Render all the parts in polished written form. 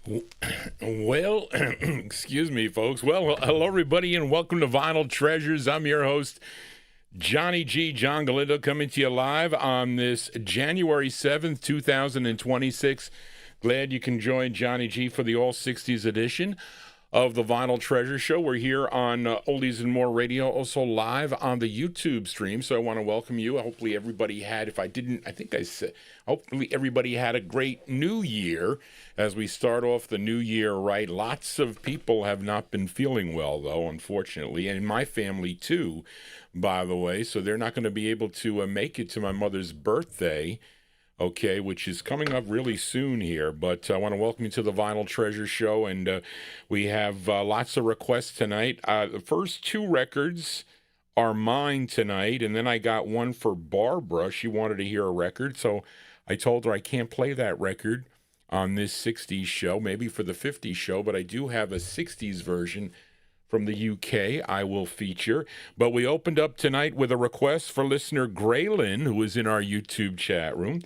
Well, excuse me, folks. Well, hello, everybody, and welcome to Vinyltreasures. I'm your host, Johnny G. John Galindo, coming to you live on this January 7th, 2026. Glad you can join Johnny G for the All 60s edition of the Vinyltreasure Show. We're here on Oldies and More Radio, also live on the YouTube stream. So I want to welcome you. Hopefully everybody had, hopefully everybody had a great new year as we start off the new year right. Lots of people have not been feeling well, though, unfortunately, and my family too, by the way. So they're not going to be able to make it to my mother's birthday, okay, which is coming up really soon here. But I want to welcome you to the Vinyltreasure Show, and we have lots of requests tonight. The first two records are mine tonight, and then I got one for Barbara. She wanted to hear a record, so I told her I can't play that record on this 60s show, maybe for the 50s show, but I do have a 60s version from the UK I will feature. But we opened up tonight with a request for listener Graylin, who was in our YouTube chat room.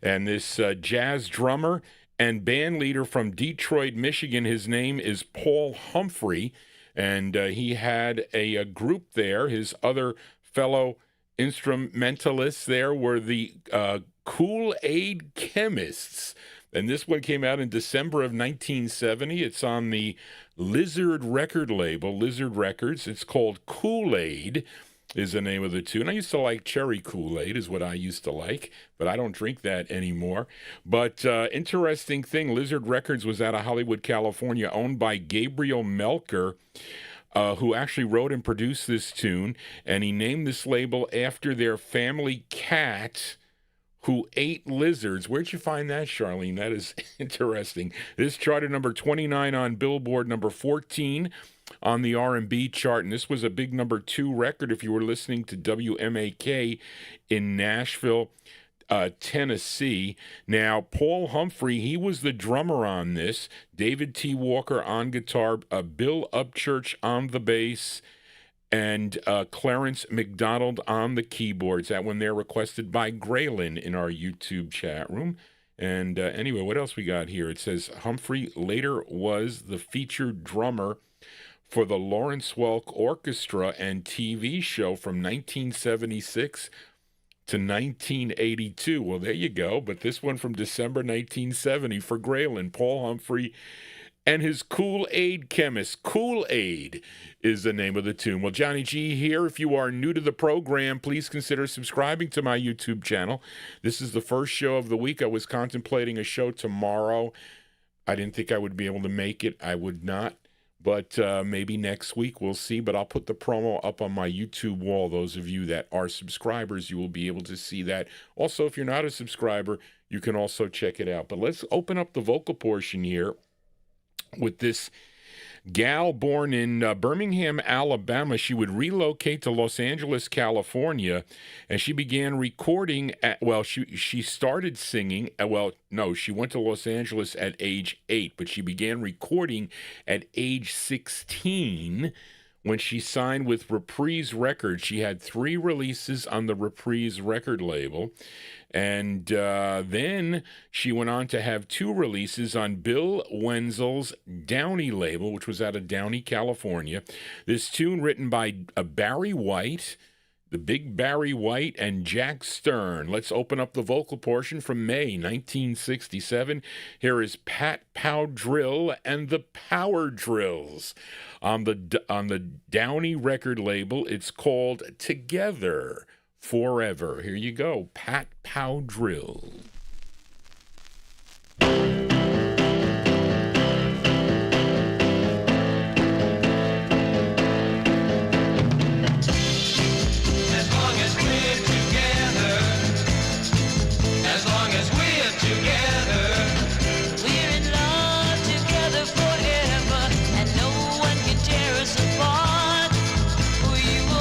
And this jazz drummer and band leader from Detroit, Michigan, his name is Paul Humphrey. And he had a group there. His other fellow instrumentalists there were the Kool-Aid Chemists. And this one came out in December of 1970. It's on the Lizard record label, Lizard Records. It's called Kool-Aid is the name of the tune. I used to like cherry Kool-Aid is what I used to like, but I don't drink that anymore. But interesting thing, Lizard Records was out of Hollywood, California, owned by Gabriel Melker, who actually wrote and produced this tune. And he named this label after their family cat, who ate lizards. Where'd you find that, Charlene? That is interesting. This charted number 29 on Billboard, number 14 on the R&B chart, and this was a big number 2 record if you were listening to WMAK in Nashville, Tennessee. Now, Paul Humphrey, he was the drummer on this. David T. Walker on guitar, Bill Upchurch on the bass, and Clarence McDonald on the keyboards. That one there requested by Graylin in our YouTube chat room. And anyway, what else we got here? It says Humphrey later was the featured drummer for the Lawrence Welk Orchestra and TV show from 1976 to 1982. Well, there you go. But this one from December 1970 for Graylin, Paul Humphrey and his Kool-Aid Chemist. Kool-Aid is the name of the tune. Well, Johnny G here. If you are new to the program, please consider subscribing to my YouTube channel. This is the first show of the week. I was contemplating a show tomorrow. I didn't think I would be able to make it. I would not. But maybe next week, we'll see. But I'll put the promo up on my YouTube wall. Those of you that are subscribers, you will be able to see that. Also, if you're not a subscriber, you can also check it out. But let's open up the vocal portion here with this gal born in Birmingham, Alabama. She would relocate to Los Angeles, California, and she began recording she started singing. She went to Los Angeles at age 8, but she began recording at age 16 when she signed with Reprise Records. She had 3 releases on the Reprise record label. And then she went on to have 2 releases on Bill Wenzel's Downey label, which was out of Downey, California. This tune written by Barry White, the big Barry White, and Jack Stern. Let's open up the vocal portion from May 1967. Here is Pat Powdrill and the Power Drills. On the Downey record label, it's called Together Forever. Here you go, Pat Powdrill.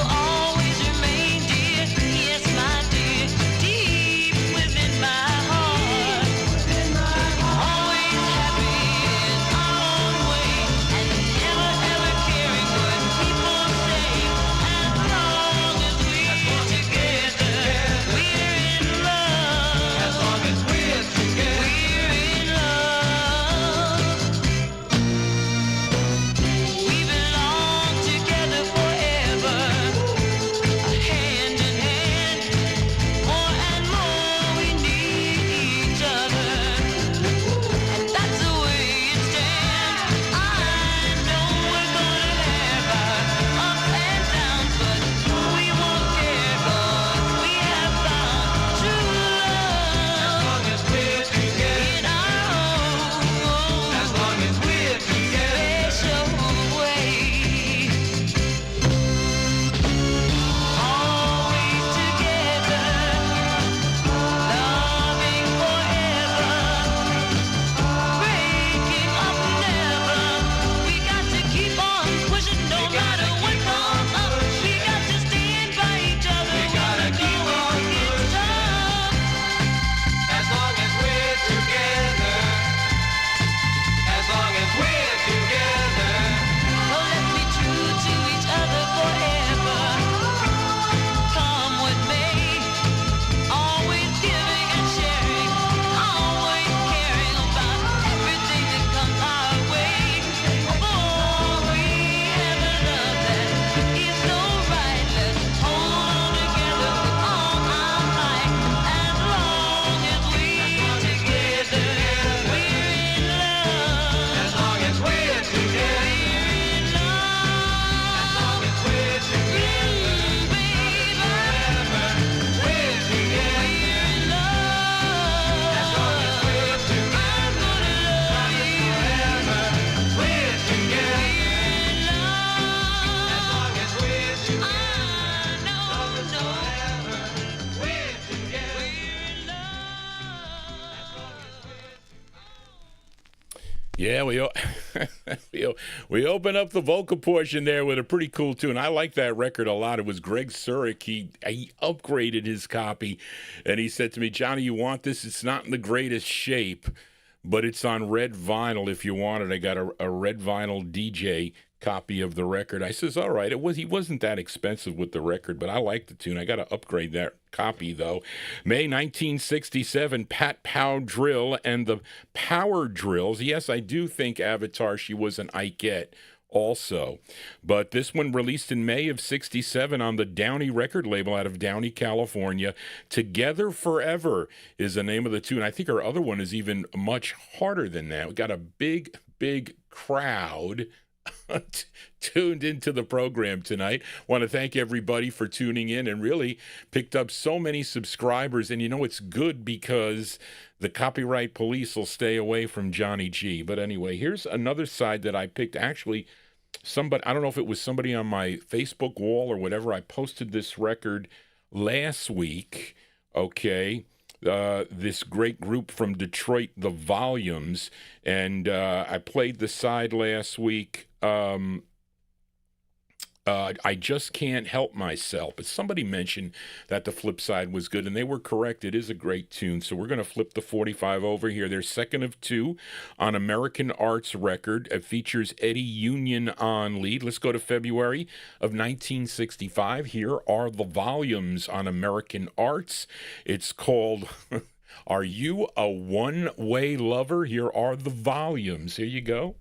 Always remain dear, yes my dear, deep within my heart. Yeah, we open up the vocal portion there with a pretty cool tune. I like that record a lot. It was Greg Surik. He upgraded his copy, and he said to me, Johnny, you want this? It's not in the greatest shape, but it's on red vinyl if you want it. I got a red vinyl DJ copy of the record. I says, all right. He wasn't that expensive with the record, but I like the tune. I got to upgrade that copy, though. May 1967, Pat Powdrill and the Power Drills. Yes, I do think Avatar, she was an Ikette also. But this one released in May of 67 on the Downey record label out of Downey, California. Together Forever is the name of the tune. I think our other one is even much harder than that. We got a big crowd tuned into the program tonight. Want to thank everybody for tuning in and really picked up so many subscribers. And it's good because the copyright police will stay away from Johnny G. But anyway, here's another side that I picked. Actually, I don't know if it was somebody on my Facebook wall or whatever. I posted this record last week. Okay. This great group from Detroit, the Volumes, and I played the side last week. I Just Can't Help Myself. But somebody mentioned that the flip side was good, and they were correct. It is a great tune. So we're going to flip the 45 over here. They're second of two on American Arts record. It features Eddie Union on lead. Let's go to February of 1965. Here are the Volumes on American Arts. It's called Are You a One-Way Lover? Here are the Volumes. Here you go.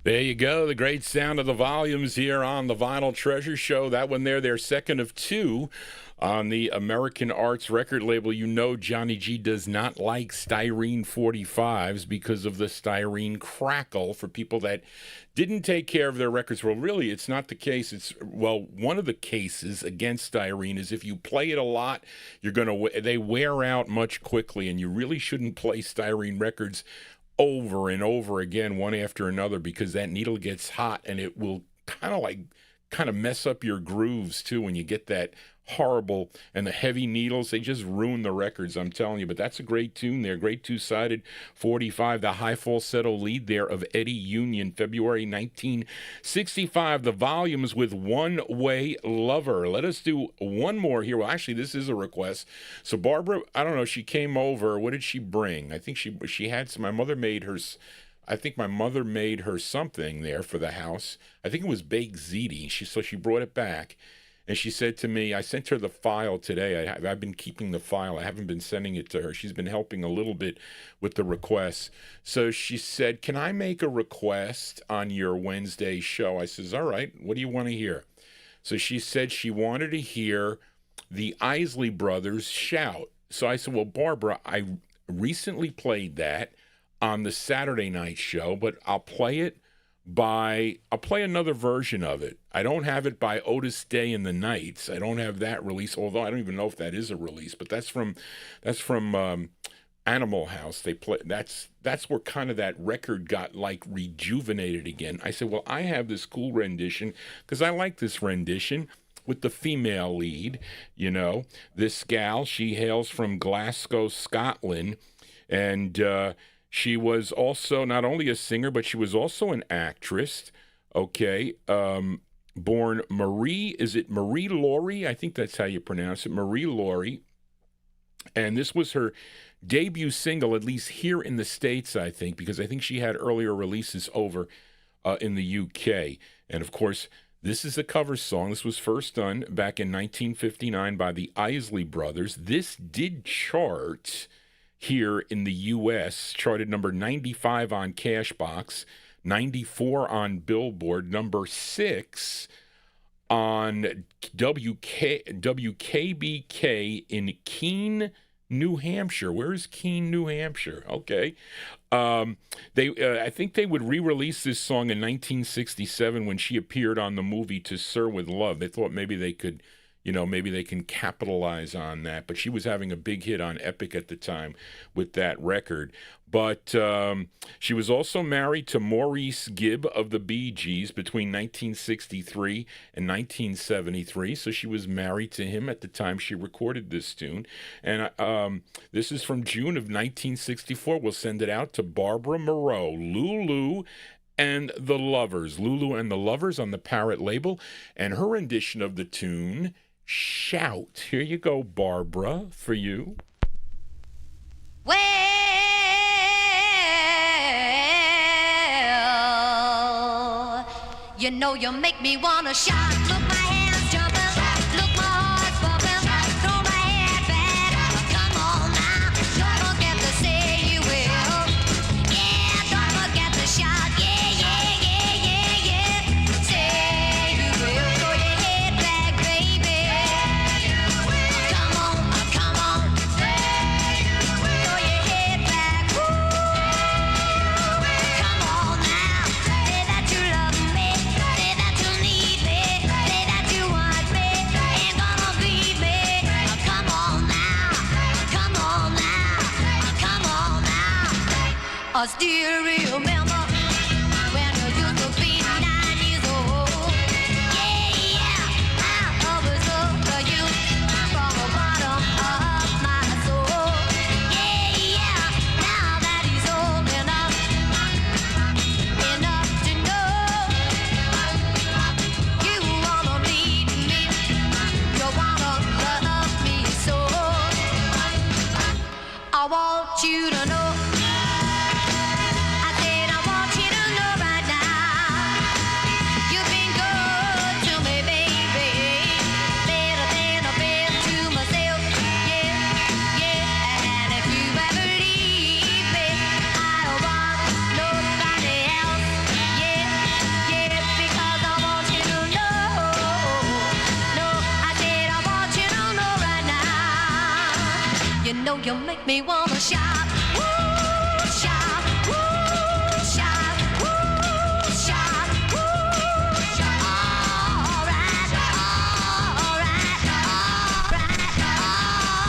There you go, the great sound of the Volumes here on the Vinyltreasure Show. That one there, they're second of two on the American Arts record label. Johnny G does not like styrene 45s because of the styrene crackle for people that didn't take care of their records. Well, really, it's not the case. One of the cases against styrene is if you play it a lot, they wear out much quickly, and you really shouldn't play styrene records over and over again, one after another, because that needle gets hot and it will kind of mess up your grooves too when you get that horrible. And the heavy needles, they just ruin the records, I'm telling you. But that's a great tune there. Great two-sided 45. The high falsetto lead there of Eddie Union, February 1965. The volumes with One Way Lover. Let us do one more here. Well, actually, this is a request. So Barbara, I don't know, she came over. What did she bring? I think she had some. My mother made her something there for the house. I think it was baked ziti. So she brought it back. And she said to me, I sent her the file today. I've been keeping the file. I haven't been sending it to her. She's been helping a little bit with the requests. So she said, can I make a request on your Wednesday show? I says, all right, what do you want to hear? So she said she wanted to hear the Eley Brothers, Shout. So I said, well, Barbara, I recently played that on the Saturday night show, but I'll play another version of it. I don't have it by Otis Day and the Knights. I don't have that release, although I don't even know if that is a release, but that's from Animal House. They play that's where kind of that record got like rejuvenated again. I said, well, I have this cool rendition because I like this rendition with the female lead. You know, this gal, she hails from Glasgow, Scotland, and she was also not only a singer, but she was also an actress. Okay, born Marie, is it Marie Laurie? I think that's how you pronounce it, Marie Laurie. And this was her debut single, at least here in the States, I think, because I think she had earlier releases over in the UK. And of course, this is a cover song. This was first done back in 1959 by the Eley Brothers. This did chart here in the U.S., charted number 95 on Cashbox, 94 on Billboard, number 6 on WKBK in Keene, New Hampshire. Where is Keene, New Hampshire? Okay. I think they would re-release this song in 1967 when she appeared on the movie To Sir With Love. They thought maybe they could, maybe they can capitalize on that. But she was having a big hit on Epic at the time with that record. But she was also married to Maurice Gibb of the Bee Gees between 1963 and 1973. So she was married to him at the time she recorded this tune. And this is from June of 1964. We'll send it out to Barbara Moreau, Lulu and the Lovers. Lulu and the Lovers on the Parrot label. And her rendition of the tune, Shout. Here you go, Barbara, for you. Well, you make me wanna shout. Look, my hands jumping, look, my heart's bumping, throw my head back. Come on now, don't forget to say you will. Yeah, don't forget to shout. Yeah, yeah, yeah, yeah, yeah. Say you will, throw your head back, baby. Come on, come on. Say you will, throw your head back. Woo. Come on now, say that you love me. I still remember when you used to be 9 years old. Yeah, I always loved you from the bottom of my soul. Yeah, now that he's old enough to know you wanna lead me, you wanna love me so. I want you to know. You make me wanna shout, woo, shout, woo, shout, woo, shout, woo, shout. All right, all right, all right,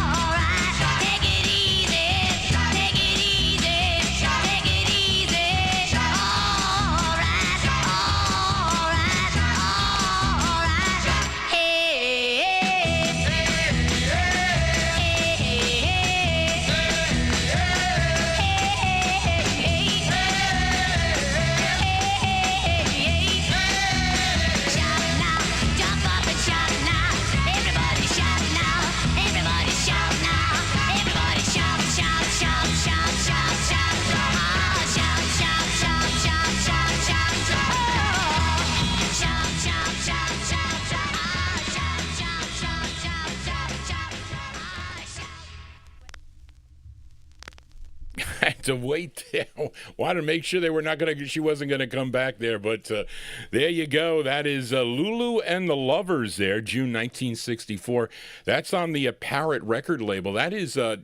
all right. Take it easy, take it easy, take it easy. All right, all right, all right. Hey, hey, hey. to wait there. Wanted to make sure they were not going to. She wasn't going to come back there, but there you go. That is Lulu and the Lovers. There, June 1964. That's on the Parrot record label. That is a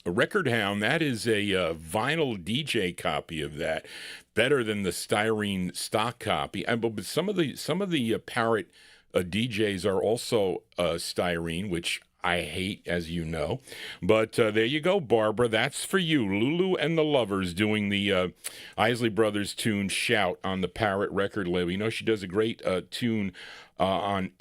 Record Hound. That is a vinyl DJ copy of that. Better than the styrene stock copy. But some of the Parrot DJs are also styrene, which I hate, as you know. But there you go, Barbara. That's for you. Lulu and the Lovers doing the Eley Brothers tune Shout on the Parrot record label. You know, she does a great tune from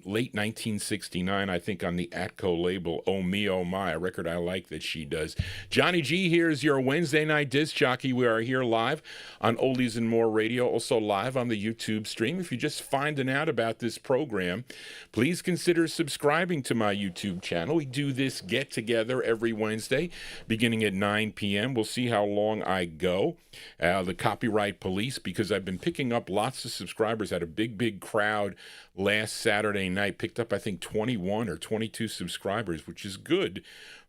late 1969, I think, on the Atco label, Oh Me, Oh My, a record I like that she does. Johnny G here is your Wednesday night disc jockey. We are here live on Oldies and More Radio, also live on the YouTube stream. If you're just finding out about this program, please consider subscribing to my YouTube channel. We do this get-together every Wednesday, beginning at 9 p.m. We'll see how long I go. The Copyright Police, because I've been picking up lots of subscribers, had a big crowd last Saturday night, picked up I think 21 or 22 subscribers, which is good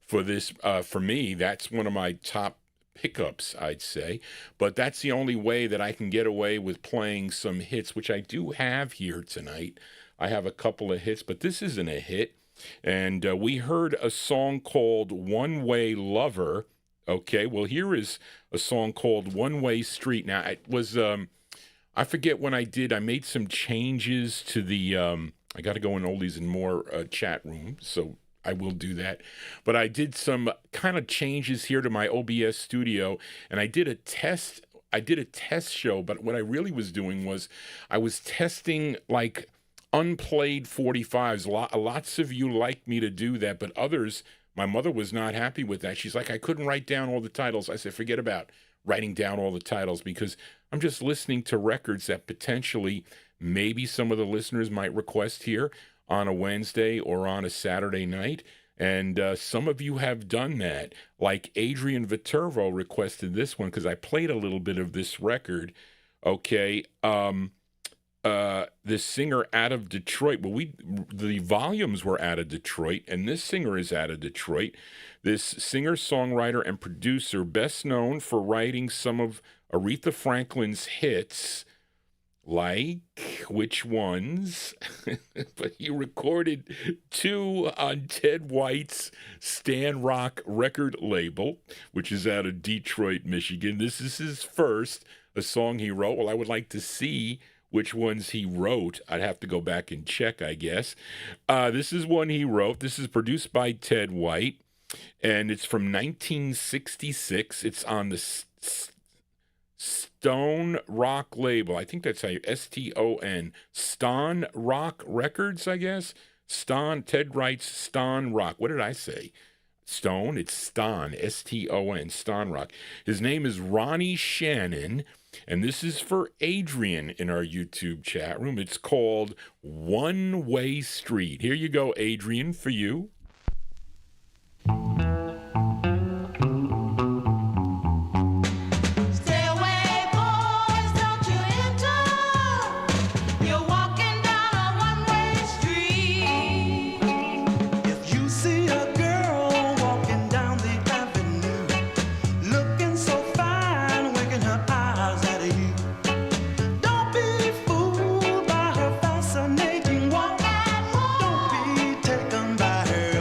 for this. For me, that's one of my top pickups, I'd say. But that's the only way that I can get away with playing some hits, which I do have here tonight. I have a couple of hits, but this isn't a hit. And we heard a song called One Way Lover. Okay, well, here is a song called One Way Street. Now, it was I forget when I made some changes to the, I got to go in Oldies and More chat room, so I will do that. But I did some kind of changes here to my OBS studio, and I did a test show, but what I really was doing was I was testing, like, unplayed 45s. Lots of you like me to do that, but others, my mother was not happy with that. She's like, I couldn't write down all the titles. I said, forget about writing down all the titles, because I'm just listening to records that potentially maybe some of the listeners might request here on a Wednesday or on a Saturday night. And some of you have done that. Like Adrian Viterbo requested this one because I played a little bit of this record. Okay. This singer out of Detroit. Well, the volumes were out of Detroit, and this singer is out of Detroit. This singer, songwriter, and producer, best known for writing some of Aretha Franklin's hits, like which ones? But he recorded 2 on Ted White's Stan Rock record label, which is out of Detroit, Michigan. This is his first, a song he wrote. Well, I would like to see which ones he wrote. I'd have to go back and check, I guess. This is one he wrote. This is produced by Ted White, and it's from 1966. It's on the Stone Rock label. I think that's how you, S-T-O-N. Ston Rock Records, I guess. Ted writes Ston Rock. What did I say? Stone? It's Ston, S-T-O-N, Ston Rock. His name is Ronnie Shannon, and this is for Adrian in our YouTube chat room. It's called One Way Street. Here you go, Adrian, for you. Taken by her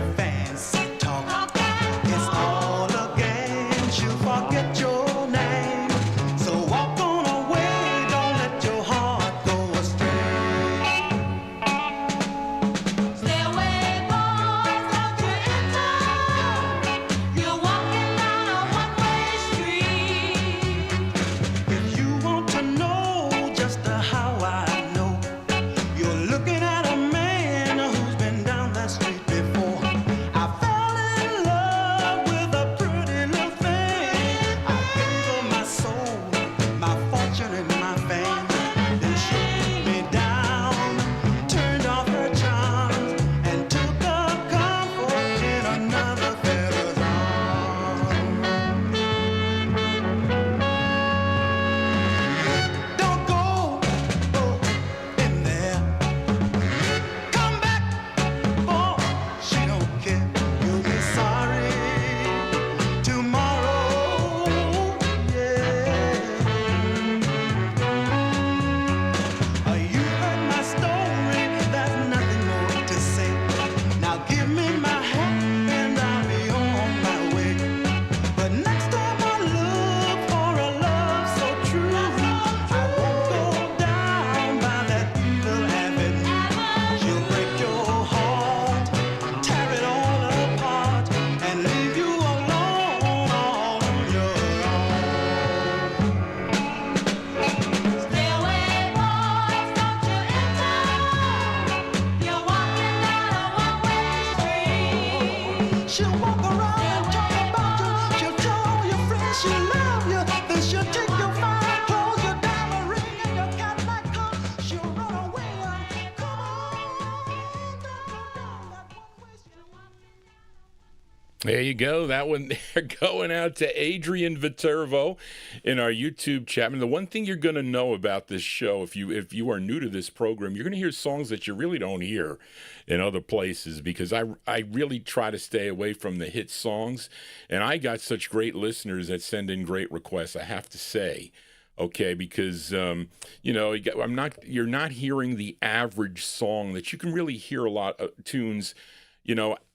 There you go. That one there going out to Adrian Viterbo in our YouTube chat. And the one thing you're going to know about this show, if you are new to this program, you're going to hear songs that you really don't hear in other places, because I really try to stay away from the hit songs. And I got such great listeners that send in great requests, I have to say. Okay, because you're not hearing the average song that you can really hear a lot of tunes,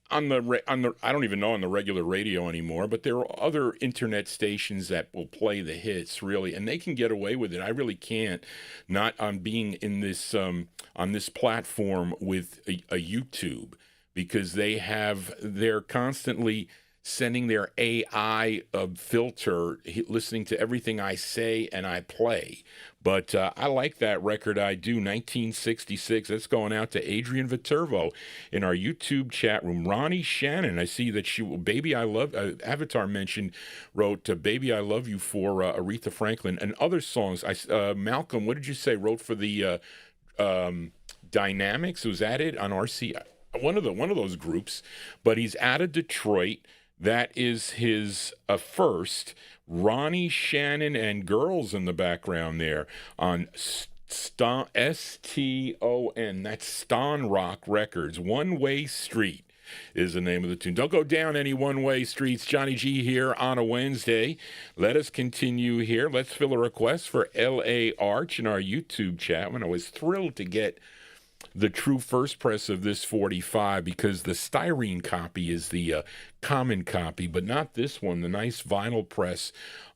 on the I don't even know on the regular radio anymore, but there are other internet stations that will play the hits really, and they can get away with it. I really can't, not on being in this on this platform with a YouTube, because they're constantly sending their AI filter, listening to everything I say and I play. But I like that record. I do. 1966. That's going out to Adrian Viterbo in our YouTube chat room. Ronnie Shannon, I see that Baby I Love, Avatar wrote Baby I Love You for Aretha Franklin and other songs. Malcolm, what did you say, wrote for the Dynamics? Was that it on RC? One of those groups. But he's out of Detroit. That is his first. Ronnie Shannon and Girls in the background there on Ston, S-T-O-N. That's Ston Rock Records. One Way Street is the name of the tune. Don't go down any one-way streets. Johnny G here on a Wednesday. Let us continue here. Let's fill a request for L.A. Arch in our YouTube chat. And I was thrilled to get the true first press of this 45, because the styrene copy is the common copy, but not this one, the nice vinyl press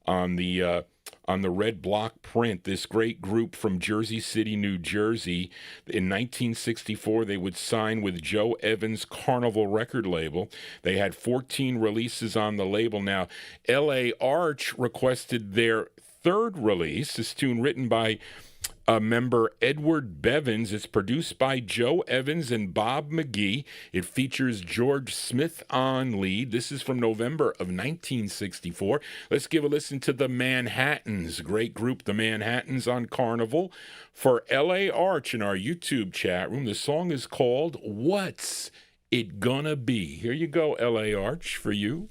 on the red block print. This great group from Jersey City, New Jersey. In 1964, they would sign with Joe Evans' Carnival record label. They had 14 releases on the label. Now, L.A. Arch requested their third release, this tune written by member Edward Bevins. It's produced by Joe Evans and Bob McGee. It features George Smith on lead. This is from November of 1964. Let's give a listen to the Manhattans. Great group, the Manhattans, on Carnival. For L.A. Arch in our YouTube chat room, the song is called What's It Gonna Be? Here you go, L.A. Arch, for you.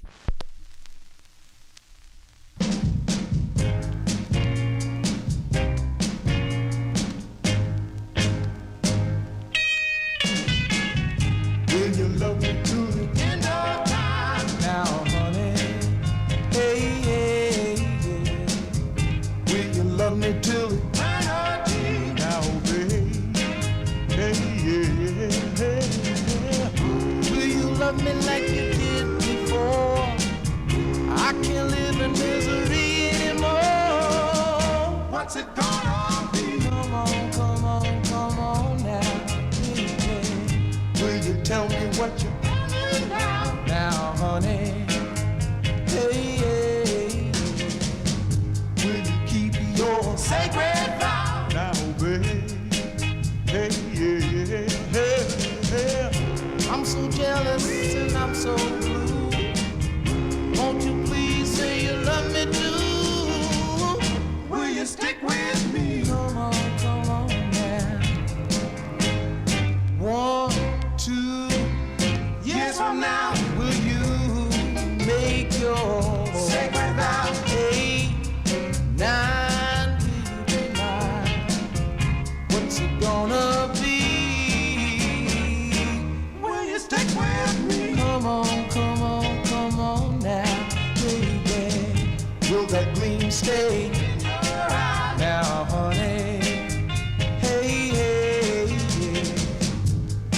Me like you did before. I can't live in misery anymore. What's it gonna be? Come on, come on, come on now, baby. Will you tell me what you're doing now? Now, honey. Hey, hey. Will you keep your sacred vow? Now, baby. Hey, yeah, hey, hey. I'm so jealous and I'm so blue. Won't you please say you love me too? Will you stick with me? Come on now. 1, 2 years from now, will you make your sacred vow? 8, 9, will you be mine? What's it gonna be? Stick with me. Come on, come on, come on now, baby. Will that gleam stay in your eyes? Now, honey. Hey, hey, yeah.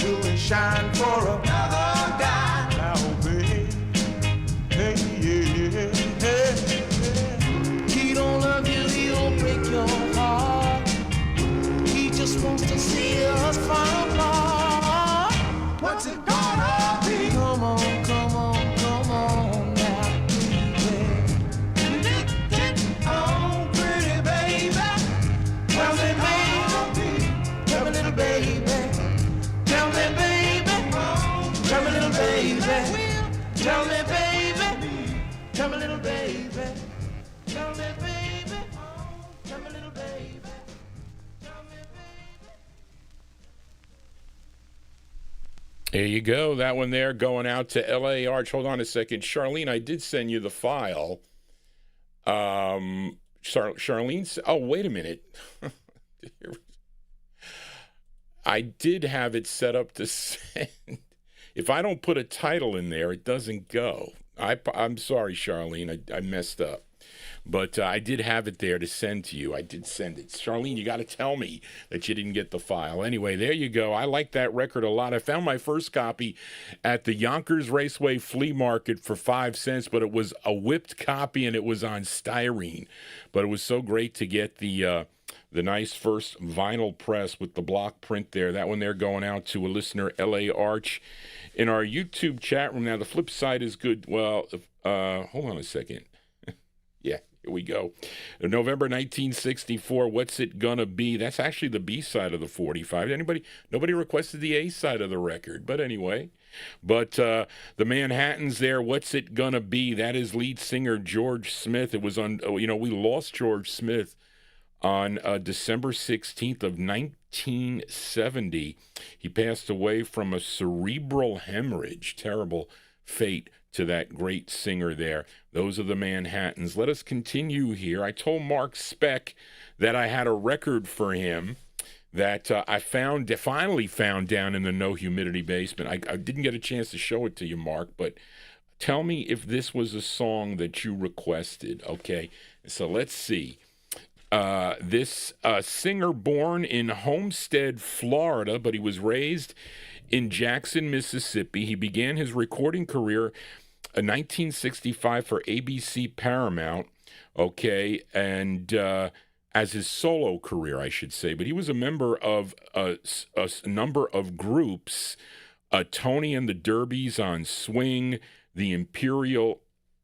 Will it shine for another guy? Now, baby. Hey, yeah, hey, yeah. He don't love you, he don't break your heart. He just wants to see us fall apart. What's it gonna be? Come on, come on, come on now, baby. Oh, pretty baby. Tell me, baby. Tell me, little baby. Tell me, baby. Oh, There you go. That one there going out to L.A. Arch. Hold on a second. Charlene, I did send you the file. Charlene's... Oh, wait a minute. I did have it set up to send. If I don't put a title in there, it doesn't go. I'm sorry, Charlene. I messed up. But I did have it there to send to you. I did send it. Charlene, you got to tell me that you didn't get the file. Anyway, there you go. I like that record a lot. I found my first copy at the Yonkers Raceway Flea Market for 5 cents, but it was a whipped copy and it was on styrene. But it was so great to get the nice first vinyl press with the block print there. That one there going out to a listener, L.A. Arch, in our YouTube chat room. Now, the flip side is good. Well, hold on a second. Yeah, here we go. November 1964, What's It Gonna Be? That's actually the B-side of the 45. Nobody requested the A-side of the record, but anyway. But the Manhattans there, What's It Gonna Be? That is lead singer George Smith. It was on, we lost George Smith on December 16th of 1970. He passed away from a cerebral hemorrhage. Terrible fate to that great singer there. Those are the Manhattans. Let us continue here. I told Mark Speck that I had a record for him that I finally found down in the No Humidity basement. I didn't get a chance to show it to you, Mark, but tell me if this was a song that you requested, okay? So let's see. This singer born in Homestead, Florida, but he was raised in Jackson, Mississippi. He began his recording career in 1965 for ABC Paramount, okay, and as his solo career, I should say. But he was a member of a number of groups, Tony and the Derbies on swing, the Imperial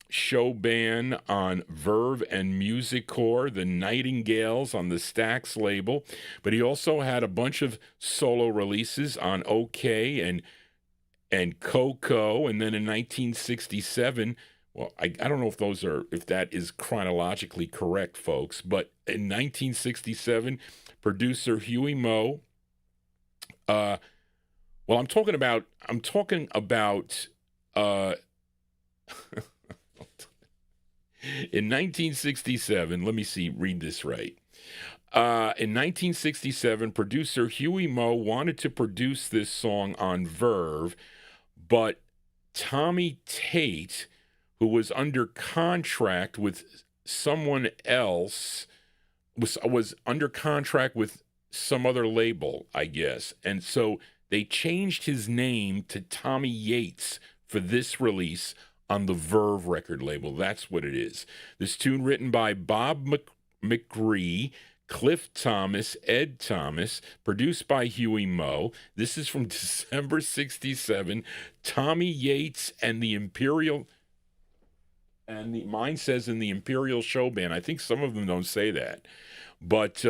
Show Band on Verve and Music Core, the Nightingales on the Stax label. But he also had a bunch of solo releases on OK and Coco, and then in 1967, well, I don't know if that is chronologically correct, folks, but in 1967, producer Huey Moe, I'm talking about in 1967, let me see, read this right. In 1967, producer Huey Moe wanted to produce this song on Verve, but Tommy Tate, who was under contract with someone else, was under contract with some other label, I guess. And so they changed his name to Tommy Yates for this release on the Verve record label. That's what it is. This tune written by Bob McGree, Cliff Thomas, Ed Thomas, produced by Huey Moe. This is from December 67. Tommy Yates and the Imperial, mine says in the Imperial Show Band. I think some of them don't say that. But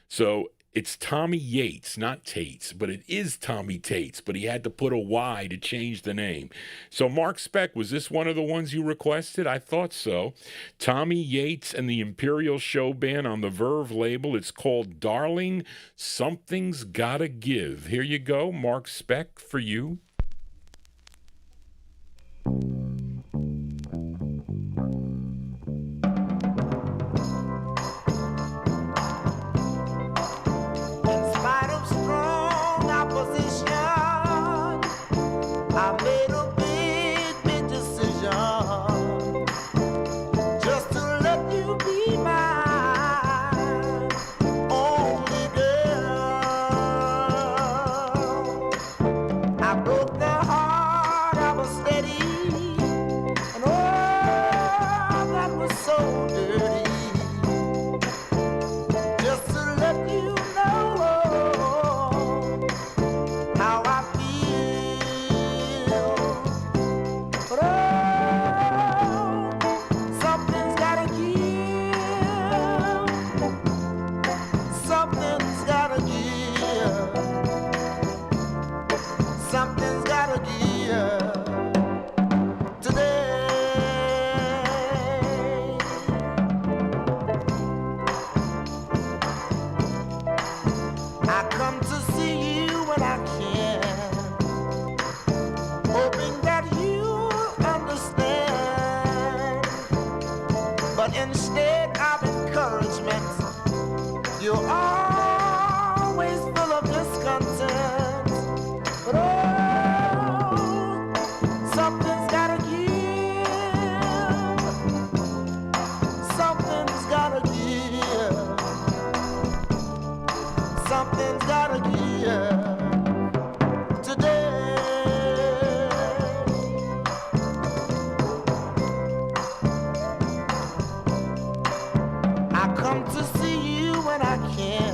so it's Tommy Yates, not Tate's, but it is Tommy Tate's, but he had to put a Y to change the name. So Mark Speck, was this one of the ones you requested? I thought so. Tommy Yates and the Imperial Show Band on the Verve label. It's called Darling, Something's Gotta Give. Here you go, Mark Speck, for you. I made a big decision just to let you be my only girl. I broke the heart of a steady come to see you when I can,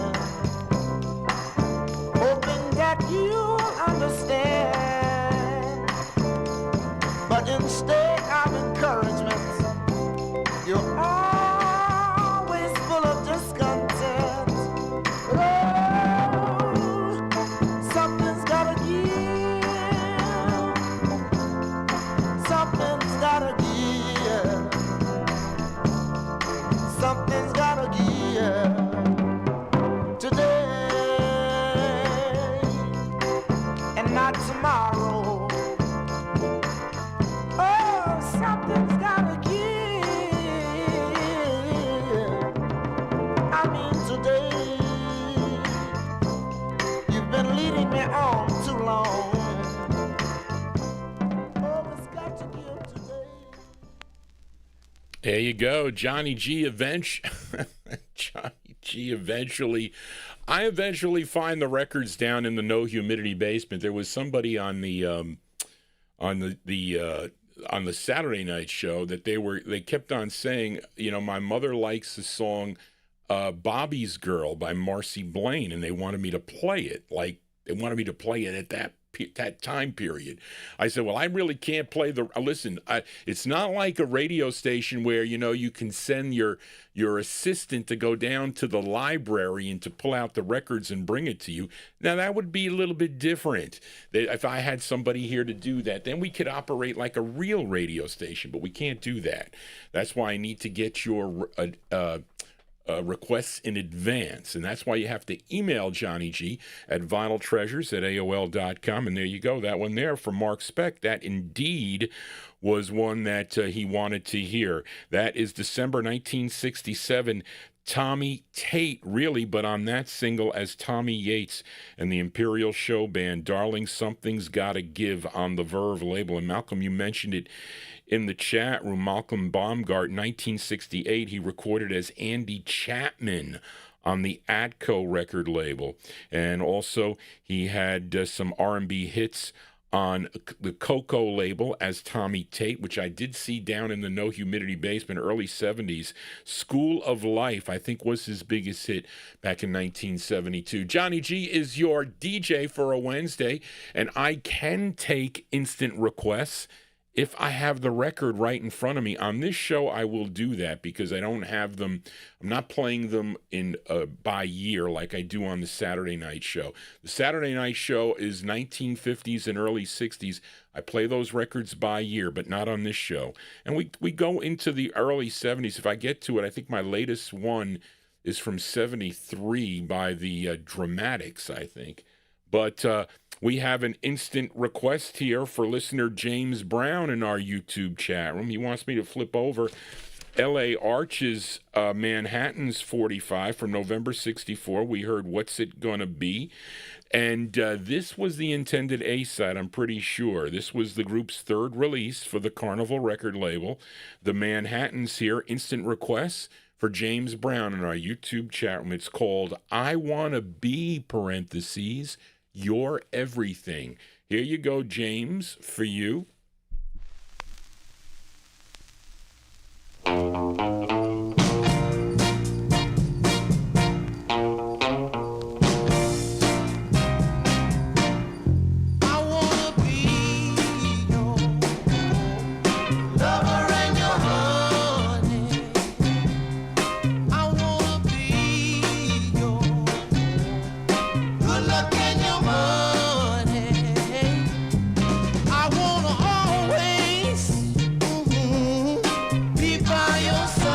hoping that you'll understand. But instead of encouragement, you're always full of discontent. Oh, something's gotta give. Something's gotta give. Something's gotta give. Today and not tomorrow. Oh, something's gotta give. I mean today. You've been leading me on too long. Oh, it's got to give today. There you go, Johnny G. Johnny G. I eventually find the records down in the no humidity basement. There was somebody on the Saturday night show that they kept on saying, you know, my mother likes the song Bobby's Girl by Marcy Blaine, and they wanted me to play it. Like, they wanted me to play it at that time period. I said, well, I really can't play listen, it's not like a radio station where, you know, you can send your assistant to go down to the library and to pull out the records and bring it to you. Now, that would be a little bit different. If I had somebody here to do that, then we could operate like a real radio station, but we can't do that. That's why I need to get your requests in advance, and that's why you have to email Johnny G at vinyltreasures@aol.com. And there you go, that one there from Mark Speck. That indeed was one that he wanted to hear. That is December 1967, Tommy Tate, really, but on that single as Tommy Yates and the Imperial Show Band, Darling, Something's Gotta Give, on the Verve label. And Malcolm, you mentioned it in the chat room. Malcolm Baumgart, 1968, he recorded as Andy Chapman on the Atco record label. And also he had some R&B hits on the Coco label as Tommy Tate, which I did see down in the no humidity basement, early 70s. School of Life, I think, was his biggest hit back in 1972. Johnny G is your DJ for a Wednesday, and I can take instant requests if I have the record right in front of me. On this show, I will do that because I don't have them. I'm not playing them in by year like I do on the Saturday night show. The Saturday night show is 1950s and early 60s. I play those records by year, but not on this show. And we go into the early 70s. If I get to it, I think my latest one is from 73 by the Dramatics, I think. But we have an instant request here for listener James Brown in our YouTube chat room. He wants me to flip over L.A. Arch's Manhattan's 45 from November 64. We heard What's It Gonna Be? And this was the intended A-side, I'm pretty sure. This was the group's third release for the Carnival record label. The Manhattans here, instant requests for James Brown in our YouTube chat room. It's called I Wanna Be, parentheses, Your Everything. Here you go, James, for you. I wanna always be by your side.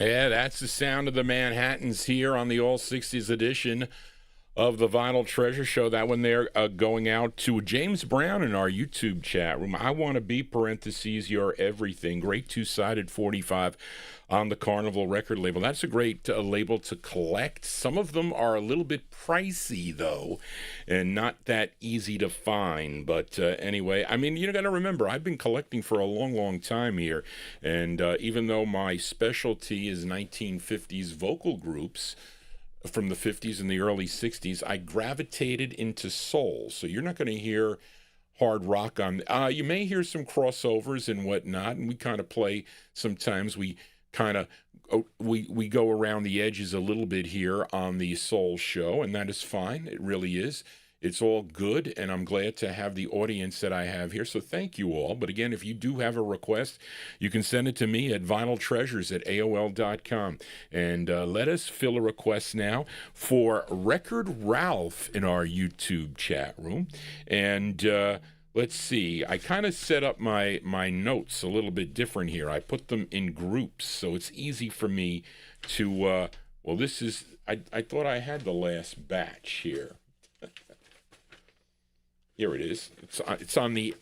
Yeah, that's the sound of the Manhattans here on the All 60s edition of the Vinyltreasure Show. That one there going out to James Brown in our YouTube chat room. I want to be parentheses your everything. Great two-sided 45 on the Carnival record label. That's a great label to collect. Some of them are a little bit pricey, though, and not that easy to find. But anyway, I mean, you got to remember, I've been collecting for a long, long time here. And even though my specialty is 1950s vocal groups, from the 50s and the early 60s, I gravitated into soul. So you're not going to hear hard rock on. You may hear some crossovers and whatnot, and we kind of play. Sometimes we kind of we go around the edges a little bit here on the soul show, and that is fine. It really is. It's all good, and I'm glad to have the audience that I have here, so thank you all. But again, if you do have a request, you can send it to me at vinyltreasures@aol.com. And let us fill a request now for Record Ralph in our YouTube chat room. And let's see, I kind of set up my notes a little bit different here. I put them in groups, so it's easy for me to, well, this is, I thought I had the last batch here. Here it is. It's on the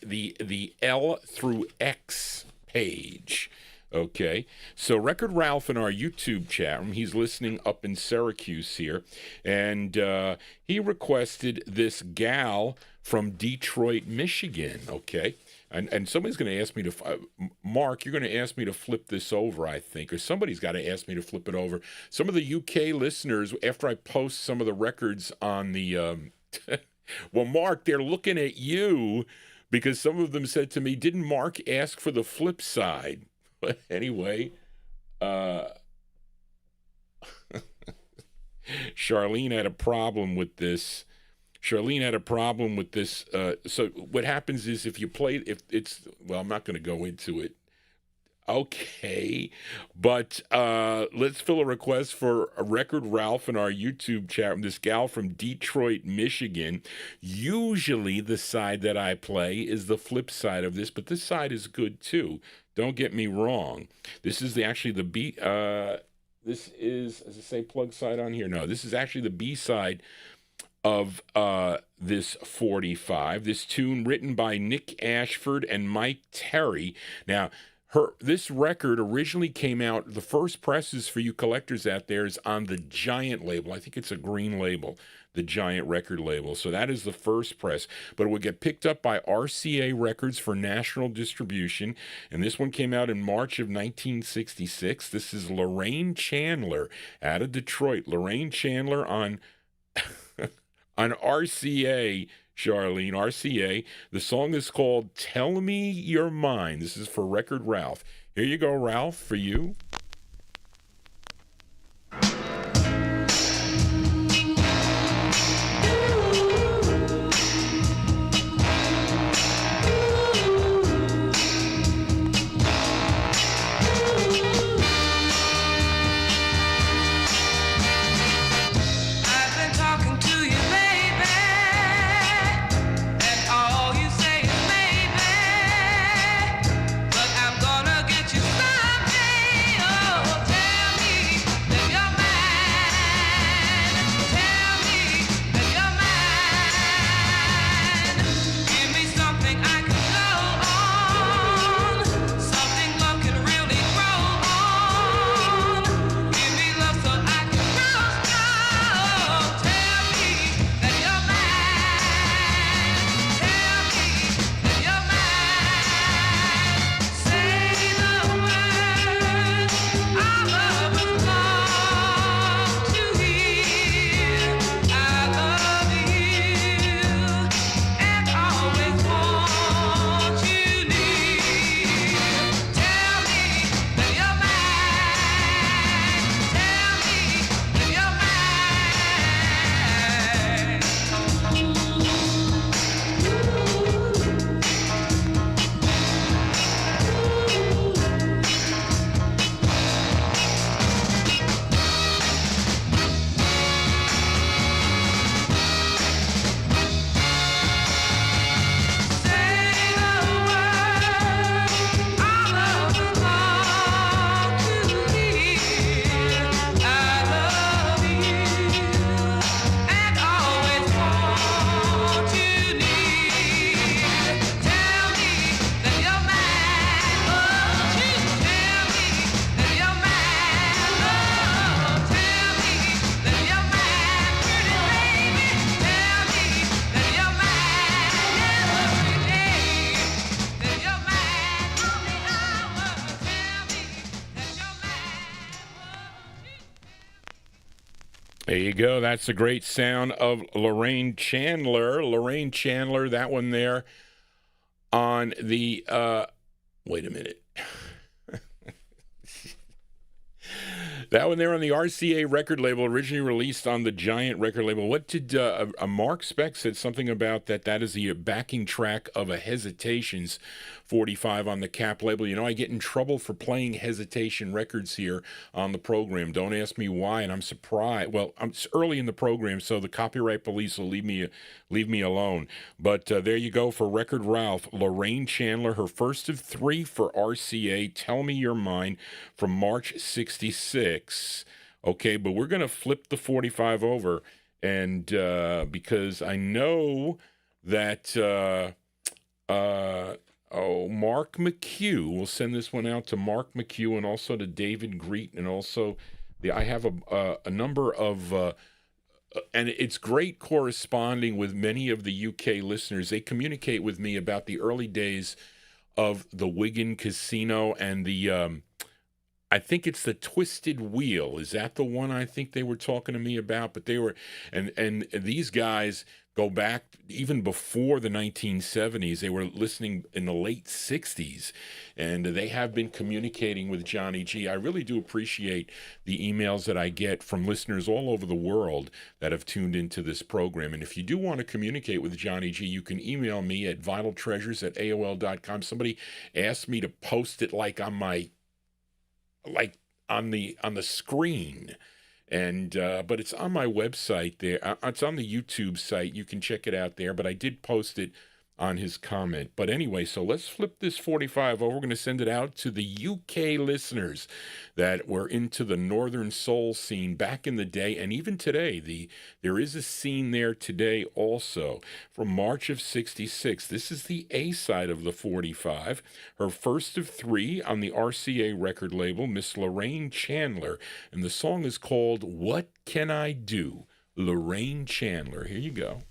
L through X page. Okay. So Record Ralph in our YouTube chat room, he's listening up in Syracuse here, and he requested this gal from Detroit, Michigan. Okay. And somebody's going to ask me to, Mark, you're going to ask me to flip this over, I think, or somebody's got to ask me to flip it over. Some of the UK listeners, after I post some of the records on the, well, Mark, they're looking at you because some of them said to me, didn't Mark ask for the flip side? But anyway, Charlene had a problem with this. So what happens is if you play, if it's, well, I'm not going to go into it. Okay, but let's fill a request for a Record Ralph in our YouTube chat room. This gal from Detroit, Michigan. Usually the side that I play is the flip side of this, but this side is good too. Don't get me wrong. This is actually the B. This is, as I say, plug side on here. No, this is actually the B-side of this 45. This tune written by Nick Ashford and Mike Terry. Now, this record originally came out, the first presses for you collectors out there is on the Giant label. I think it's a green label, the Giant record label. So that is the first press. But it would get picked up by RCA Records for national distribution. And this one came out in March of 1966. This is Lorraine Chandler out of Detroit. Lorraine Chandler on, on RCA. Charlene, RCA. The song is called Tell Me You're Mine. This is for Record Ralph. Here you go, Ralph, for you. But I'm gonna get you someday. There you go. That's the great sound of Lorraine Chandler. Lorraine Chandler, that one there on the, wait a minute. That one there on the RCA record label, originally released on the Giant record label. What did Mark Speck said something about that? That is the backing track of a Hesitations 45 on the Cap label. You know, I get in trouble for playing Hesitation records here on the program. Don't ask me why, and I'm surprised. Well, it's early in the program, so the copyright police will leave me alone. But there you go for Record Ralph. Lorraine Chandler, her first of 3 for RCA. Tell Me Your Mind from March 66. Okay, but we're going to flip the 45 over, and because I know that Mark McHugh, we'll send this one out to Mark McHugh and also to David Greet, and also I have a number of and it's great corresponding with many of the UK listeners. They communicate with me about the early days of the Wigan Casino and the I think it's the Twisted Wheel. Is that the one I think they were talking to me about? But they were, and these guys go back even before the 1970s. They were listening in the late 60s, and they have been communicating with Johnny G. I really do appreciate the emails that I get from listeners all over the world that have tuned into this program. And if you do want to communicate with Johnny G, you can email me at vinyltreasures@aol.com. Somebody asked me to post it like on my on the screen, and but it's on my website there. It's on the YouTube site. You can check it out there, but I did post it on his comment. But anyway, so let's flip this 45 over. We're going to send it out to the UK listeners that were into the Northern Soul scene back in the day, and even today. There is a scene there today also from March of 66. This is the A side of the 45, her first of 3 on the RCA record label, Miss Lorraine Chandler, and the song is called What Can I Do? Lorraine Chandler. Here you go.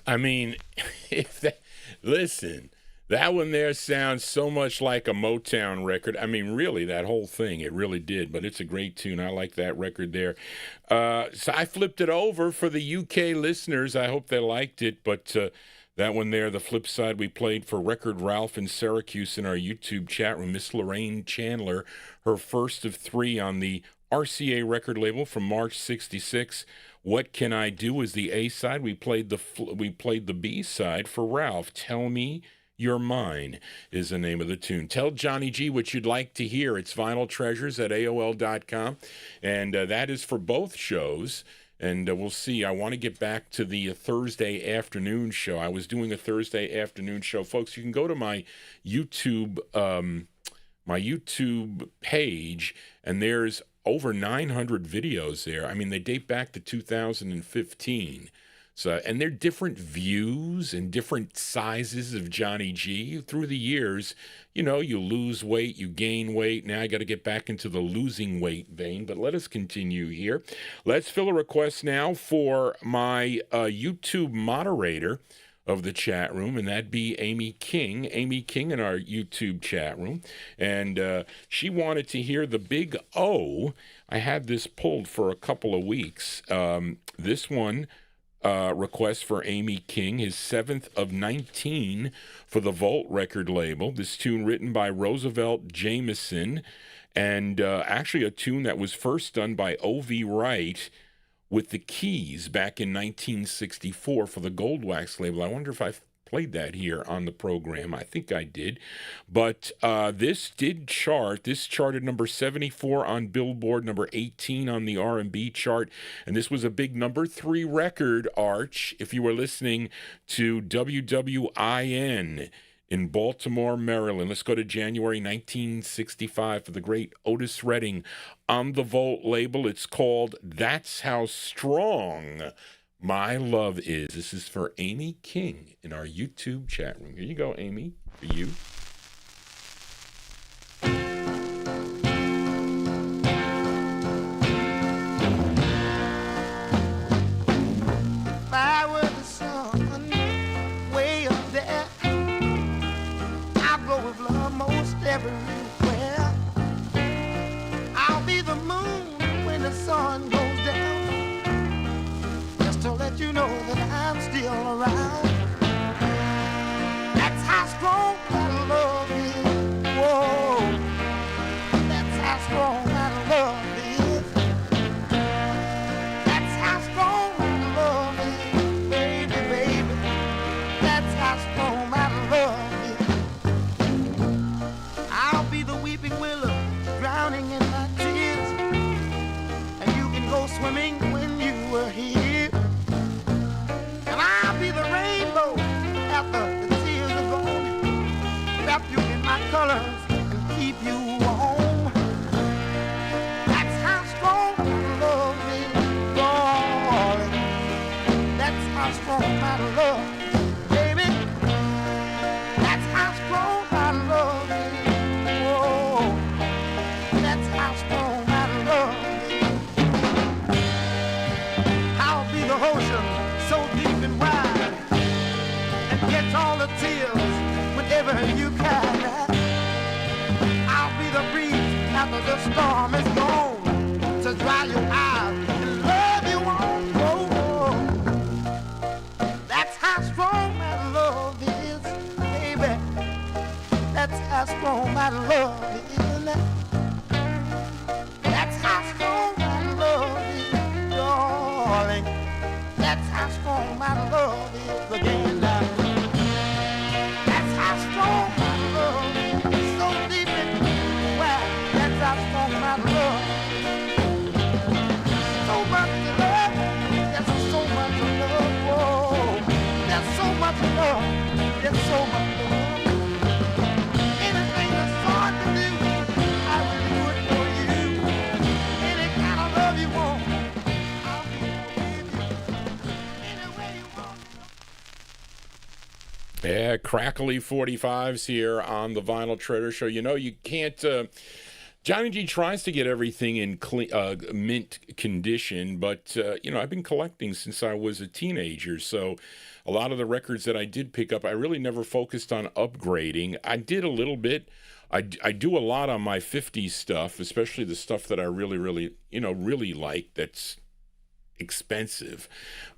I mean, if Listen, that one there sounds so much like a Motown record. I mean, really, that whole thing, it really did. But it's a great tune. I like that record there. So I flipped it over for the UK listeners. I hope they liked it. But that one there, the flip side, we played for Record Ralph in Syracuse in our YouTube chat room. Miss Lorraine Chandler, her first of three on the RCA record label from March '66. What Can I Do is the A side. We played the B side for Ralph. Tell Me You're Mine is the name of the tune. Tell Johnny G what you'd like to hear. It's Vinyltreasures at AOL.com, and that is for both shows. And we'll see. I want to get back to the Thursday afternoon show. I was doing a Thursday afternoon show, folks. You can go to my YouTube page, and there's over 900 videos there. I mean, they date back to 2015. So, and they're different views and different sizes of Johnny G. Through the years, you know, you lose weight, you gain weight. Now I got to get back into the losing weight vein. But let us continue here. Let's fill a request now for my YouTube moderator of the chat room, and that'd be Amy King. Amy King in our YouTube chat room. And she wanted to hear the Big O. I had this pulled for a couple of weeks. This one, request for Amy King, his 7th of 19 for the Volt record label. This tune written by Roosevelt Jameson, and actually a tune that was first done by O.V. Wright with the Keys back in 1964 for the Gold Wax label. I wonder if I played that here on the program. I think I did. But this did chart. This charted number 74 on Billboard, number 18 on the R&B chart. And this was a big number 3 record, Arch, if you were listening to WWIN in Baltimore, Maryland. Let's go to January 1965 for the great Otis Redding on the Volt label. It's called That's How Strong My Love Is. This is for Amy King in our YouTube chat room. Here you go, Amy, for you. If I were the sun way up there, I'll go with love most everywhere. I'll be the moon when the sun goes down, just to let you know that I'm still around. That's how strong my love is. Whoa, that's how strong my love is. That's how strong my love is, baby, baby. That's how strong my love is. I'll be the weeping willow, drowning in my tears, and you can go swimming when you were here. And I'll be the rainbow after the tears are gone, wrap you in my colors and keep you warm. That's how strong my love is, darling. That's how strong my love is, baby. That's how strong my love is. Whoa, that's how strong my love is. I'll be the ocean so deep and wide, and catch all the tears whenever you cry. I'll be the breeze after the storm is gone, to dry your eyes and love you on. Oh, that's how strong my love is, baby. That's how strong my love is. That's how strong my love is, darling. That's how strong my love is again now. That's how strong my love is, so deep and wide. That's how strong my love is. So much love, there's so much love. Whoa, there's so much love, there's so much love. Anything that's hard to do, I will do it for you. Any kind of love you want, I'll be with you. Any way you want. Yeah, crackly 45's here on the Vinyltreasure Show. You know, you can't... Johnny G tries to get everything in mint condition, but, you know, I've been collecting since I was a teenager, so a lot of the records that I did pick up, I really never focused on upgrading. I did a little bit. I do a lot on my 50s stuff, especially the stuff that I really, really like that's expensive.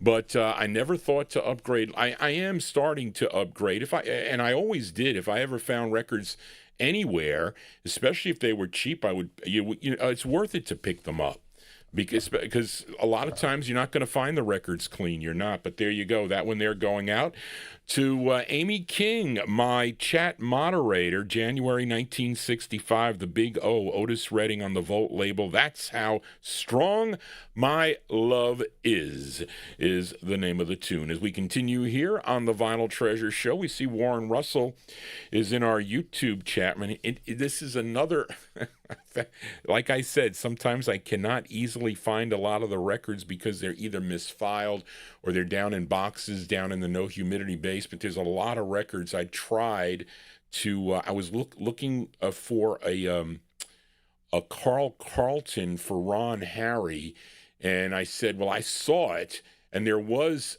But I never thought to upgrade. I am starting to upgrade. And I always did. If I ever found records anywhere, especially if they were cheap, I would, it's worth it to pick them up. Because a lot of times you're not going to find the records clean. You're not. But there you go. That one there going out to Amy King, my chat moderator, January 1965, the Big O, Otis Redding on the Volt label. That's How Strong My Love Is the name of the tune. As we continue here on the Vinyl Treasure Show, we see Warren Russell is in our YouTube chat. This is another... Like I said, sometimes I cannot easily find a lot of the records because they're either misfiled or they're down in boxes down in the no humidity basement. There's a lot of records I tried to. I was looking for a Carl Carlton for Ron Harry, and I said, well, I saw it, and there was.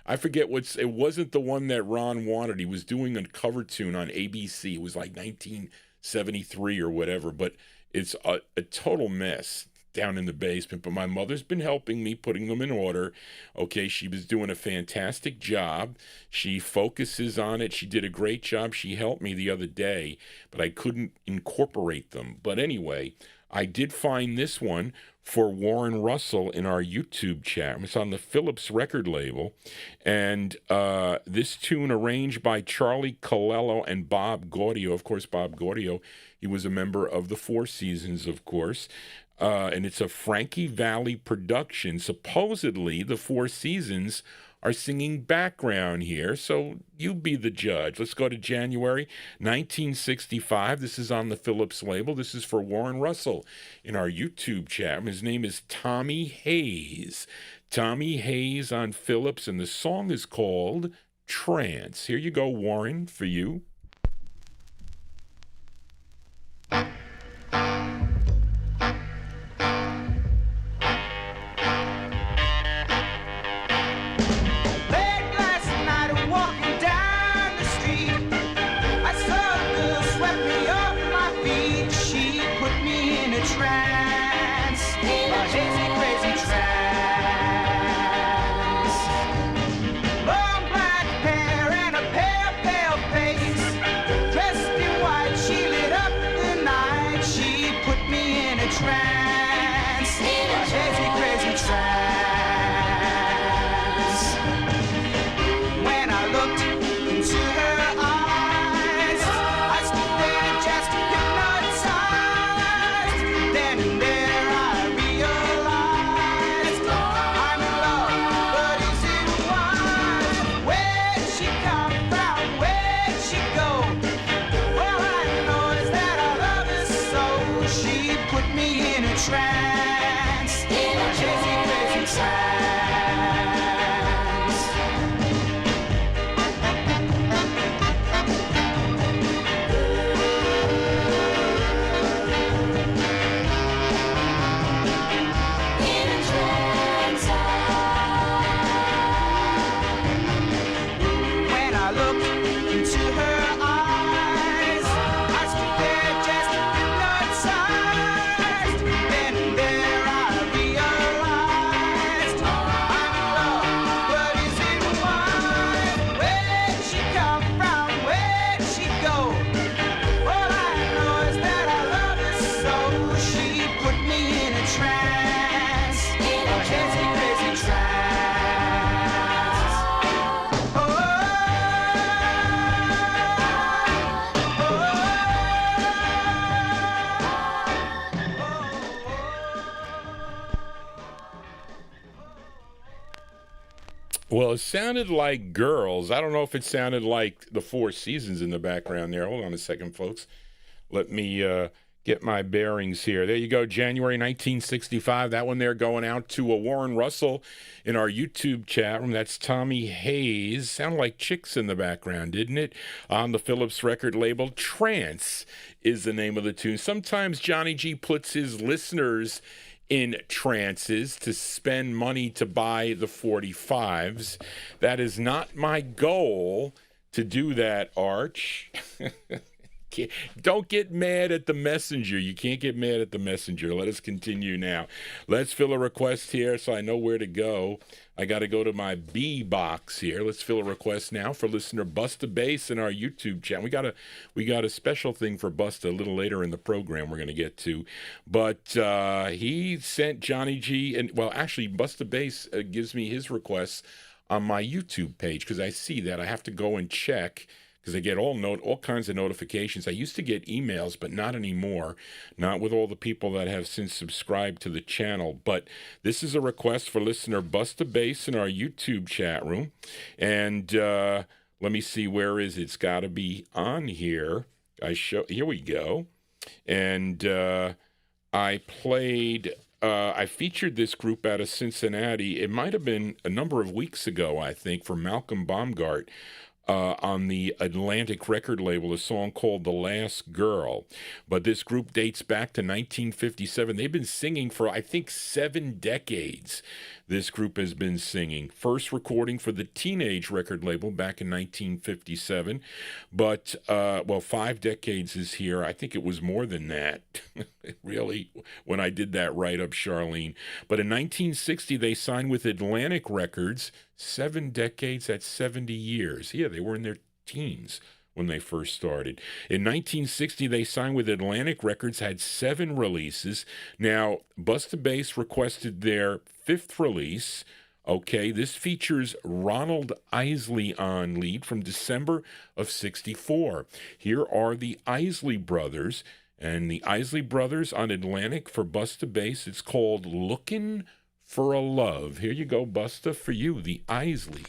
I forget it wasn't the one that Ron wanted. He was doing a cover tune on ABC. It was like 1973 or whatever, but it's a total mess down in the basement. But my mother's been helping me putting them in order. Okay, she was doing a fantastic job. She focuses on it. She did a great job. She helped me the other day, but I couldn't incorporate them. But anyway, I did find this one for Warren Russell in our YouTube chat. It's on the Phillips record label. And this tune arranged by Charlie Colello and Bob Gaudio. Of course, Bob Gaudio, he was a member of the Four Seasons, of course. And it's a Frankie Valli production. Supposedly, the Four Seasons are singing background here, so you be the judge. Let's go to January 1965. This is on the Phillips label. This is for Warren Russell in our YouTube chat. His name is Tommy Hayes. Tommy Hayes on Phillips, and the song is called Trance. Here you go, Warren, for you. Well, it sounded like Girls. I don't know if it sounded like the Four Seasons in the background there. Hold on a second, folks. Let me get my bearings here. There you go, January 1965. That one there going out to Warren Russell in our YouTube chat room. That's Tommy Hayes. Sounded like Chicks in the background, didn't it? On the Phillips record label, Trance is the name of the tune. Sometimes Johnny G puts his listeners in trances to spend money to buy the 45's. That is not my goal to do that, Arch. Don't get mad at the messenger. You can't get mad at the messenger. Let us continue now. Let's fill a request here so I know where to go. I got to go to my B box here. Let's fill a request now for listener Busta Bass in our YouTube chat. We got a special thing for Busta a little later in the program we're going to get to. But he sent Johnny G, and well, actually, Busta Bass gives me his requests on my YouTube page because I see that. I have to go and check because I get all kinds of notifications. I used to get emails, but not anymore. Not with all the people that have since subscribed to the channel. But this is a request for listener Busta Bass in our YouTube chat room. And let me see, where is it? It's got to be on here. Here we go. And I featured this group out of Cincinnati. It might have been a number of weeks ago, I think, for Malcolm Baumgart. On the Atlantic record label, a song called The Last Girl. But this group dates back to 1957. They've been singing for, I think, 7 decades. This group has been singing. First recording for the Teenage record label back in 1957. But, 5 decades is here. I think it was more than that, really, when I did that write-up, Charlene. But in 1960, they signed with Atlantic Records. 7 decades, that's 70 years. Yeah, they were in their teens when they first started. In 1960, they signed with Atlantic Records, had 7 releases. Now, Busta Bass requested their 5th release. Okay, this features Ronald Isley on lead from December of 64. Here are the Isley Brothers, and the Isley Brothers on Atlantic for Busta Bass. It's called Lookin' for a Love. Here you go, Busta, for you, the Isleys.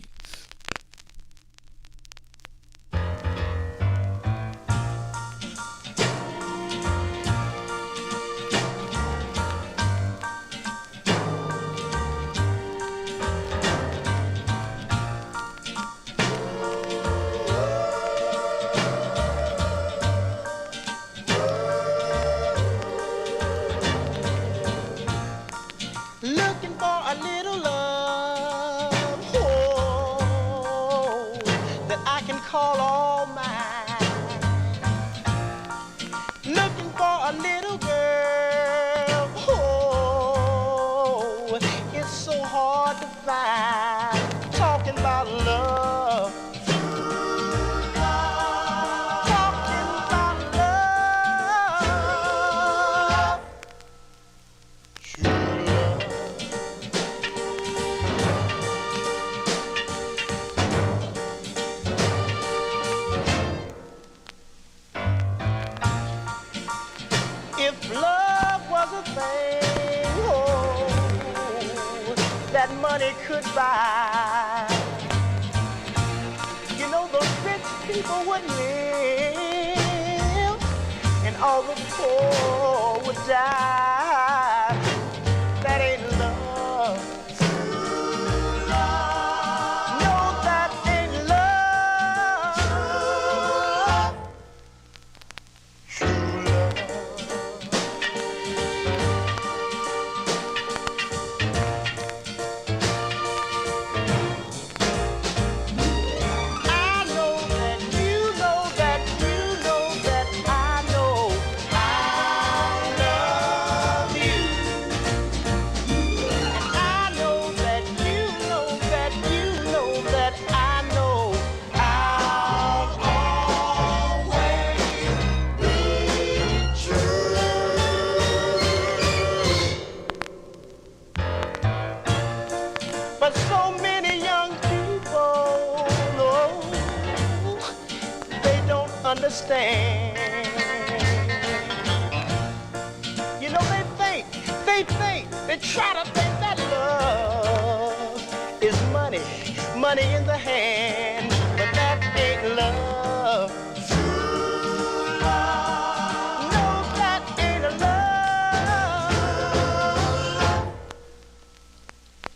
Money in the hand, but that ain't love. True love. No, that ain't love.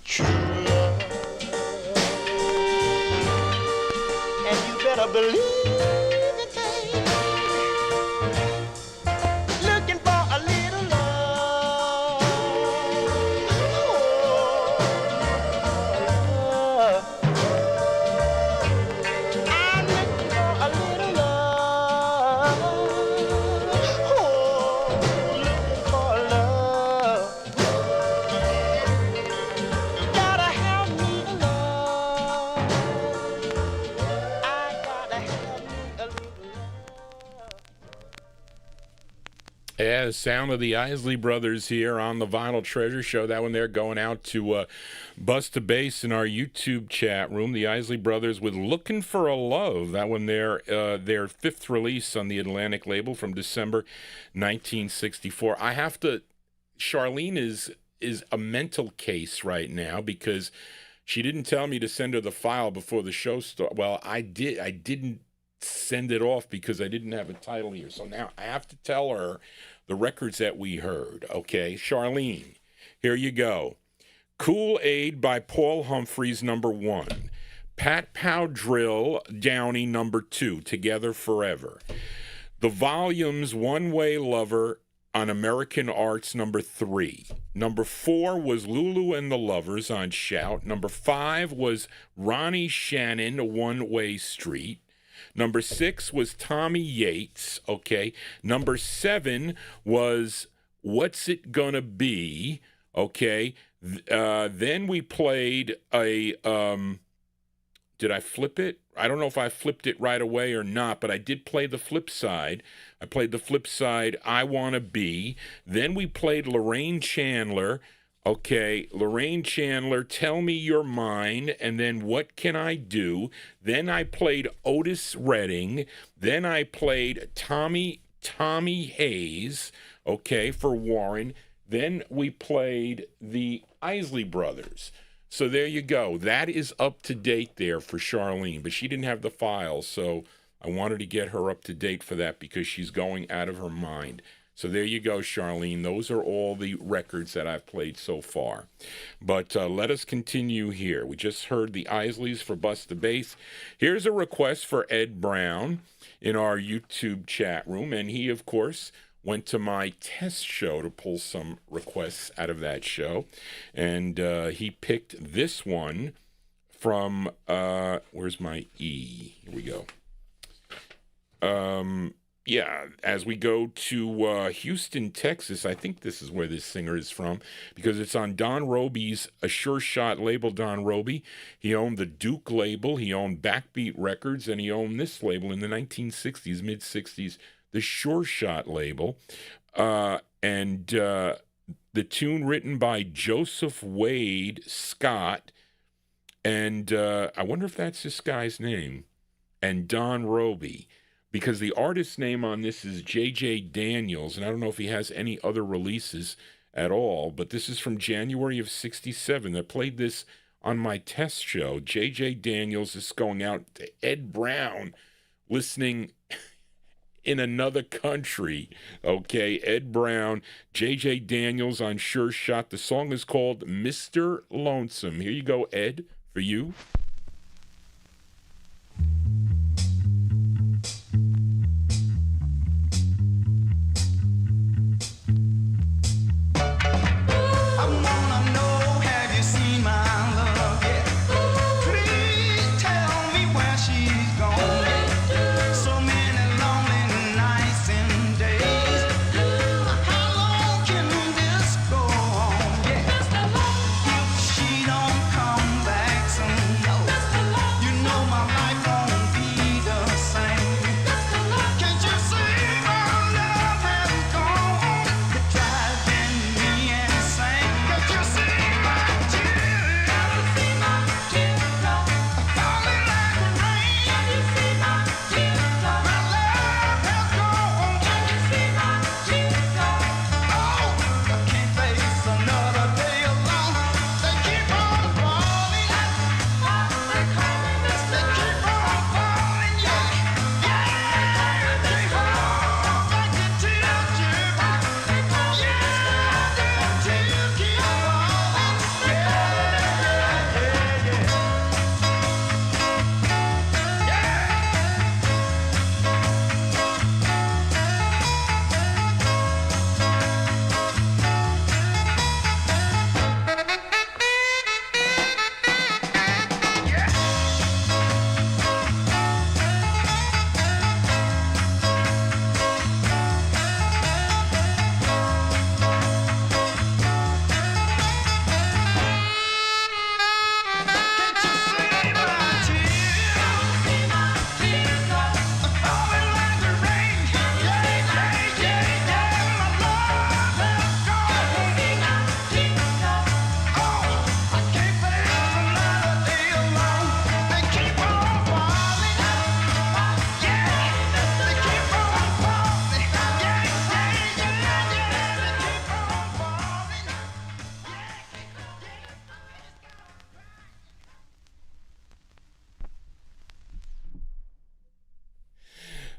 True love. And you better believe it, baby. Looking for a little love. Yeah, the sound of the Eley Brothers here on the Vinyl Treasure Show. That one there going out to Bust a Bass in our YouTube chat room. The Eley Brothers with Looking for a Love. That one there, their fifth release on the Atlantic label from December 1964. I have to, Charlene is a mental case right now because she didn't tell me to send her the file before the show started. Well, I didn't send it off because I didn't have a title here. So now I have to tell her the records that we heard. Okay, Charlene, here you go. Kool-Aid by Paul Humphreys, number 1. Pat Powdrill, Downey, number 2, Together Forever. The Volumes, One Way Lover on American Arts, number 3. Number 4 was Lulu and the Lovers on Shout. Number 5 was Ronnie Shannon, One Way Street. Number 6 was Tommy Yates, okay. Number 7 was What's It Gonna Be, okay. Then we played a, did I flip it? I don't know if I flipped it right away or not, but I did play the flip side. I played the flip side, I Wanna Be. Then we played Lorraine Chandler. Okay, Lorraine Chandler, Tell Me You're Mine, and then What Can I Do? Then I played Otis Redding. Then I played Tommy Hayes, okay, for Warren. Then we played the Eley Brothers. So there you go. That is up to date there for Charlene, but she didn't have the files, so I wanted to get her up to date for that because she's going out of her mind. So there you go, Charlene. Those are all the records that I've played so far. But let us continue here. We just heard the Isleys for Bust the Bass. Here's a request for Ed Brown in our YouTube chat room. And he, of course, went to my test show to pull some requests out of that show. And he picked this one from, where's my E? Here we go. Yeah, as we go to Houston, Texas, I think this is where this singer is from, because it's on Don Roby's A Sure Shot label. Don Roby, he owned the Duke label, he owned Backbeat Records, and he owned this label in the 1960s, mid-60s, the Sure Shot label. And the tune written by Joseph Wade Scott, and I wonder if that's this guy's name, and Don Roby. Because the artist's name on this is J.J. Daniels, and I don't know if he has any other releases at all, but this is from January of 67. I played this on my test show. J.J. Daniels is going out to Ed Brown, listening in another country. Okay, Ed Brown, J.J. Daniels on Sure Shot. The song is called Mr. Lonesome. Here you go, Ed, for you. She don't come back soon. No.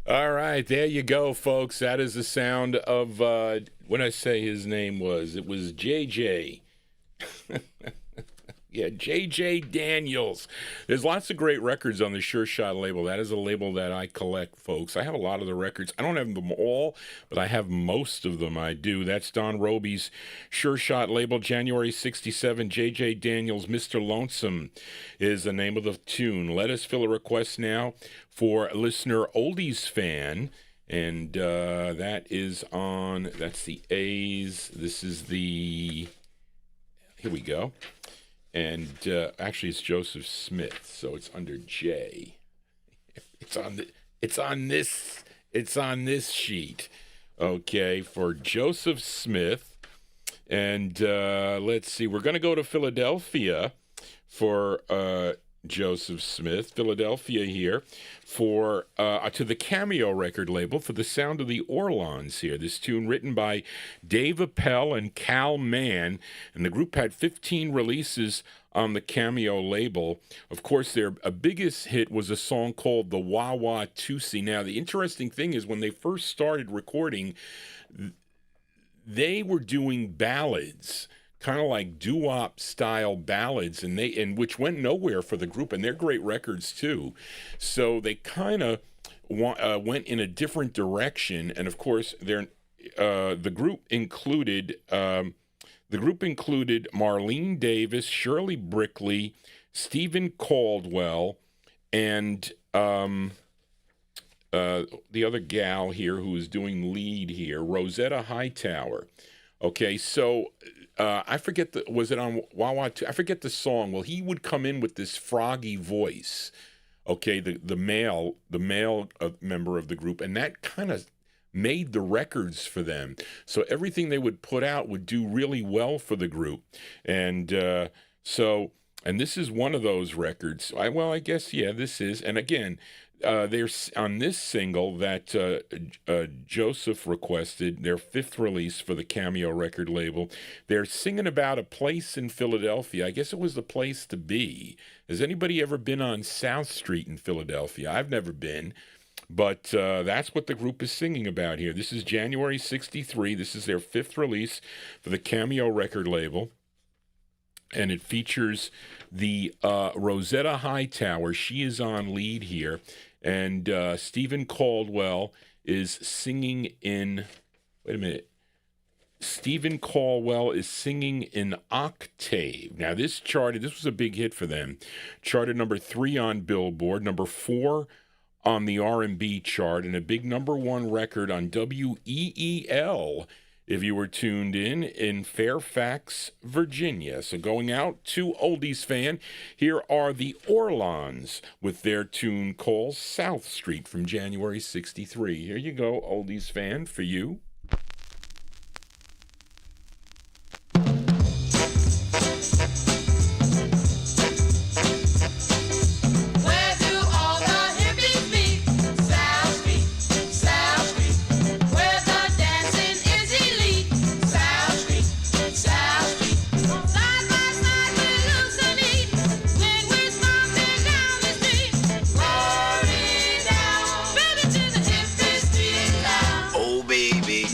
All right, there you go, folks. That is the sound of what I say his name was. It was JJ. Yeah, J.J. Daniels. There's lots of great records on the Sure Shot label. That is a label that I collect, folks. I have a lot of the records. I don't have them all, but I have most of them. I do. That's Don Roby's Sure Shot label, January 67. J.J. Daniels, Mr. Lonesome is the name of the tune. Let us fill a request now for listener Oldies Fan. And that is on, that's the A's. This is the, here we go. And actually, it's Joseph Smith, so it's under J. It's on this sheet, okay, for Joseph Smith. And let's see, we're going to go to Philadelphia for Joseph Smith, Philadelphia here, for to the Cameo record label for the sound of the Orlons here. This tune written by Dave Appel and Cal Mann, and the group had 15 releases on the Cameo label. Of course, their biggest hit was a song called The Wah Wah Toosie. Now, the interesting thing is when they first started recording, they were doing ballads, kind of like doo-wop style ballads, and which went nowhere for the group, and they're great records too. So they kind of went in a different direction, and of course, the group included Marlene Davis, Shirley Brickley, Stephen Caldwell, and the other gal here who is doing lead here, Rosetta Hightower. Okay, so I forget was it on Wawa? I forget the song. Well, he would come in with this froggy voice. Okay, the male member of the group, and that kind of made the records for them. So everything they would put out would do really well for the group, and this is one of those records. I guess this is, and again. They're on this single that Joseph requested, their fifth release for the Cameo record label. They're singing about a place in Philadelphia. I guess it was the place to be. Has anybody ever been on South Street in Philadelphia? I've never been, but that's what the group is singing about here. This is January 63. This is their fifth release for the Cameo record label. And it features the Rosetta Hightower. She is on lead here. And Stephen Caldwell is singing in... Wait a minute. Stephen Caldwell is singing in octave. Now, this was a big hit for them. Charted number 3 on Billboard, number 4 on the R&B chart, and a big number 1 record on WEEL, if you were tuned in Fairfax, Virginia. So going out to Oldies Fan, here are the Orlons with their tune called South Street from January 63. Here you go, Oldies Fan, for you. Baby,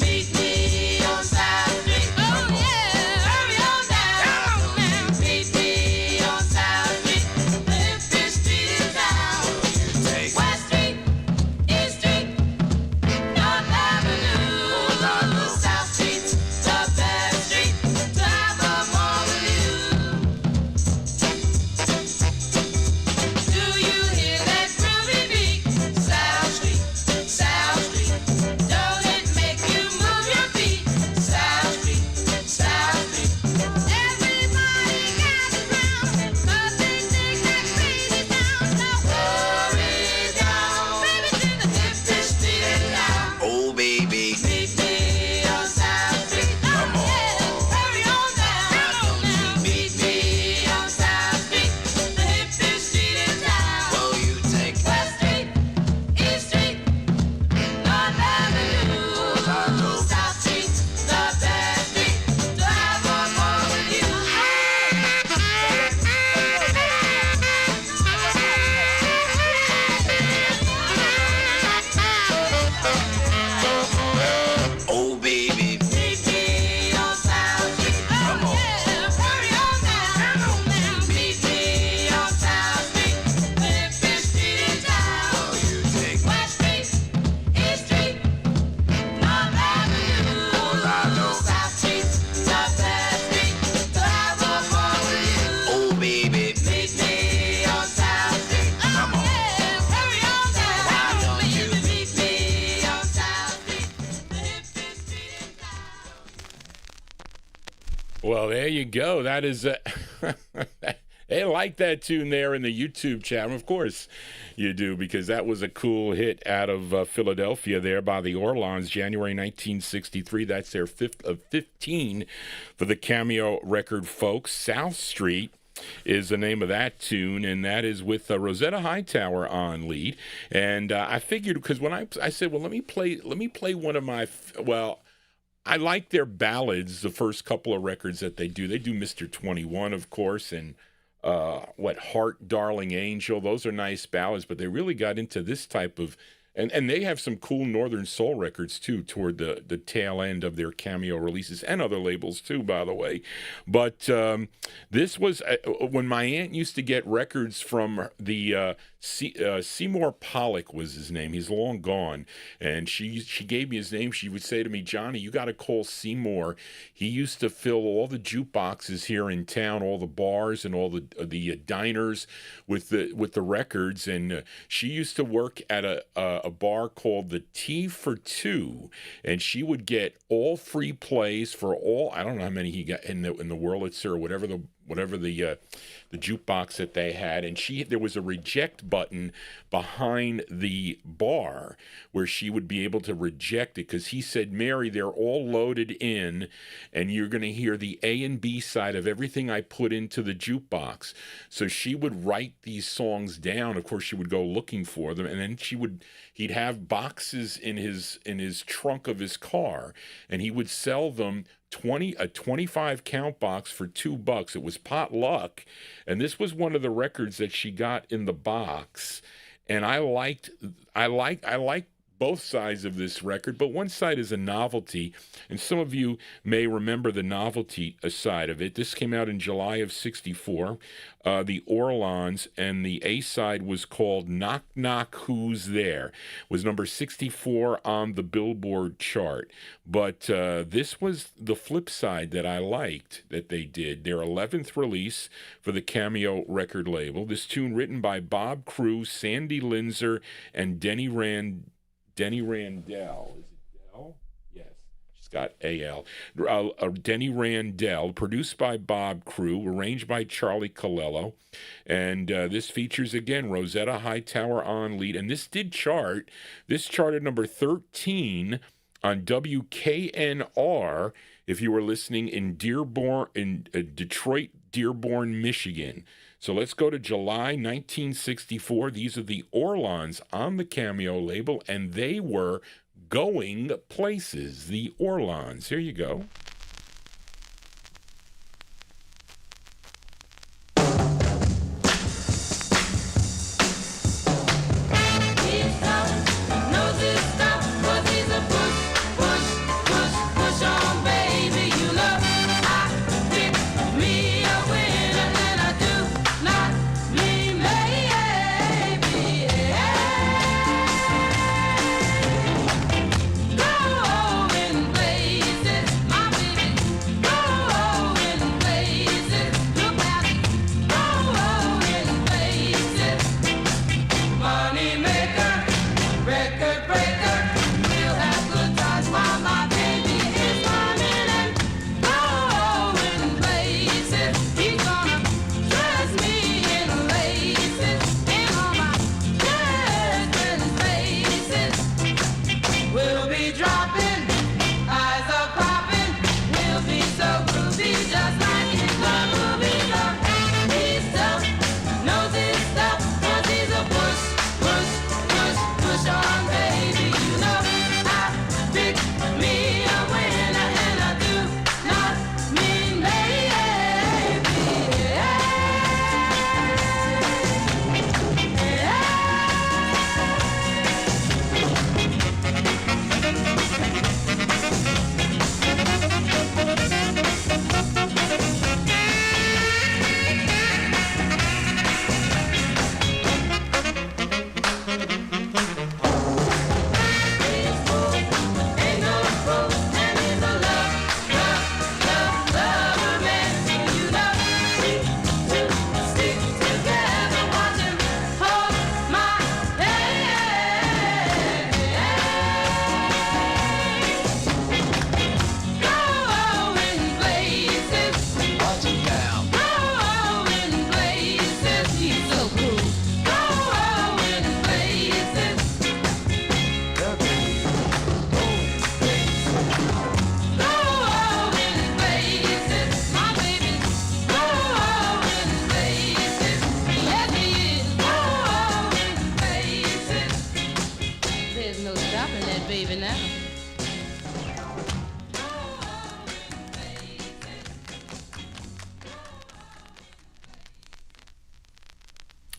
Well, there you go. That is they like that tune there in the YouTube channel. Of course you do, because that was a cool hit out of Philadelphia there by the Orlons, January 1963. That's their 5th of 15 for the Cameo record, folks. South Street is the name of that tune, and that is with Rosetta Hightower on lead. And I figured, because when I said, well, let me play one of my, I like their ballads, the first couple of records that they do. They do Mr. 21, of course, and Heart, Darling Angel. Those are nice ballads, but they really got into this type of, and they have some cool Northern Soul records, too, toward the tail end of their Cameo releases, and other labels, too, by the way. But this was, when my aunt used to get records from the Seymour Pollock was his name. He's long gone. And she gave me his name. She would say to me, Johnny, you got to call Seymour. He used to fill all the jukeboxes here in town, all the bars and all the diners with the records. And she used to work at a bar called the Tea for Two. And she would get all free plays for all, I don't know how many he got in the Wurlitzer or whatever the jukebox that they had, and there was a reject button behind the bar where she would be able to reject it, because he said, Mary, they're all loaded in, and you're going to hear the A and B side of everything I put into the jukebox. So she would write these songs down. Of course, she would go looking for them, and then he'd have boxes in his trunk of his car, and he would sell them a 25 count box for $2. It was pot luck, and this was one of the records that she got in the box. And I liked both sides of this record, but one side is a novelty, and some of you may remember the novelty side of it. This came out in July of '64, the Orlons, and the A-side was called Knock Knock Who's There. It was number 64 on the Billboard chart. But this was the flip side that I liked that they did, their 11th release for the Cameo record label. This tune written by Bob Crew, Sandy Linzer, and Denny Randell. Is it Dell? Yes, she's got A-L. Denny Randell, produced by Bob Crew, arranged by Charlie Colello. And this features, again, Rosetta Hightower on lead. And this did chart. This charted number 13 on WKNR, if you were listening in Detroit, Dearborn, Michigan. So let's go to July 1964. These are the Orlons on the Cameo label, and they were going places. The Orlons. Here you go. Go in places, my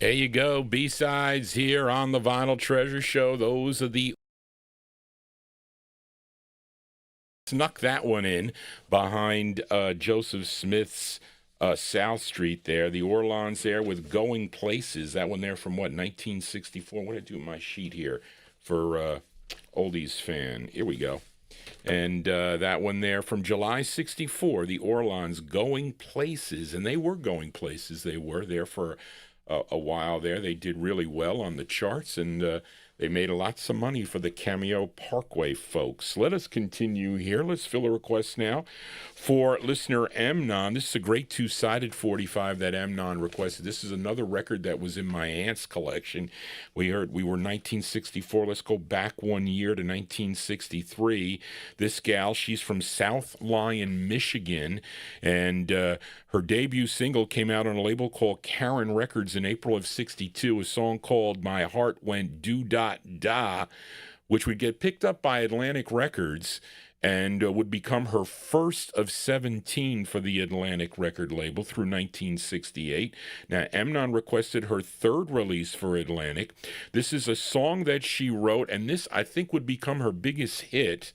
There you go, B-sides here on the Vinyl Treasure Show. Those are the... Snuck that one in behind Joseph Smith's South Street there. The Orlons there with Going Places. That one there from, what, 1964? What did I do with my sheet here for Oldies Fan? Here we go. And that one there from July 64, the Orlons Going Places. And they were going places. They were there for a while there. They did really well on the charts, and they made lots of money for the Cameo Parkway folks. Let us continue here. Let's fill a request now for listener Amnon. This is a great two-sided 45 that Amnon requested. This is another record that was in my aunt's collection. We were 1964. Let's go back one year to 1963. This gal, she's from South Lyon, Michigan, and her debut single came out on a label called Karen Records in April of 62, a song called My Heart Went Do-Dot-Da, which would get picked up by Atlantic Records and would become her first of 17 for the Atlantic record label through 1968. Now, Amnon requested her third release for Atlantic. This is a song that she wrote, and this, I think, would become her biggest hit.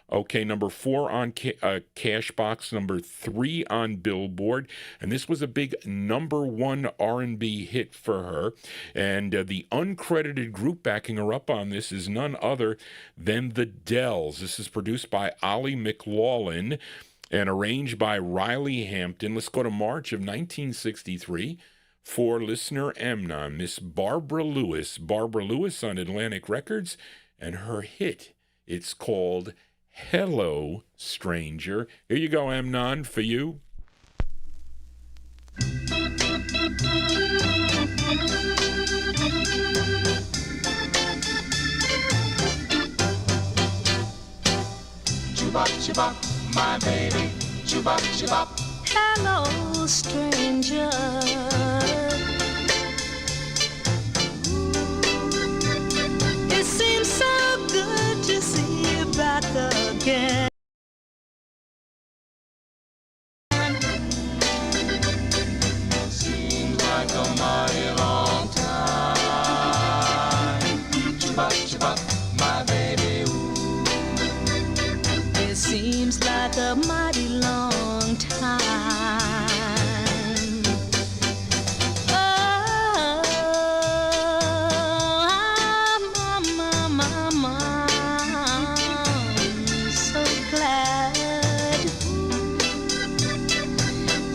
Okay, number 4 on Cashbox, number 3 on Billboard, and this was a big number 1 R&B hit for her. And the uncredited group backing her up on this is none other than the Dells. This is produced by Ollie McLaughlin and arranged by Riley Hampton. Let's go to March of 1963 for listener Amnon, Miss Barbara Lewis. Barbara Lewis on Atlantic Records, and her hit, it's called Hello, Stranger. Here you go, Amnon, for you. Chubop, chubop, my baby. Chubop, chubop. Hello, stranger. It seems so good to see you back again. Seems like a mighty long time. Chubop, chubop, my baby. Ooh. It seems like a mighty long time. Oh, I'm so glad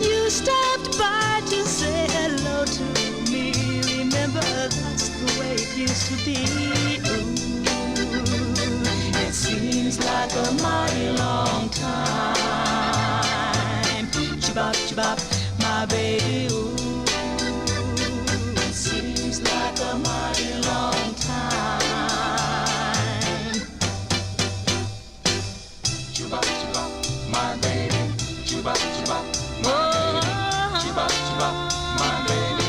you stopped by to say hello to me. Remember, that's the way it used to be. Ooh, it seems like a mighty long time. Chibop, chibop, my baby. Ooh, it seems like a mighty long time. Chubop, chubop, my baby. Chubop, chubop, my baby. Chubop, chubop, my baby.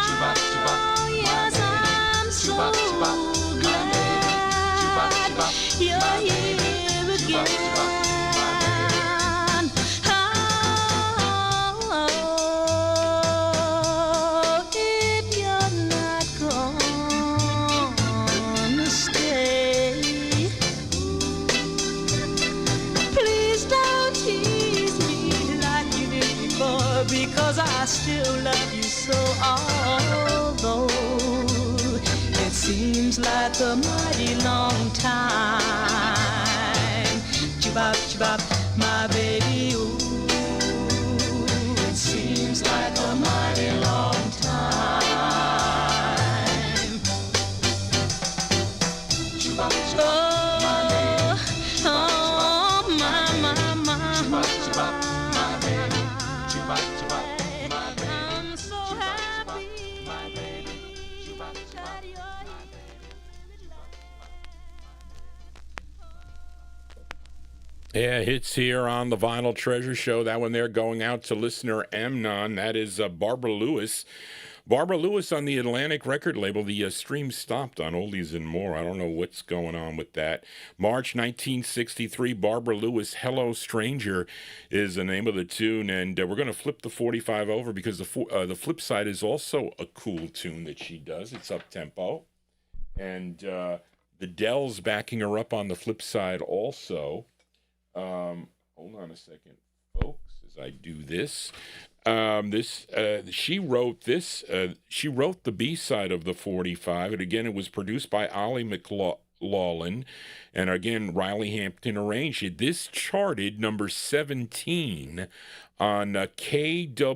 Chubop, chubop, my Yes, baby. I'm so Chubop, chubop, my baby. Chubop, chubop, you're my baby. here Chubop, chubop, my baby. again. Oh, if you're not gonna stay, please don't tease me like you did before, because I still love you so. Although it seems like a mighty long time. Chibop, chibop, my baby. Ooh, it seems like a mighty long time. Chubop, chubop, my baby. Oh, my, Chubop, chubop, my baby. Chubop, chubop, my baby. I'm so happy my baby. Chubop, chubop, that you're my baby. Yeah, hits here on the Vinyl Treasure Show. That one there going out to listener Amnon. That is Barbara Lewis. Barbara Lewis on the Atlantic record label. The stream stopped on Oldies and More. I don't know what's going on with that. March 1963, Barbara Lewis, Hello Stranger is the name of the tune. And we're going to flip the 45 over because the flip side is also a cool tune that she does. It's up-tempo. And the Dells backing her up on the flip side also. Hold on a second, folks, as I do this. She wrote this. She wrote the B-side of the 45, and again, it was produced by Ollie McLaughlin, and again, Riley Hampton arranged it. This charted number 17 on KWYK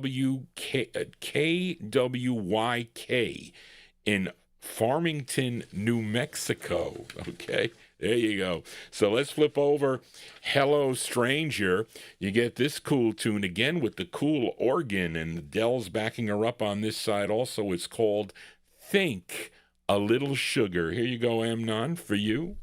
in Farmington, New Mexico. Okay. There you go. So let's flip over Hello Stranger. You get this cool tune again with the cool organ and the Dells backing her up on this side also. It's called Think a Little Sugar. Here you go, Amnon, for you.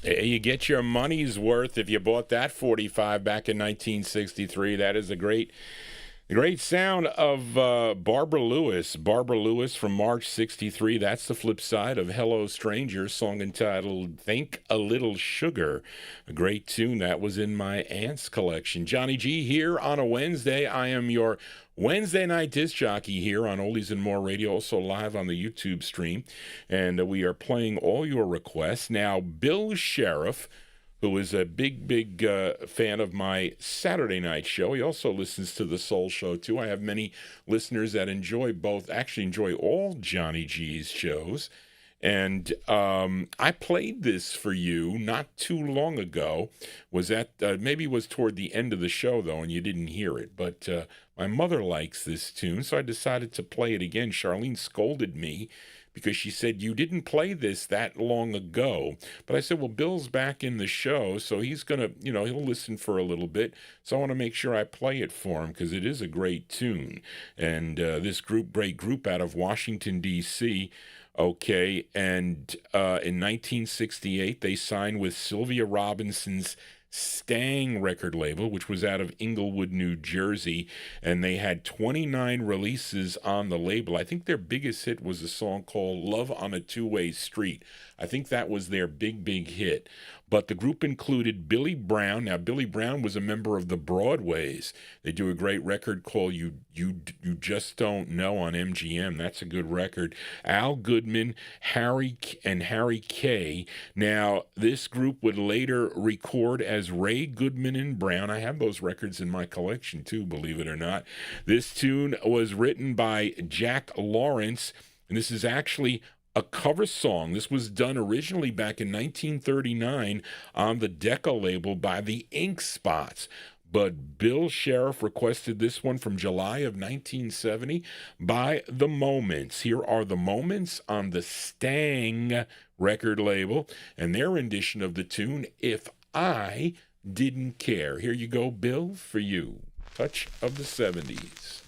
You get your money's worth if you bought that 45 back in 1963. That is a great sound of Barbara Lewis. Barbara Lewis from March 63. That's the flip side of Hello Stranger, song entitled Think a Little Sugar. A great tune. That was in my aunt's collection. Johnny G here on a Wednesday. I am your Wednesday night disc jockey here on Oldies and More Radio, also live on the YouTube stream. And we are playing all your requests. Now, Bill Sheriff, who is a big fan of my Saturday night show. He also listens to the Soul Show, too. I have many listeners that enjoy both, actually enjoy all Johnny G's shows. And I played this for you not too long ago. Was that maybe it was toward the end of the show, though, and you didn't hear it. But my mother likes this tune, so I decided to play it again. Charlene scolded me because she said, you didn't play this that long ago. But I said, well, Bill's back in the show, so he's going to, he'll listen for a little bit. So I want to make sure I play it for him because it is a great tune. And this great group out of Washington, D.C., okay, and in 1968, they signed with Sylvia Robinson's Stang record label, which was out of Inglewood, New Jersey, and they had 29 releases on the label. I think their biggest hit was a song called Love on a Two-Way Street. I think that was their big hit. But the group included Billy Brown. Now, Billy Brown was a member of the Broadways. They do a great record called You Just Don't Know on MGM. That's a good record. Al Goodman, Harry Kay. Now, this group would later record as Ray Goodman and Brown. I have those records in my collection too, believe it or not. This tune was written by Jack Lawrence, and this is actually a cover song. This was done originally back in 1939 on the Decca label by the Ink Spots. But Bill Sheriff requested this one from July of 1970 by The Moments. Here are The Moments on the Stang record label, and their rendition of the tune, If I Didn't Care. Here you go, Bill, for you. Touch of the 70s.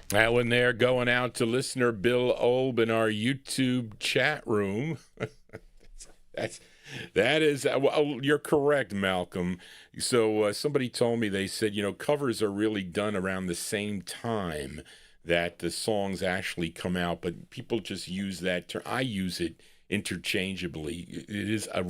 That one there going out to listener Bill Olb in our YouTube chat room. That is, well, you're correct, Malcolm. So somebody told me, they said, covers are really done around the same time that the songs actually come out, but people just use that term. I use it interchangeably. It is a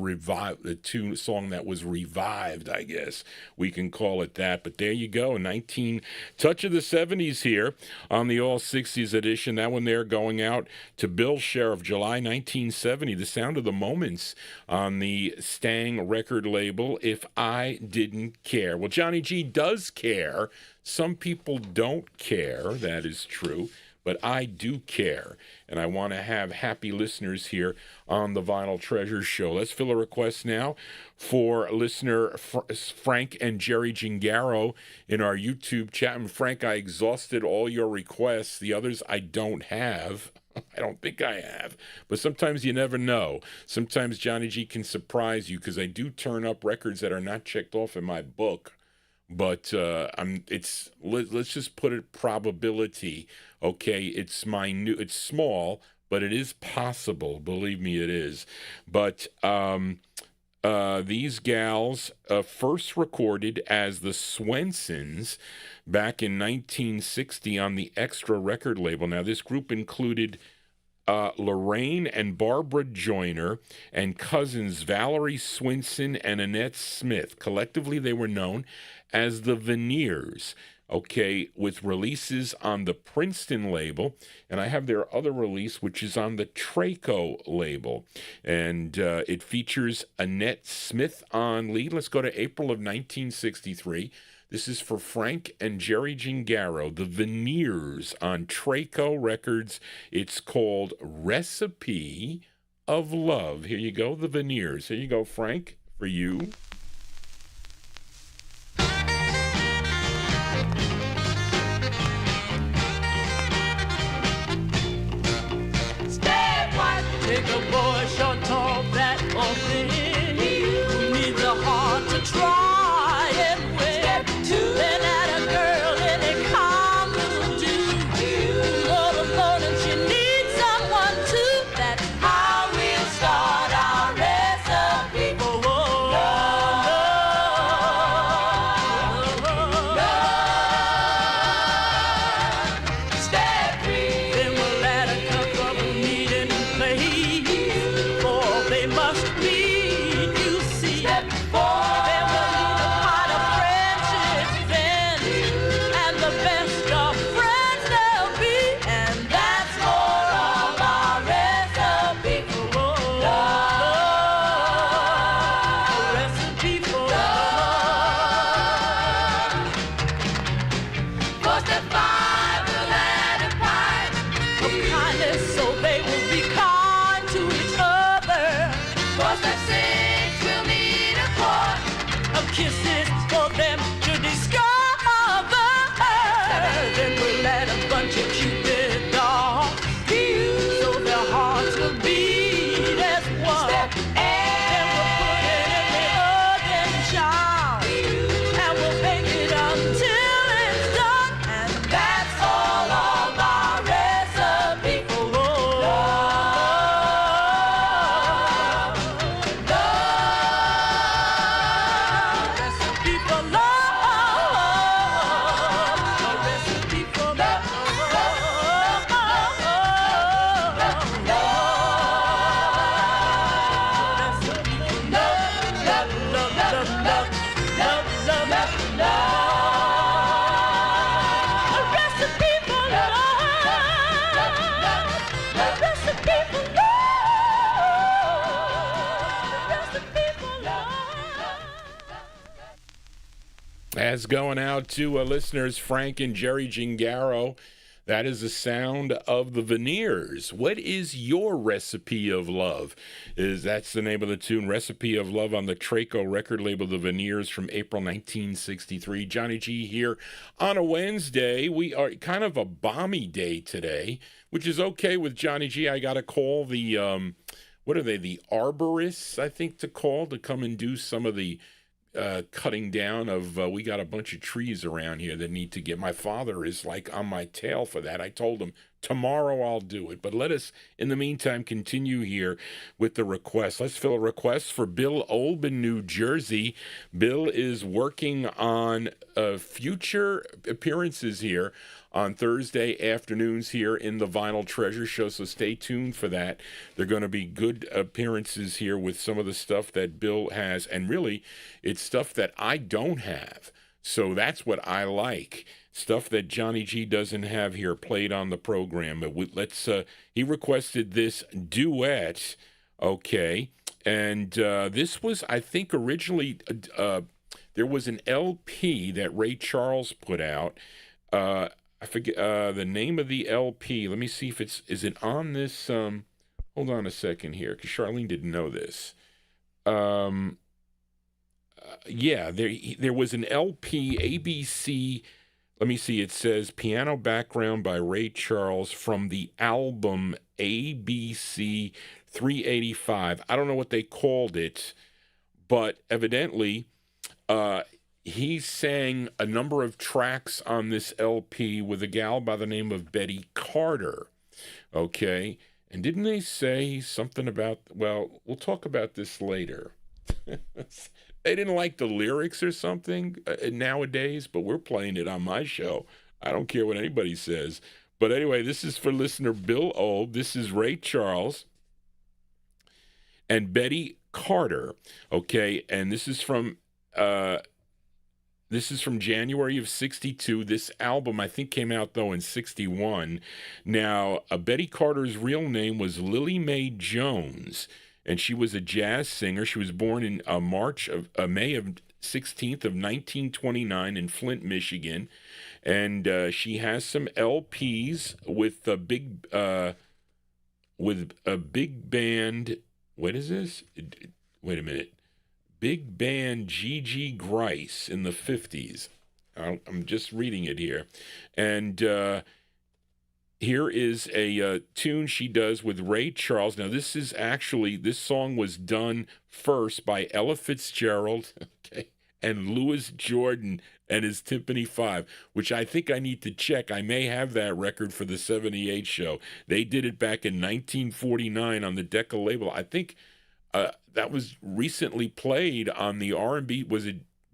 song that was revived, I guess we can call it that. But there you go, 19 touch of the 70s here on the All 60s edition. That one there going out to Bill Sheriff, July 1970. The Sound of the Moments on the Stang record label, If I Didn't Care. Well, Johnny G does care. Some people don't care, that is true, but I do care, and I want to have happy listeners here on the Vinyl Treasures show. Let's fill a request now for listener Frank and Jerry Gingaro in our YouTube chat. And Frank, I exhausted all your requests. The others I don't have. I don't think I have, but sometimes you never know. Sometimes Johnny G can surprise you, because I do turn up records that are not checked off in my book. But let's just put it probability. Okay, it's small, but it is possible. Believe me, it is. But these gals first recorded as the Swensons back in 1960 on the Extra record label. Now, this group included Lorraine and Barbara Joyner and cousins Valerie Swinson and Annette Smith. Collectively, they were known as the Veneers, okay, with releases on the Princeton label, and I have their other release, which is on the Traco label, and it features Annette Smith on lead. Let's go to April of 1963. This is for Frank and Jerry Gingaro, the Veneers on Traco Records. It's called Recipe of Love. Here you go, the Veneers. Here you go, Frank, for you. Take a boy, short, tall, fat, or thin, who needs a heart to try and win. Then add a girl in a calm little dude. All alone and she needs someone too. That's how we'll start our recipe for love. Step 3. Then we'll add a cup of meat and play. They must be, you see. Step 4. Then we'll need a pot of friendship then, and the best of friends they'll be, and that's more of our recipe for love. A recipe for love. For step 5, we'll add a pint of kindness, so they will be kind to each other. For step 6, we'll need a quart of kisses for them to discover. Then we'll add a bunch of Cupid dolls, so their hearts will beat as one. Step 8. Then we'll put it in the oven, child, and we'll bake it until it's done. And that's all of our recipe for love. Recipe for love. A recipe for love. As going out to listeners Frank and Jerry Gingaro, that is the sound of the Veneers. What is your recipe of love? That's the name of the tune, Recipe of Love, on the Traco record label, the Veneers, from April 1963. Johnny G here on a Wednesday. We are kind of a balmy day today, which is okay with Johnny G. I got to call the, what are they, the arborists, I think to call, to come and do some of the cutting down of, we got a bunch of trees around here that need to get, my father is like on my tail for that. I told him tomorrow I'll do it. But let us, in the meantime, continue here with the request. Let's fill a request for Bill Olben, New Jersey. Bill is working on future appearances here on Thursday afternoons here in the Vinyl Treasure Show, so stay tuned for that. They're going to be good appearances here with some of the stuff that Bill has, and really, it's stuff that I don't have. So that's what I like. Stuff that Johnny G doesn't have here played on the program. But he requested this duet, okay, and this was, I think, originally, there was an LP that Ray Charles put out. I forget the name of the LP. Let me see if is it on this, hold on a second here, because Charlene didn't know this. Yeah, there was an LP, ABC. Let me see. It says piano background by Ray Charles from the album ABC 385. I don't know what they called it, but evidently he sang a number of tracks on this LP with a gal by the name of Betty Carter. Okay, and didn't they say something about? Well, we'll talk about this later. They didn't like the lyrics or something nowadays, but we're playing it on my show. I don't care what anybody says. But anyway, this is for listener Bill O. This is Ray Charles and Betty Carter. Okay, and this is from January of '62. This album, I think, came out, though, in '61. Now, Betty Carter's real name was Lily Mae Jones, and she was a jazz singer. She was born in May 16th of 1929 in Flint, Michigan, and she has some LPs with a big band. What is this? Wait a minute. Big band G.G. Grice in the 50s. I'm just reading it here, and here is a tune she does with Ray Charles. Now, this song was done first by Ella Fitzgerald, okay, and Louis Jordan and his Timpani 5, which I think I need to check. I may have that record for the 78 show. They did it back in 1949 on the Decca label. I think that was recently played on the R&B.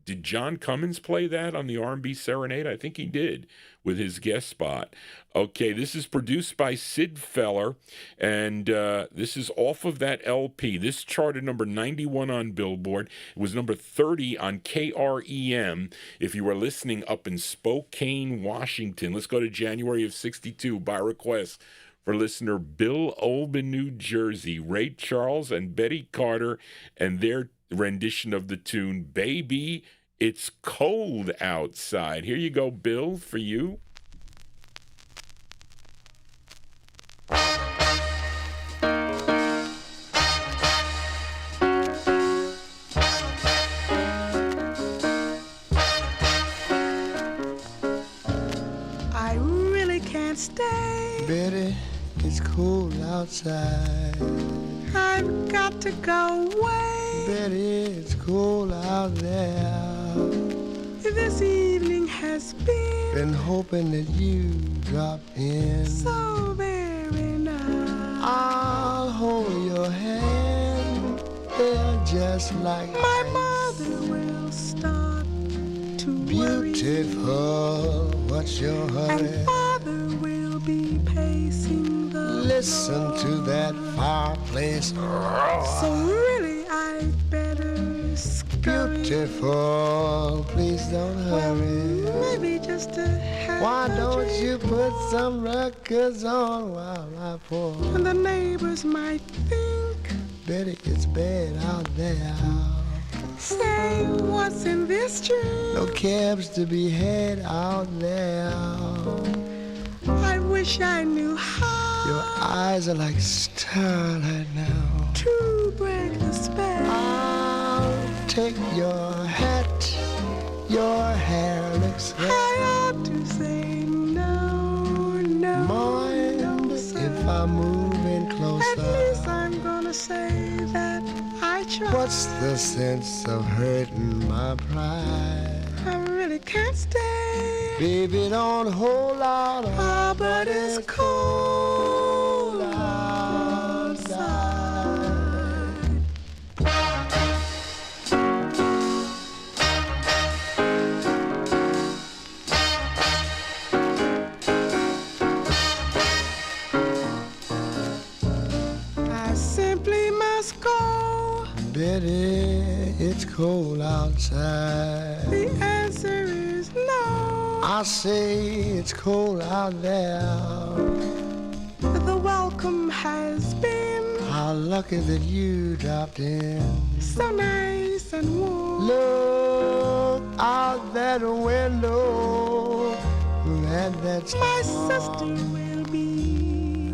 Did John Cummins play that on the R&B Serenade? I think he did with his guest spot. Okay, this is produced by Sid Feller, and this is off of that LP. This charted number 91 on Billboard. It was number 30 on KREM if you were listening up in Spokane, Washington. Let's go to January of '62 by request for listener Bill Olben, New Jersey, Ray Charles and Betty Carter, and their rendition of the tune, Baby, It's Cold Outside. Here you go, Bill, for you. I really can't stay. Betty, it's cold outside. I've got to go away. Betty, it's cold out there. This evening has Been hoping that you drop in. so very nice. I'll hold your hand. They're just like My ice. mother will start to worry, Beautiful, what's your hurry? and father will be pacing the Listen to that fireplace. So really I'd better scurry. Beautiful, please don't hurry. Maybe just to have Why a don't drink. you put some records on while I pour? And the neighbors might think, Betty, it's bad out there. say, what's in this drink? No cabs to be had out there. I wish I knew how Your eyes are like starlight now. to break the spell. I'll take your hat. Your hair looks I right. ought to say no, no, Mind no, sir. if I move in At closer? least I'm gonna say that I tried. What's the sense of hurting my pride? I really can't stay. Baby, don't hold out. Ah, but it's cold outside. cold outside? The answer is no. I say it's cold out there. The welcome has been How lucky that you dropped in. so nice and warm. Look out that window. That's My sister will be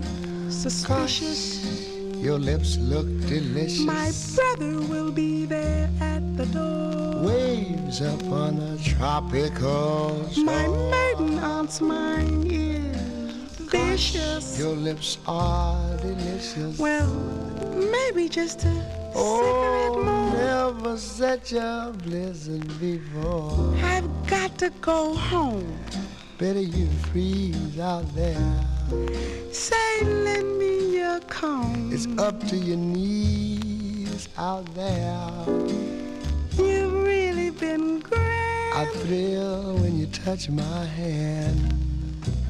suspicious. Your lips look delicious. My brother will be there at the door. Waves up on a tropical shore. My maiden aunt's mind is vicious. Your lips are delicious. Well, maybe just a cigarette more. Never such a blizzard before. I've got to go home. Better you freeze out there. Say, lend me your comb. It's up to your knees out there. You've really been great. I thrill when you touch my hand.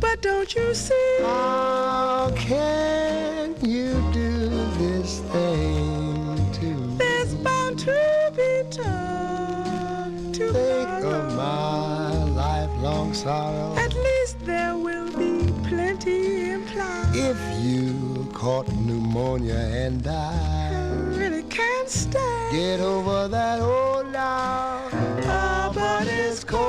But don't you see? How can you do this thing to me? There's bound to be time to Think borrow. of my lifelong sorrow. At least there will be plenty implied. If you caught pneumonia and I died, really can't stay. get over that old now. Oh, but it's cold.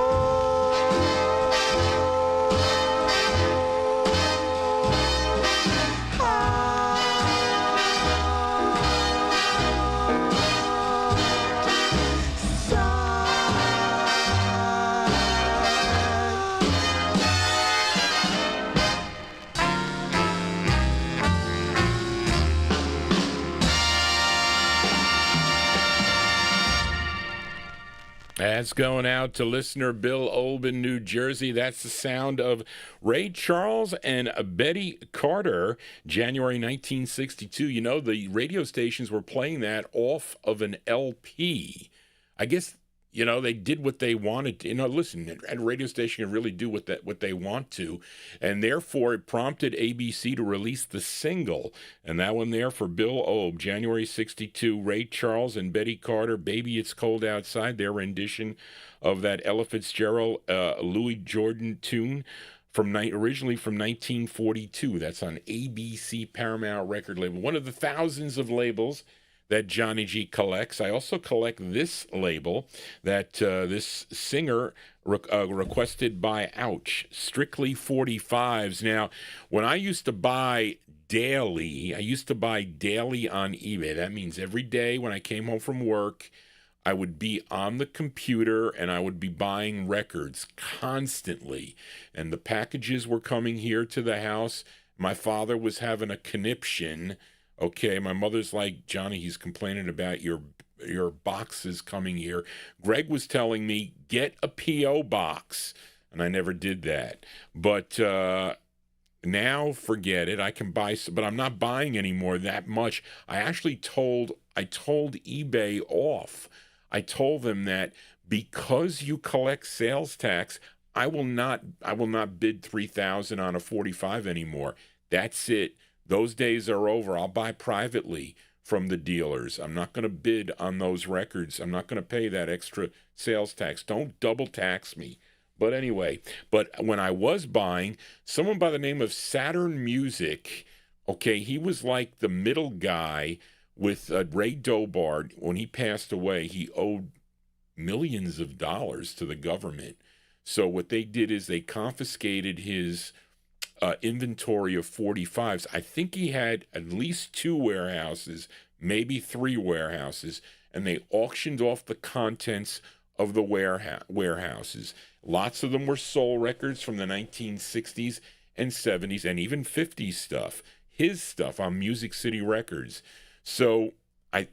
That's going out to listener Bill Olb in New Jersey. That's the sound of Ray Charles and Betty Carter, January 1962. You know, the radio stations were playing that off of an LP. I guess, you know, they did what they wanted to. You know, listen, a radio station can really do what they want to. And therefore, it prompted ABC to release the single. And that one there for Bill Olb, January 62, Ray Charles and Betty Carter, Baby It's Cold Outside, their rendition of that Ella Fitzgerald, Louis Jordan tune originally from 1942. That's on ABC Paramount record label, one of the thousands of labels that Johnny G collects. I also collect this label that this singer requested by Ouch, Strictly 45's. Now, when I used to buy daily on eBay. That means every day when I came home from work, I would be on the computer and I would be buying records constantly. And the packages were coming here to the house. My father was having a conniption. Okay, my mother's like, Johnny, he's complaining about your boxes coming here. Greg was telling me, get a P.O. box, and I never did that. But now, forget it. I can buy, but I'm not buying anymore that much. I told eBay off. I told them that because you collect sales tax, I will not bid $3,000 on a 45 anymore. That's it. Those days are over. I'll buy privately from the dealers. I'm not going to bid on those records. I'm not going to pay that extra sales tax. Don't double tax me. But anyway, when I was buying, someone by the name of Saturn Music, okay, he was like the middle guy with Ray Dobard. When he passed away, he owed millions of dollars to the government. So what they did is they confiscated his inventory of 45s. I think he had at least 2 warehouses, maybe 3 warehouses, and they auctioned off the contents of the warehouses. Lots of them were soul records from the 1960s and 70s and even 50s stuff, his stuff on Music City Records. So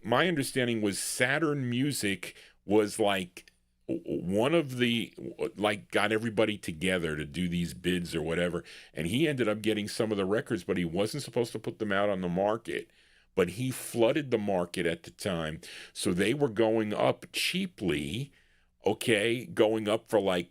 my understanding was Saturn Music was like one of the, like, got everybody together to do these bids or whatever, and he ended up getting some of the records, but he wasn't supposed to put them out on the market. But he flooded the market at the time, so they were going up cheaply, okay, going up for like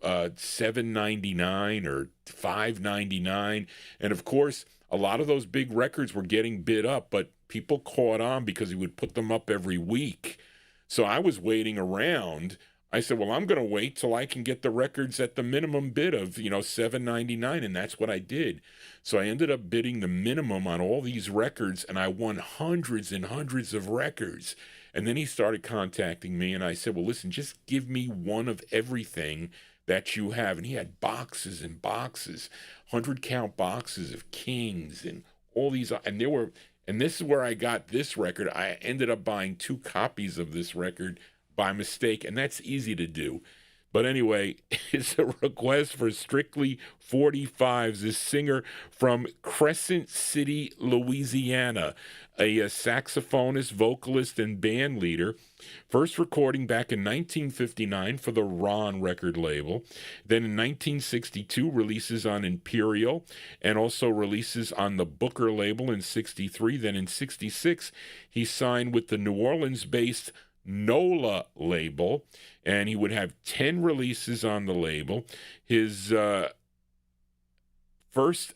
$7.99 or $5.99, and of course, a lot of those big records were getting bid up, but people caught on because he would put them up every week. So I was waiting around. I said, well, I'm going to wait till I can get the records at the minimum bid of, $7.99, and that's what I did. So I ended up bidding the minimum on all these records, and I won hundreds and hundreds of records. And then he started contacting me, and I said, well, listen, just give me one of everything that you have. And he had boxes and boxes, 100-count boxes of Kings and all these, and this is where I got this record. I ended up buying 2 copies of this record by mistake, and that's easy to do. But anyway, it's a request for Strictly 45's, this singer from Crescent City, Louisiana, a saxophonist, vocalist, and band leader. First recording back in 1959 for the Ron record label. Then in 1962, releases on Imperial, and also releases on the Booker label in 63. Then in 66, he signed with the New Orleans-based NOLA label, and he would have 10 releases on the label. His first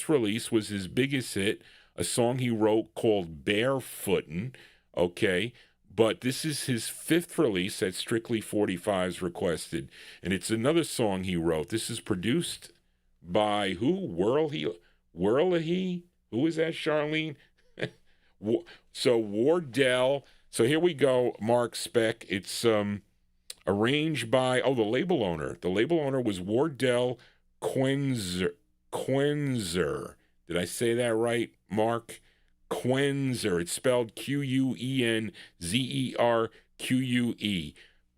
release was his biggest hit, a song he wrote called Barefootin', okay? But this is his 5th release that Strictly 45's requested, and it's another song he wrote. This is produced by who? Whirlahe? Who is that, Charlene? So Wardell. So here we go, Mark Speck. It's arranged by, the label owner. The label owner was Wardell Quenzer. Did I say that right, Mark? Quenzer. It's spelled Quenzereque.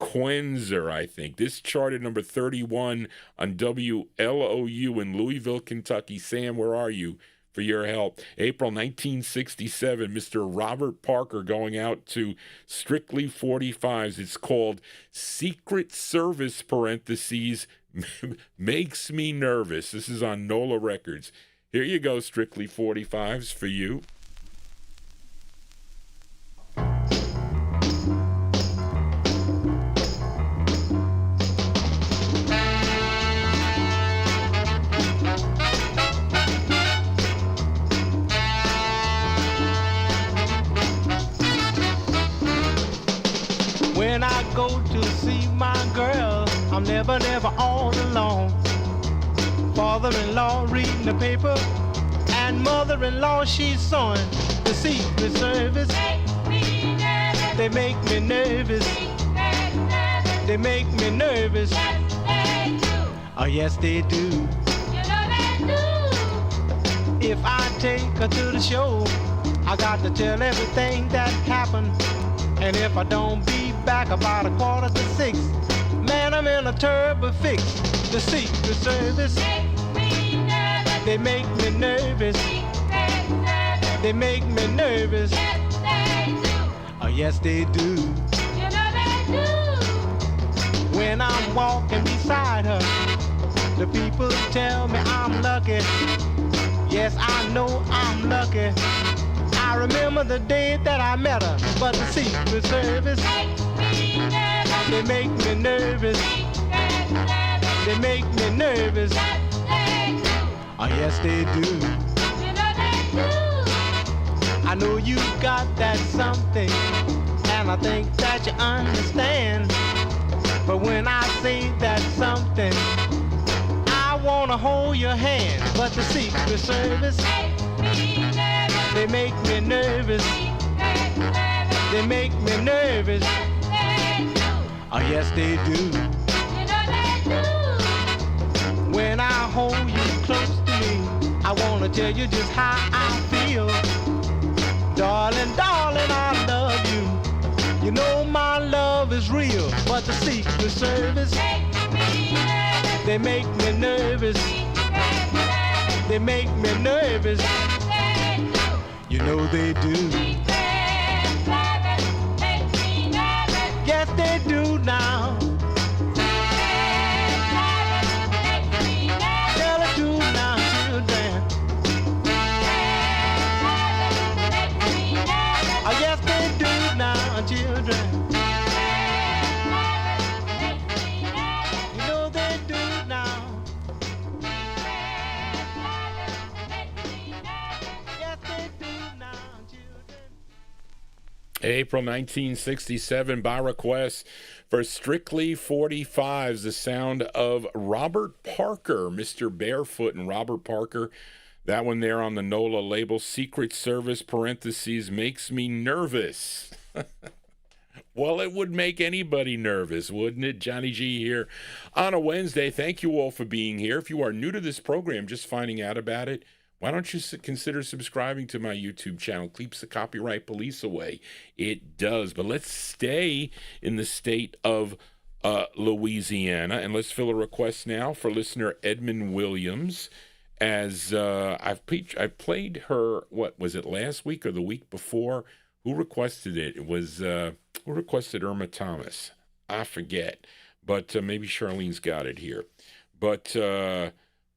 Quenzer, I think. This charted number 31 on WLOU in Louisville, Kentucky. Sam, where are you? For your help. April 1967, Mr. Robert Parker going out to Strictly 45's. It's called Secret Service, parentheses, Makes Me Nervous. This is on NOLA Records. Here you go, Strictly 45's, for you. When I go to see my girl, I'm never all alone. Father-in-law reading the paper, and mother-in-law she's sewing. The Secret Service, they make me nervous. They make me nervous. Oh yes they do. If I take her to the show, I got to tell everything that happened. And if I don't be back about 5:45, man, I'm in a terrible fix. The Secret Service, they make me nervous. They make me nervous. Oh yes they do. When I'm walking beside her, the people tell me I'm lucky. Yes, I know I'm lucky. I remember the day that I met her, but the Secret Service, they make me nervous. They make me nervous. Oh yes they do. I know you got that something, and I think that you understand. But when I say that something, I wanna hold your hand. But the Secret Service, they make me nervous. They make me nervous. Oh yes they do. When I hold you close to me, I wanna tell you just how I feel. Darling, darling, I love you. You know my love is real. But the Secret Service, they make me nervous. They make me nervous. You know they do. Yes, they do now. Tell it to now, children. Oh, yes, they do now, children. You know they do now. April 1967, by request for Strictly 45's, the sound of Robert Parker, Mr. Barefoot and Robert Parker. That one there on the NOLA label, Secret Service, parentheses, makes me nervous. Well, it would make anybody nervous, wouldn't it? Johnny G here on a Wednesday. Thank you all for being here. If you are new to this program, just finding out about it, why don't you consider subscribing to my YouTube channel? Keeps the copyright police away. It does. But let's stay in the state of Louisiana, and let's fill a request now for listener Edmund Williams. As I played her, what was it, last week or the week before? Who requested it? It was, who requested Irma Thomas? I forget. But maybe Charlene's got it here. But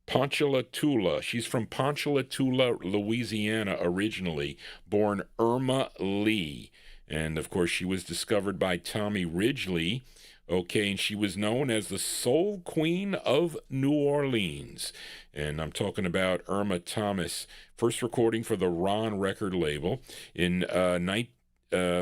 Ponchatoula, she's from Ponchatoula, Louisiana originally, born Irma Lee. And, of course, she was discovered by Tommy Ridgely. Okay, and she was known as the Soul Queen of New Orleans. And I'm talking about Irma Thomas, first recording for the Ron record label in let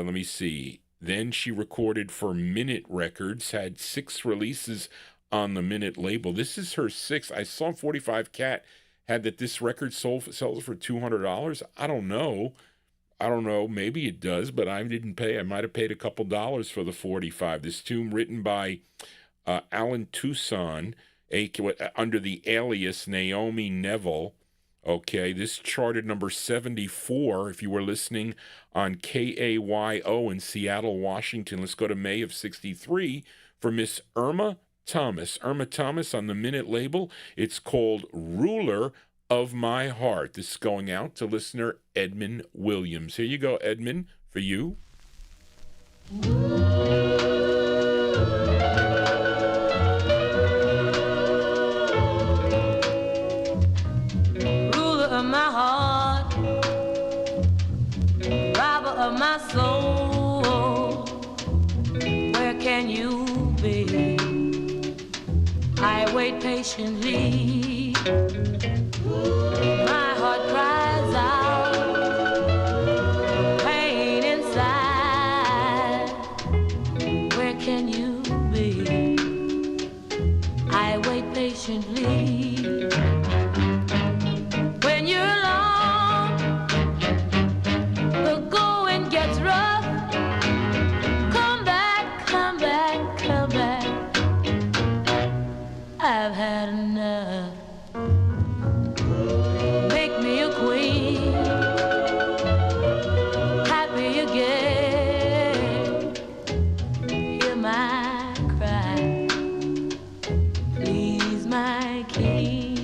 me see. Then she recorded for Minute Records, had 6 releases on the Minute label. This is her 6th. I saw 45 Cat had that this record sells for $200. I don't know. Maybe it does, but I didn't pay. I might have paid a couple dollars for the 45. This tune written by Alan Toussaint, under the alias Naomi Neville. Okay, this charted number 74 if you were listening on KAYO in Seattle, Washington. Let's go to May of 63 for Miss Irma Thomas. Irma Thomas on the Minute label. It's called Ruler of My Heart. This is going out to listener Edmund Williams. Here you go, Edmund, for you. Ruler of my heart, robber of my soul, where can you be? I wait patiently. My heart cries out, pain inside. Where can you be? I wait patiently. When you're alone, the going gets rough. Come back, come back, come back. I've had enough. Make me a queen, happy again. Hear my cry, please my king.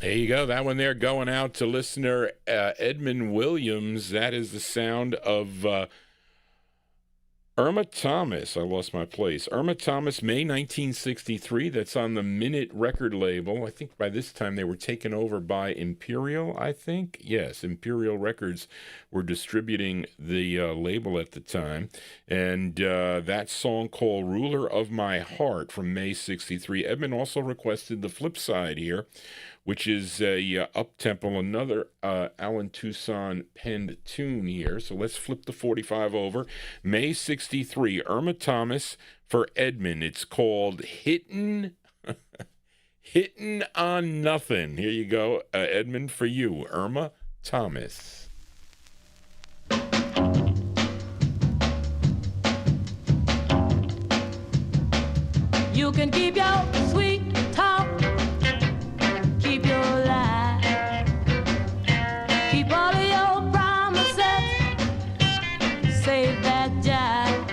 There you go. That one there going out to listener Edmund Williams. That is the sound of Irma Thomas, I lost my place. Irma Thomas, May 1963. That's on the Minute record label. I think by this time they were taken over by Imperial, I think. Yes, Imperial Records were distributing the label at the time. And that song called Ruler of My Heart from May 63. Edmund also requested the flip side here, which is a up-tempo, another Alan Toussaint penned tune here. So let's flip the 45 over. May 63, Irma Thomas for Edmund. It's called Hittin' on Nothing. Here you go, Edmund, for you, Irma Thomas. You can keep your sweet talk, keep your lie, keep all of your promises, save that jive.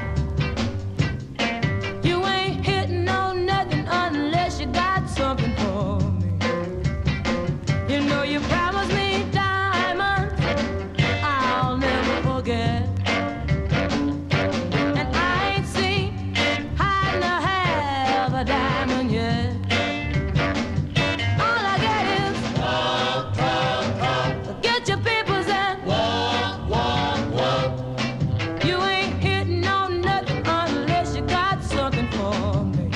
You ain't hitting on nothing unless you got something for me. You know you promised me diamonds, I'll never forget. And I ain't seen hide nor have a diamond yet. All I get is walk, walk, walk. Get your papers and walk, walk, walk. You ain't hitting on nothing unless you got something for me.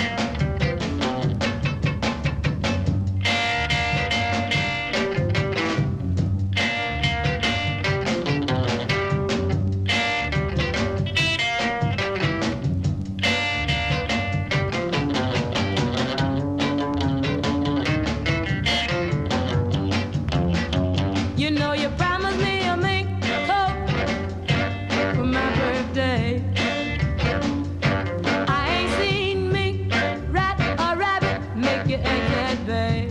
You know you promised me a mink coat for my birthday. I ain't seen mink, rat, or rabbit make you act that babe.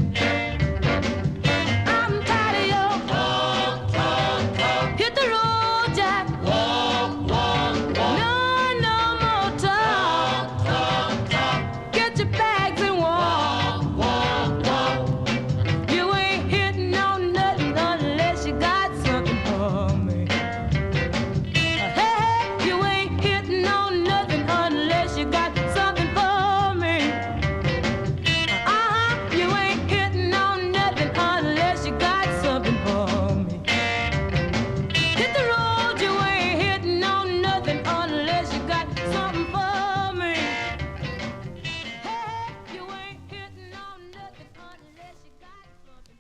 I'm tired of your walk, walk, walk. Hit the road, Jack. Walk, walk, walk. No more talk. Walk, walk, walk. Get your bags and walk. Walk, walk, walk. You ain't hitting on nothing unless you got something for me. Hey, you ain't hitting on nothing unless you got something for me. You ain't hitting on nothing unless you got something for me. Hit the road, you ain't hitting on nothing unless you got something for me. Hey, you ain't hitting on nothing unless you got something for me.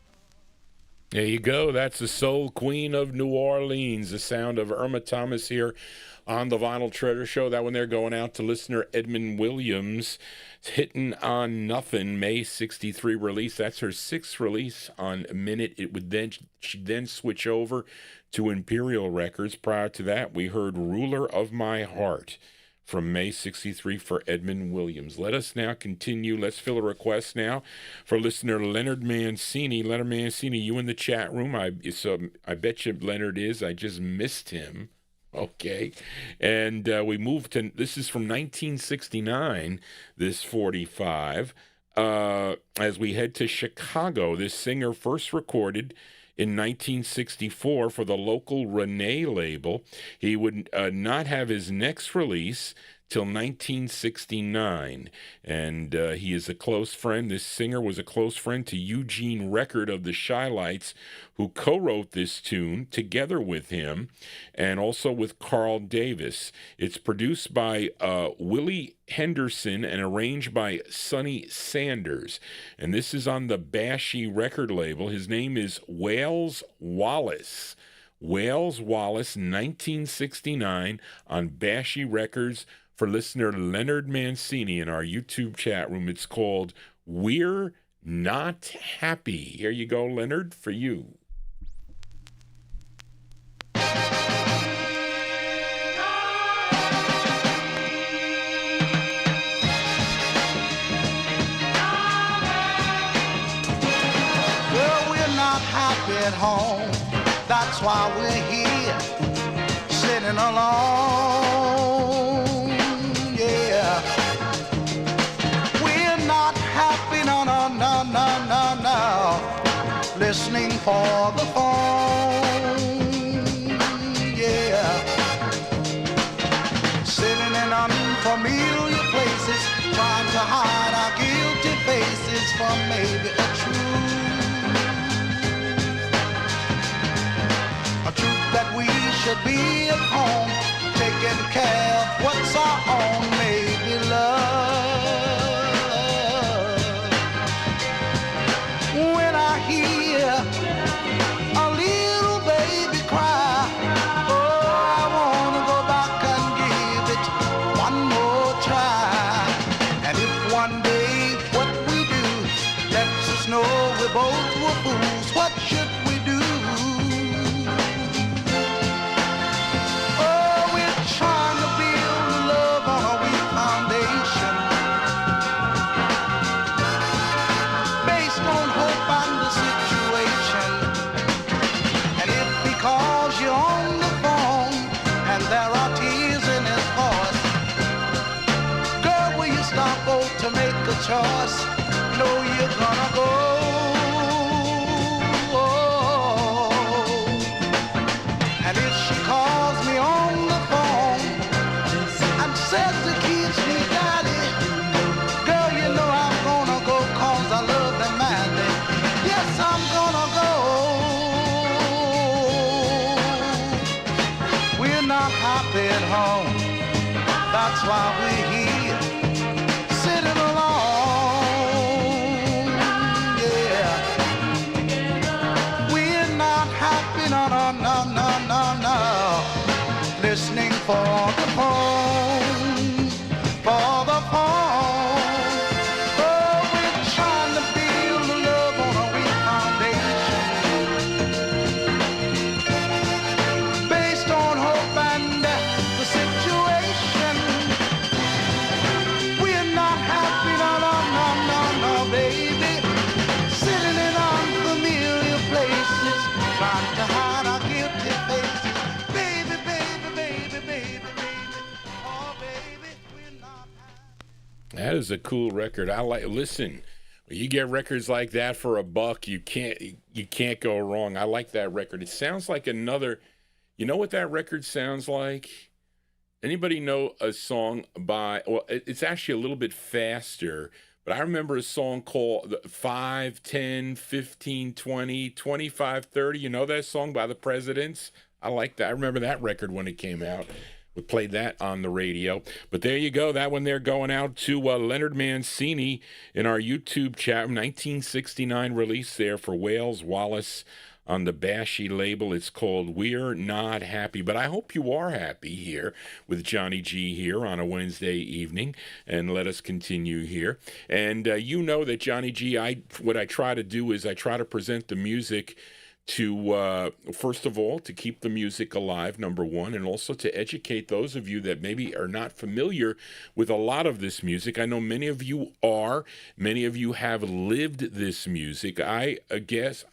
There you go. That's the soul queen of New Orleans. The sound of Irma Thomas here on the Vinyl Treasure Show. That one there going out to listener Edmund Williams. Hitting on Nothing, May 63 release. That's her sixth release on Minute. She'd then switch over to Imperial Records. Prior to that, we heard Ruler of My Heart from May 63 for Edmund Williams. Let us now continue. Let's fill a request now for listener Leonard Mancini. Leonard Mancini, you in the chat room? I bet you Leonard is. I just missed him. Okay. And we moved to, this is from 1969, this 45. As we head to Chicago, this singer first recorded in 1964 for the local Renee label. He would not have his next release till 1969, and he is a close friend. This singer was a close friend to Eugene Record of the Shy-Lights, who co-wrote this tune together with him, and also with Carl Davis. It's produced by Willie Henderson and arranged by Sonny Sanders, and this is on the Bashy record label. His name is Wallace. Wallace, 1969, on Bashy Records. For listener Leonard Mancini in our YouTube chat room, it's called We're Not Happy. Here you go, Leonard, for you. Well, we're not happy at home. That's why we're here, sitting alone. Yeah, we're not happy, no, listening for the phone. Yeah, sitting in to hide our guilty faces from maybe a truth. A truth that we should be at home, taking care of what's our own, maybe love. When I hear a little baby cry, oh, I wanna go back and give it one more try. And if one day what we do lets us know we both were fools, what should we do? Oh, we're trying to build love on a weak foundation, based on hope and the situation. And if because you're on the phone and there are tears in his voice, girl, will you stop both to make a choice? Know you're gonna go. And if she calls me on the phone and says the kids need daddy, girl, you know I'm gonna go 'cause I love them madly. Yes, I'm gonna go. We're not happy at home, that's why we're here, sitting alone, yeah. We're not happy, no, no, no, no, no, no. Listening for the phone, for the phone. Oh, we're trying to build a love on a weak foundation, based on hope and the situation. We're not happy, no, no, no, no, no, baby. Sitting in unfamiliar places, trying to hide our guilty faces. Baby, baby, baby, baby, baby. Oh, baby, we're not happy. That is a cool record. I like. Listen, when you get records like that for $1, you can't go wrong. I like that record. It sounds like another. You know what that record sounds like? Anybody know a song by? Well, it's actually a little bit faster. But I remember a song called 5, 10, 15, 20, 25, 30. You know that song by the Presidents? I like that. I remember that record when it came out. We played that on the radio. But there you go. That one there going out to Leonard Mancini in our YouTube chat. 1969 release there for Wales Wallace on the Bashy label. It's called We're Not Happy. But I hope you are happy here with Johnny G here on a Wednesday evening. And let us continue here. And you know that Johnny G, what I try to do is I try to present the music to, first of all, to keep the music alive, number one, and also to educate those of you that maybe are not familiar with a lot of this music. I know many of you are. Many of you have lived this music. I guess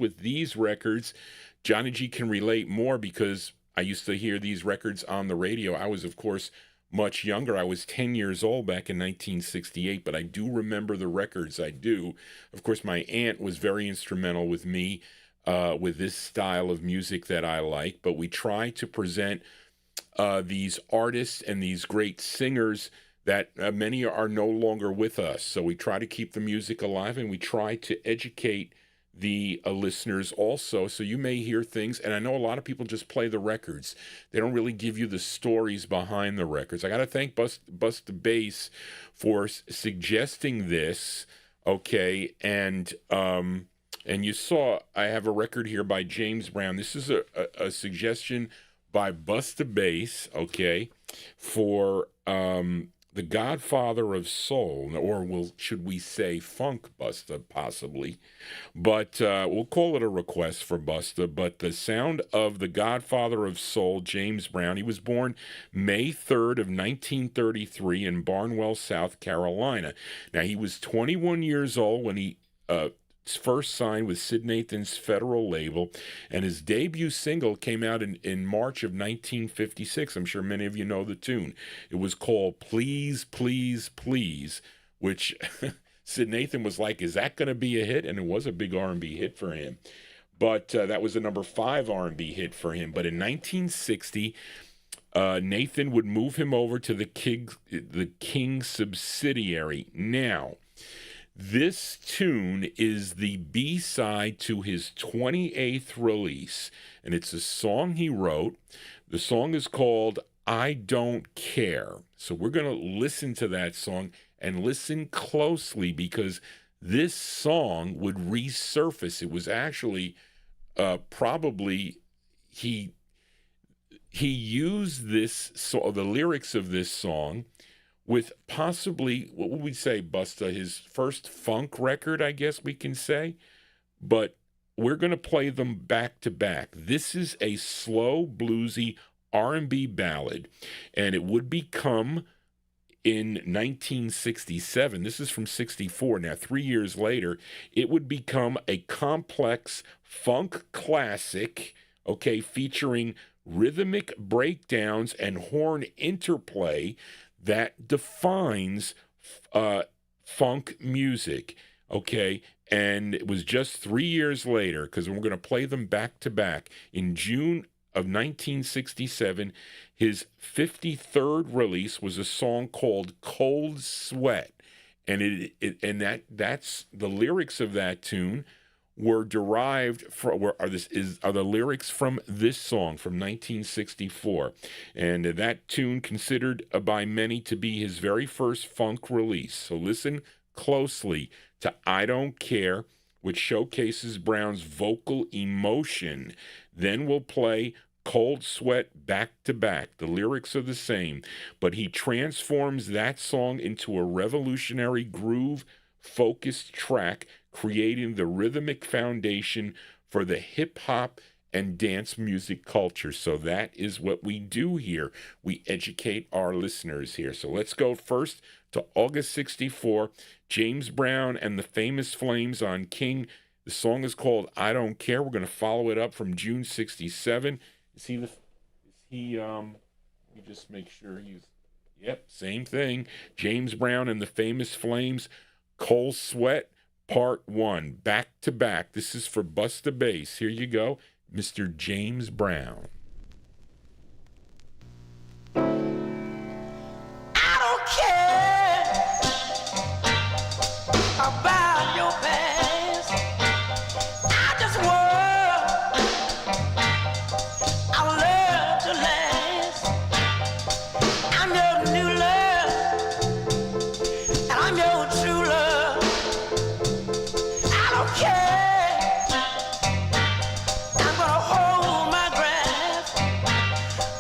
with these records, Johnny G can relate more because I used to hear these records on the radio. I was, of course, much younger. I was 10 years old back in 1968, but I do remember the records. I do. Of course, my aunt was very instrumental with me with this style of music that I like, but we try to present these artists and these great singers that many are no longer with us. So we try to keep the music alive, and we try to educate the listeners also. So you may hear things, and I know a lot of people just play the records. They don't really give you the stories behind the records. I got to thank Bust the Bass for suggesting this, okay, and you saw I have a record here by James Brown. This is a suggestion by Busta Bass, okay, for the godfather of soul, or should we say funk Busta, possibly. But we'll call it a request for Busta. But the sound of the godfather of soul, James Brown. He was born May 3rd of 1933 in Barnwell, South Carolina. Now, he was 21 years old when he first signed with Sid Nathan's Federal label, and his debut single came out in March of 1956. I'm sure many of you know the tune. It was called Please, Please, Please, which Sid Nathan was like, is that going to be a hit? And it was a big R&B hit for him. But that was a number 5 R&B hit for him. But in 1960, Nathan would move him over to the King subsidiary. Now, this tune is the B-side to his 28th release, and it's a song he wrote. The song is called I Don't Care. So we're going to listen to that song and listen closely because this song would resurface. It was actually probably he used the lyrics of this song with possibly, what would we say, Busta, his first funk record, I guess we can say. But we're going to play them back to back. This is a slow, bluesy R&B ballad, and it would become, in 1967, this is from 64, now 3 years later, it would become a complex funk classic, okay, featuring rhythmic breakdowns and horn interplay that defines funk music, okay? And it was just 3 years later, because we're going to play them back to back. In June of 1967, his 53rd release was a song called Cold Sweat. And that's the lyrics of that tune were derived from, are the lyrics from this song from 1964. And that tune considered by many to be his very first funk release. So listen closely to I Don't Care, which showcases Brown's vocal emotion. Then we'll play Cold Sweat back to back. The lyrics are the same, but he transforms that song into a revolutionary groove-focused track, creating the rhythmic foundation for the hip-hop and dance music culture. So that is what we do here. We educate our listeners here. So let's go first to August 64, James Brown and the Famous Flames on King. The song is called I Don't Care. We're going to follow it up from June 67. Let me just make sure yep, same thing. James Brown and the Famous Flames, Cold Sweat, Part 1, back to back. This is for Busta Bass. Here you go, Mr. James Brown. I don't care about your past. I just want our love to last. I'm your new love, and I'm your true love. I don't care. I'm gonna hold my breath.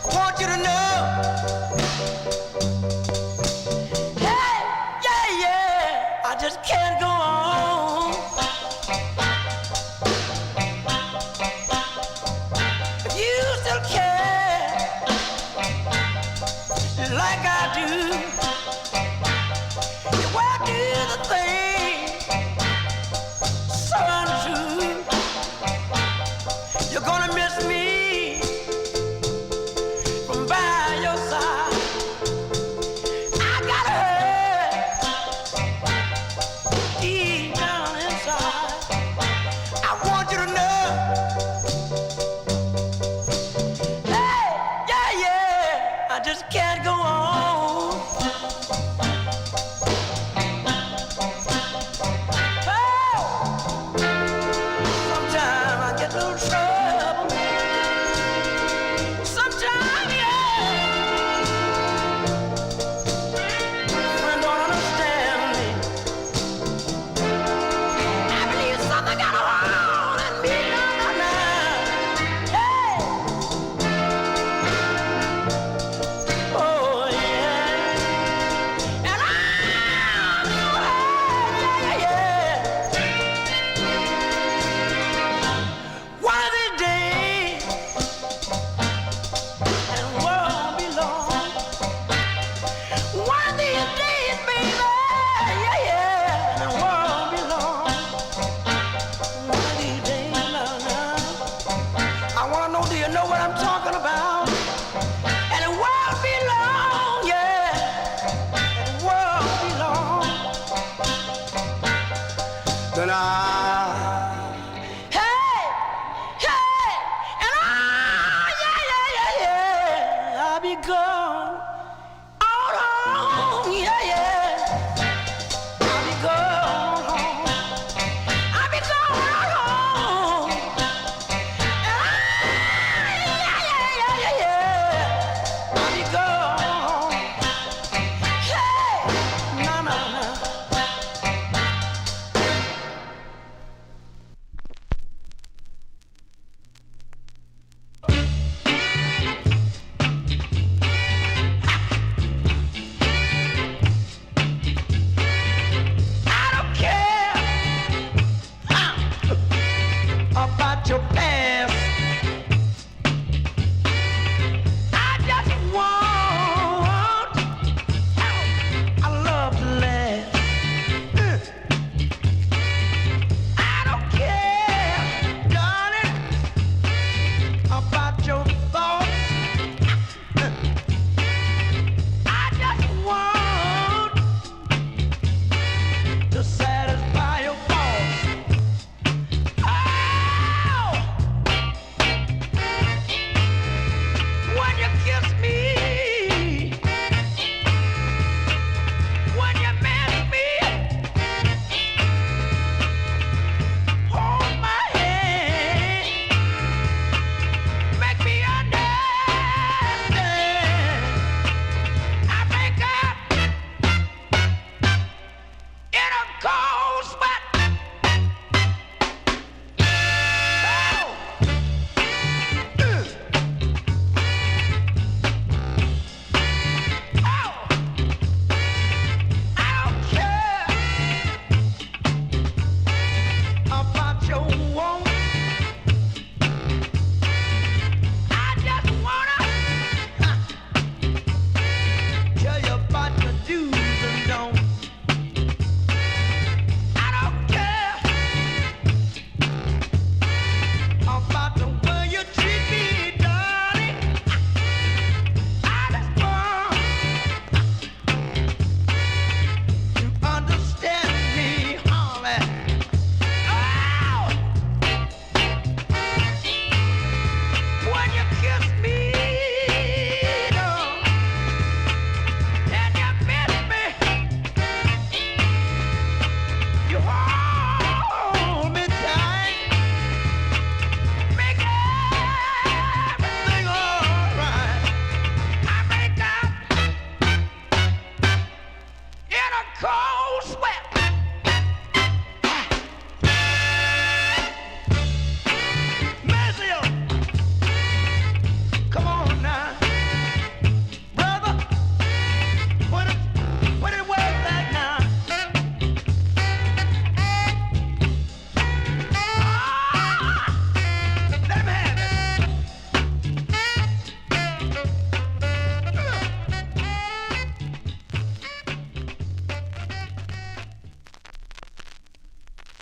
I want you to know. Hey, yeah, I just can't go on. If you still care like I do, you won't do the thing so untrue. You're gonna miss me from by your side. I got hurt deep down inside. I want you to know. Hey, yeah, I just can't go on. Oh, sometimes I get a little trouble. Sometimes, yeah, friends don't understand me. I believe something got a hold on me now. Hey, oh yeah, and I'm yeah. One of these days, and it won't be long. One of these days, baby, yeah, and it won't be long. One of these days, now. I wanna know, do you know what I'm talking about? And it won't be long, yeah, and it won't be long. Then hey, and yeah, I'll be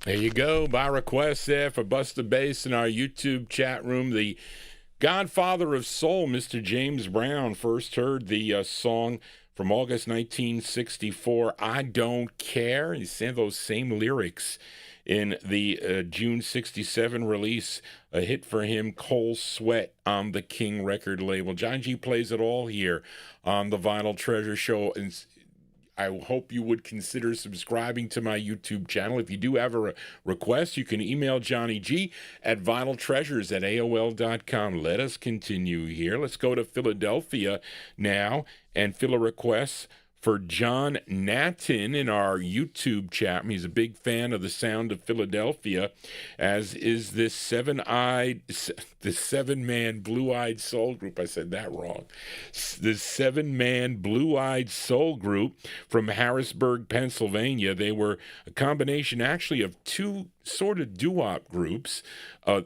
There you go. By request there for Busta Bass in our YouTube chat room. The godfather of soul, Mr. James Brown, first heard the song from August 1964, I Don't Care. He sang those same lyrics in the June 67 release, a hit for him, Cold Sweat, on the King record label. John G plays it all here on the Vinyl Treasure Show. And I hope you would consider subscribing to my YouTube channel. If you do have a request, you can email Johnny G at vinyltreasures@aol.com. Let us continue here. Let's go to Philadelphia now and fill a request for John Natton in our YouTube chat. He's a big fan of the sound of Philadelphia, as is this seven-man blue-eyed soul group. I said that wrong. This seven-man blue-eyed soul group from Harrisburg, Pennsylvania. They were a combination, actually, of two sort of doo-wop groups,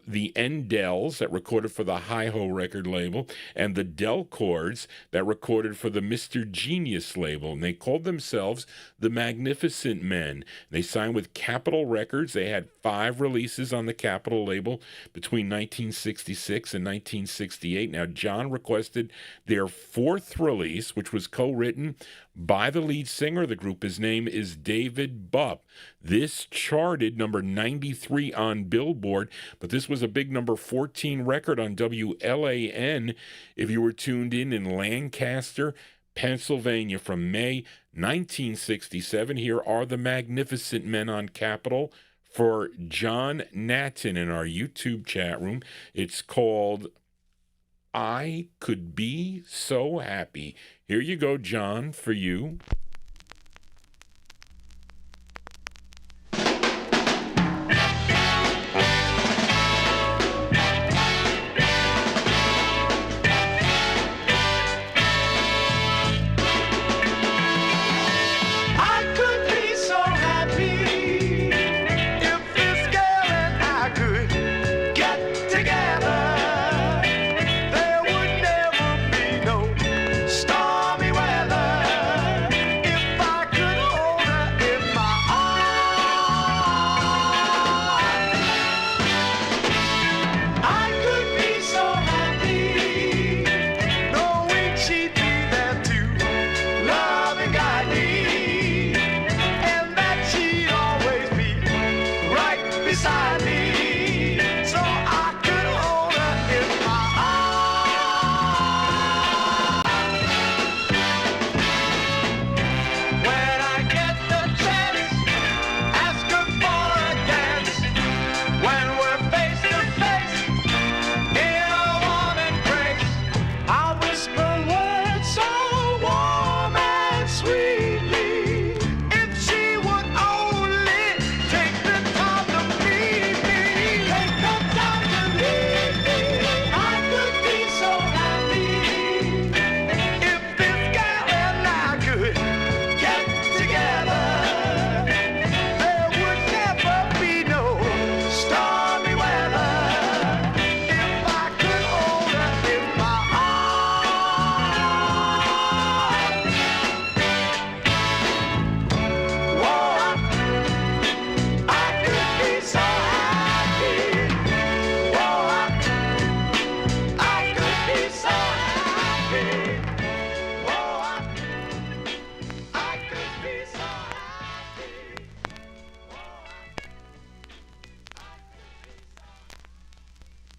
the N-Dells that recorded for the Hi-Ho record label, and the Delcords that recorded for the Mr. Genius label. And they called themselves the Magnificent Men. They signed with Capitol Records. They had 5 releases on the Capitol label between 1966 and 1968. Now, John requested their 4th release, which was co-written by the lead singer of the group. His name is David Bupp. This charted number 93 on Billboard, but this was a big number 14 record on WLAN if you were tuned in Lancaster, Pennsylvania, from May 1967. Here are the Magnificent Men on Capitol for John Natton in our YouTube chat room. It's called I Could Be So Happy. Here you go, John, for you.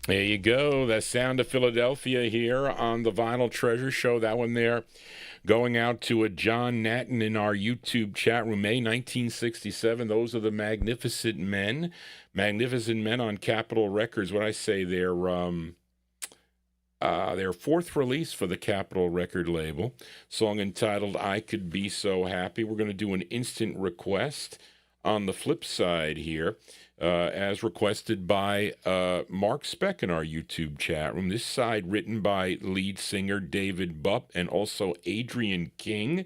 There you go. The sound of Philadelphia here on the Vinyl Treasure Show. That one there going out to a John Natton in our YouTube chat room. May 1967. Those are the Magnificent Men. Magnificent Men on Capitol Records. What I say, their 4th release for the Capitol record label. Song entitled I Could Be So Happy. We're going to do an instant request on the flip side here. As requested by Mark Speck in our YouTube chat room. This side written by lead singer David Bupp and also Adrian King.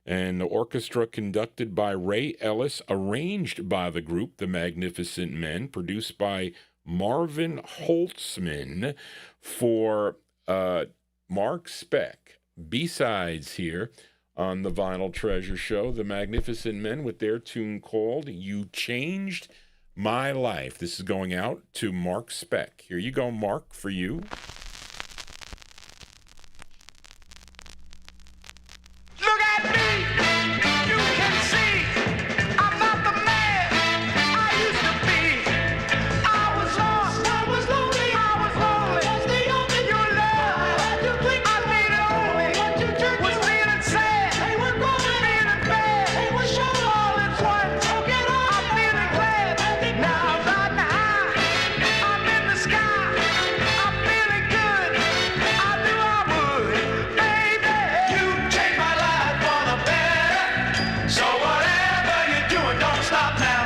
And the orchestra conducted by Ray Ellis, arranged by the group The Magnificent Men, produced by Marvin Holtzman for Mark Speck. B-sides here on the Vinyl Treasure Show. The Magnificent Men with their tune called You Changed My Life. This is going out to Mark Speck. Here you go, Mark, for you. Look at me, you can see I'm not the man I used to be. I was lost, I was lonely, was the only your love I had to cling to. I needed only what you took was feeling sad, they were growing, feeling bad, they were showing all at once. So get on, I'm feeling glad, now I'm riding high, I'm in the sky, I'm feeling good, I knew I would, baby. You changed my life for the better, so whatever you're doing, don't stop now.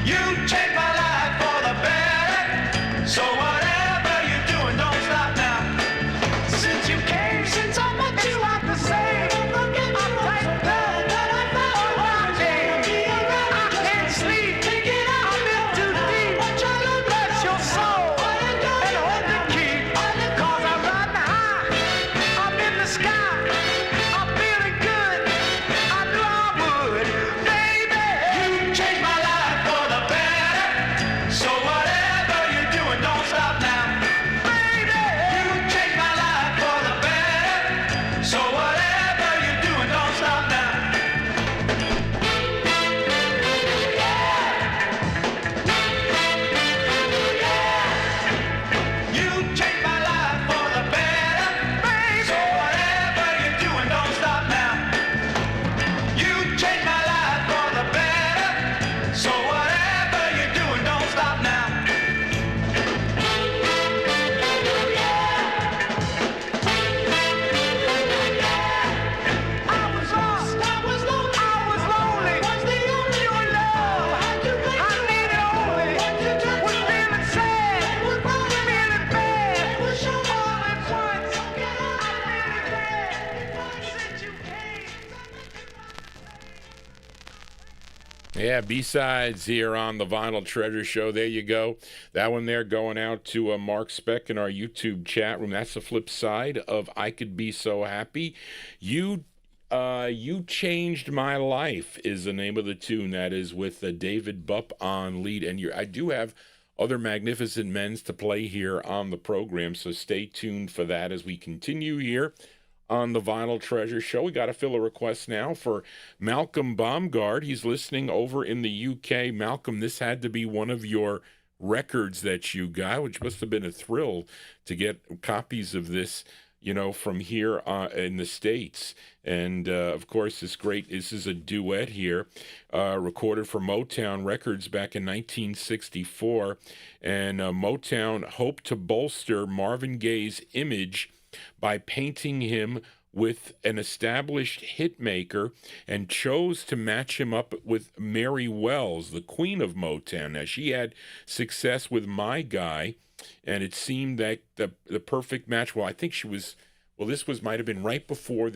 You changed my life for the better, so whatever you're doing, don't stop now. Since you came, since I met you, I could say I'm thankful that I found one day. I can't sleep, I'm in too deep. Bless your soul and hold the key, 'cause I'm riding high, I'm in the sky, I'm feeling good, I knew I would, baby. You changed my life for the better, so whatever you're doing, don't stop now. Baby, you changed my life for the better, so whatever you're doing, don't stop now. You changed my life for the better, baby, so whatever you're doing, don't stop now. You changed my life for the better, so whatever you're doing, don't stop now. I was lost, I was lonely, was the only your love I needed only, was feeling sad, feeling bad, all at once. I'm feeling glad since you came. Yeah, B-sides here on the Vinyl Treasure Show. There you go. That one there going out to Mark Speck in our YouTube chat room. That's the flip side of I Could Be So Happy. You Changed My Life is the name of the tune. That is with David Bupp on lead. And I do have other magnificent men's to play here on the program, so stay tuned for that as we continue here on the Vinyl Treasure Show. We got to fill a request now for Malcolm Baumgart. He's listening over in the UK. Malcolm, this had to be one of your records that you got, which must have been a thrill to get copies of this, from here in the States. And, of course, this is a duet here, recorded for MOTOWN Records back in 1964. And MOTOWN hoped to bolster Marvin Gaye's image by painting him with an established hit maker and chose to match him up with Mary Wells, the queen of Motown. Now, she had success with My Guy, and it seemed that the perfect match. Well, I think this might have been right before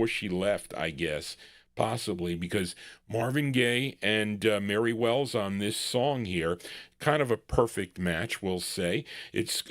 she left, I guess, possibly, because Marvin Gaye and Mary Wells on this song here, kind of a perfect match, we'll say. It's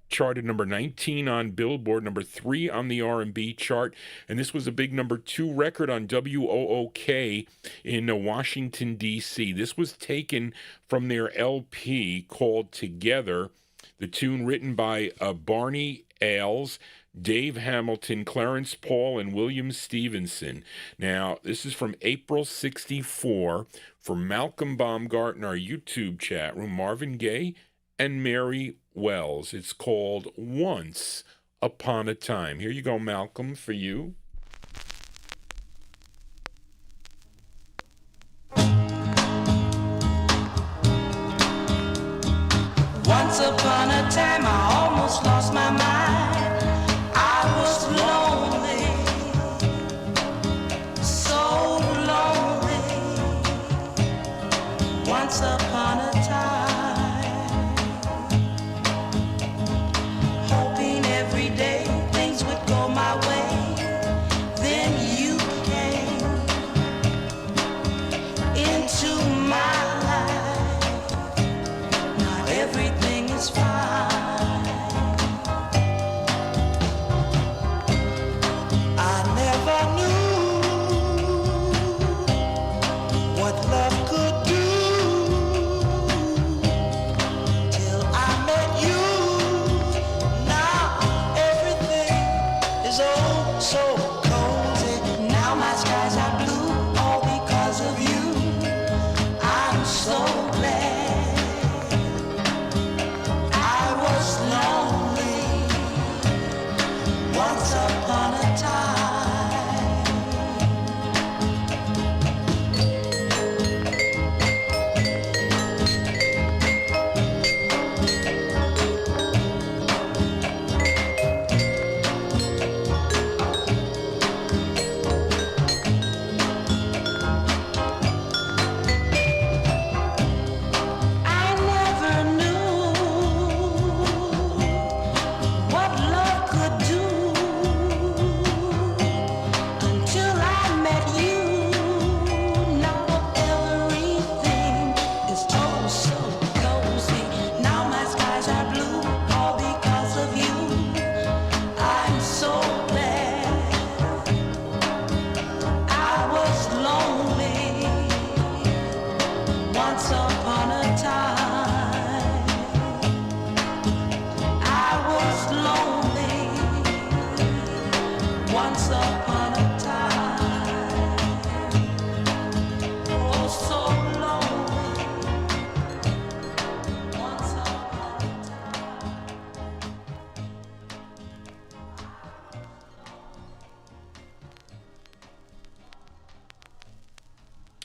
charted number 19 on Billboard, number 3 on the R&B chart, and this was a big number 2 record on WOOK in Washington, D.C. This was taken from their LP called Together, the tune written by Barney Ailes, Dave Hamilton, Clarence Paul, and William Stevenson. Now, this is from April 64 from Malcolm Baumgart in our YouTube chat room, Marvin Gaye and Mary Wells. It's called Once Upon a Time. Here you go, Malcolm, for you. Once upon a time I almost lost my mind. I was lonely, so lonely. Once upon a time, hoping every day things would go my way. Then you came into my life. Now everything is fine. I never knew what love could do.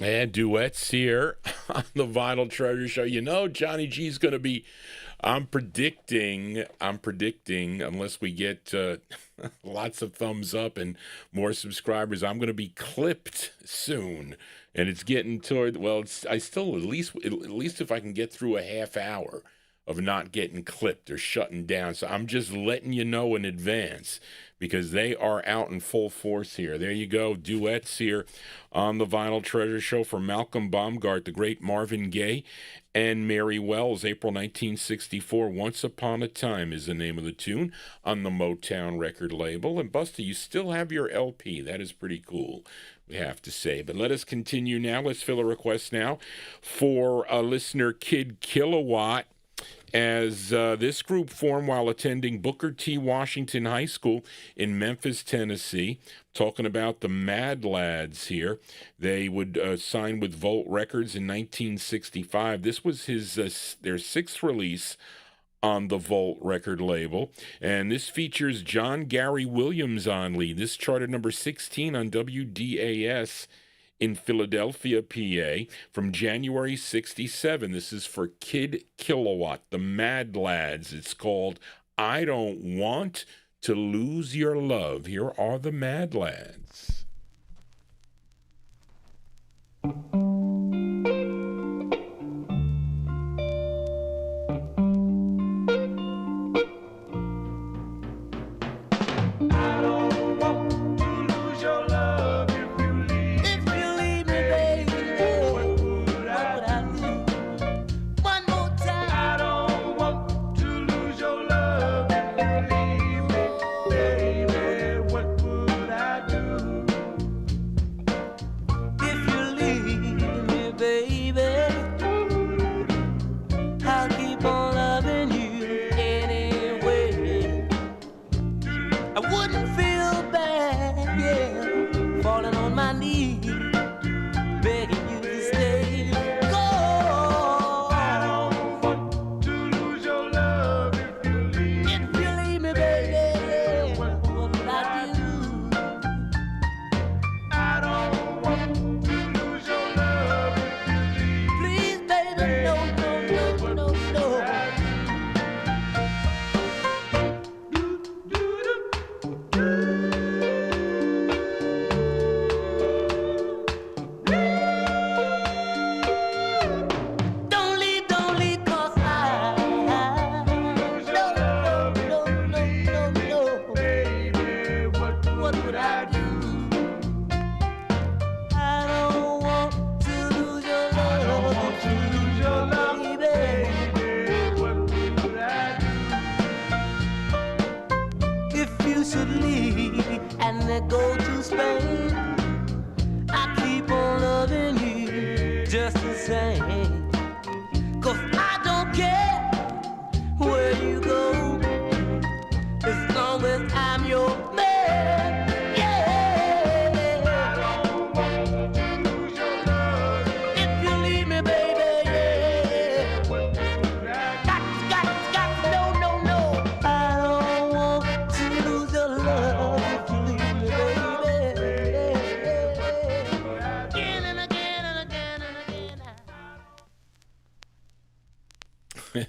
And duets here on the Vinyl Treasure Show. You know, Johnny G's going to be, I'm predicting, unless we get lots of thumbs up and more subscribers, I'm going to be clipped soon. And it's getting toward, well, I still, at least if I can get through a half hour of not getting clipped or shutting down. So I'm just letting you know in advance because they are out in full force here. There you go, duets here on the Vinyl Treasure Show for Malcolm Baumgart, the great Marvin Gaye, and Mary Wells, April 1964. Once Upon a Time is the name of the tune on the MOTOWN record label. And Buster, you still have your LP. That is pretty cool, we have to say. But let us continue now. Let's fill a request now for listener Kid Kilowatt, as this group formed while attending Booker T. Washington High School in Memphis, Tennessee. Talking about the Mad Lads here. They would sign with Volt Records in 1965. This was their sixth release on the Volt record label. And this features John Gary Williams on lead. This charted number 16 on WDAS in Philadelphia, PA, from January 67. This is for Kid Kilowatt, the Mad Lads. It's called I Don't Want to Lose Your Love. Here are the Mad Lads.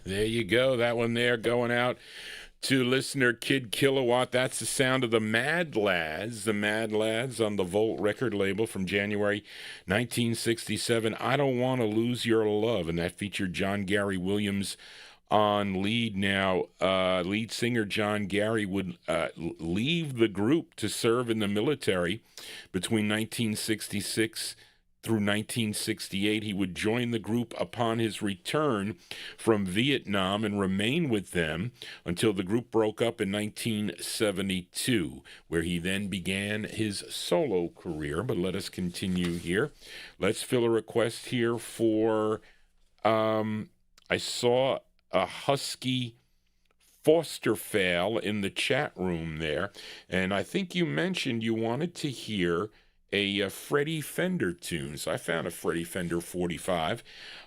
There you go. That one there going out to listener Kid Kilowatt. That's the sound of the Mad Lads on the Volt record label from January 1967. I Don't Want to Lose Your Love, and that featured John Gary Williams on lead. Now, lead singer John Gary would leave the group to serve in the military between 1966 through 1968. He would join the group upon his return from Vietnam and remain with them until the group broke up in 1972, where he then began his solo career. But let us continue here. Let's fill a request here for, I saw a Husky Fosterfail in the chat room there, and I think you mentioned you wanted to hear a Freddy Fender tune. So I found a Freddy Fender 45.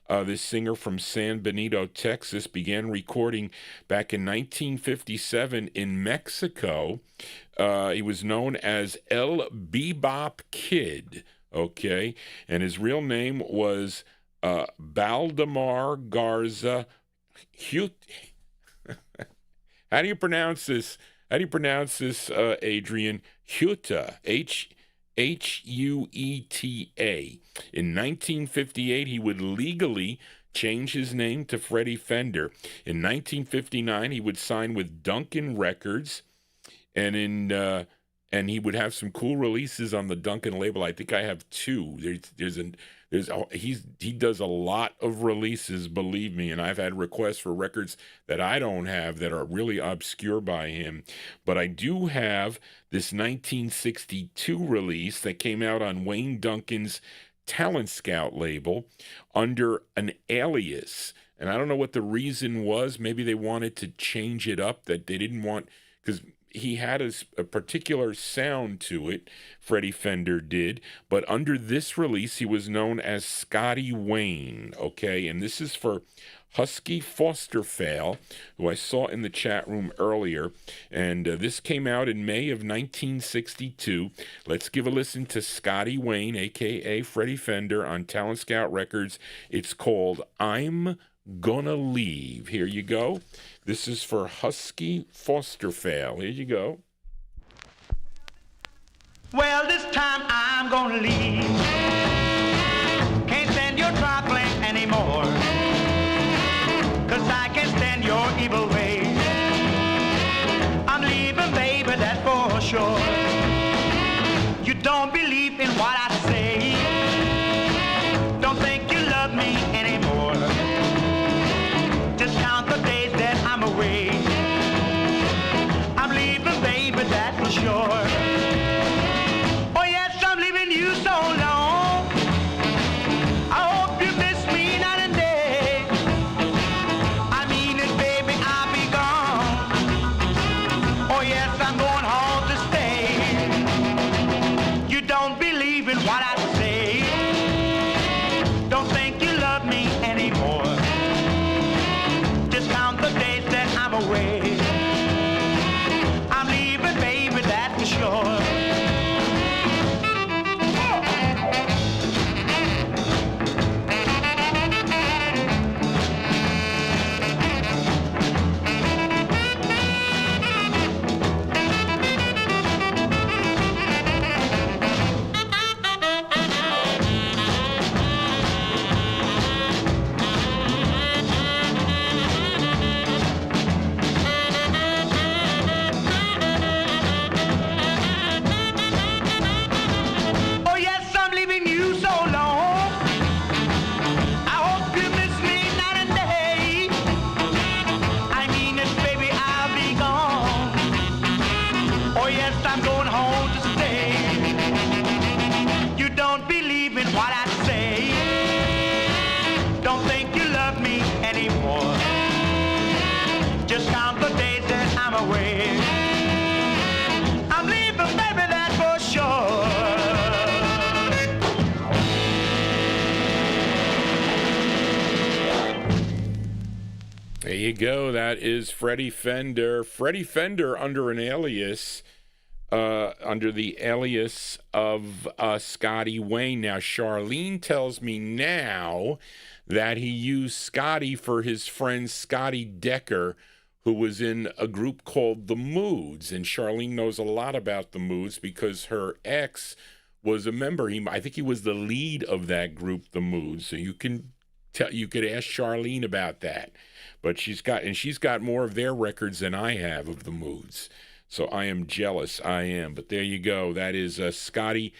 This singer from San Benito, Texas, began recording back in 1957 in Mexico. He was known as El Bebop Kid. okay? And his real name was Baldemar Garza Hut. How do you pronounce this? Adrian? Huta, Hueta. In 1958, he would legally change his name to Freddy Fender. In 1959, he would sign with Duncan Records, and he would have some cool releases on the Duncan label. I think I have two. He does a lot of releases, believe me, and I've had requests for records that I don't have that are really obscure by him. But I do have this 1962 release that came out on Wayne Duncan's Talent Scout label under an alias. And I don't know what the reason was. Maybe they wanted to change it up, that they didn't want, because he had a particular sound to it, Freddy Fender did, but under this release, he was known as Scotty Wayne, okay? And this is for Husky Fosterfail, who I saw in the chat room earlier, and this came out in May of 1962. Let's give a listen to Scotty Wayne, a.k.a. Freddy Fender, on Talent Scout Records. It's called I'm Gonna Leave. Here you go. This is for Husky Fosterfail. Here you go. Well, this time I'm gonna leave. Can't stand your trifling anymore. 'Cause I can't stand your evil ways. I'm leaving, baby, that's for sure. You don't believe in what I say. Don't think you love me anymore. Just count the days that I'm away. I'm leaving, baby, that's for sure. Oh yes, I'm leaving you so long. I hope you miss me night and day. I mean it, baby, I'll be gone. Oh yes, I'm going home to stay. You don't believe in what I say. Don't think you love me anymore. Just count the days that I'm away. I'm leaving, baby, that's for sure. Oh yes, I'm leaving you so long. I hope you miss me night and day. I mean it, baby, I'll be gone. Oh yes, I'm going home to stay. You don't believe in what I say. Don't think you love me anymore. Just count the days that I'm away. I'm leaving, baby, that's for sure. There you go. That is Freddy Fender. Freddy Fender under an alias, under the alias of Scotty Wayne. Now, Charlene tells me now that he used Scotty for his friend Scotty Decker, who was in a group called The Moods. And Charlene knows a lot about The Moods because her ex was a member. I think he was the lead of that group, The Moods. So you could ask Charlene about that. But she's got more of their records than I have of The Moods. So I am jealous. I am. But there you go. That is Scotty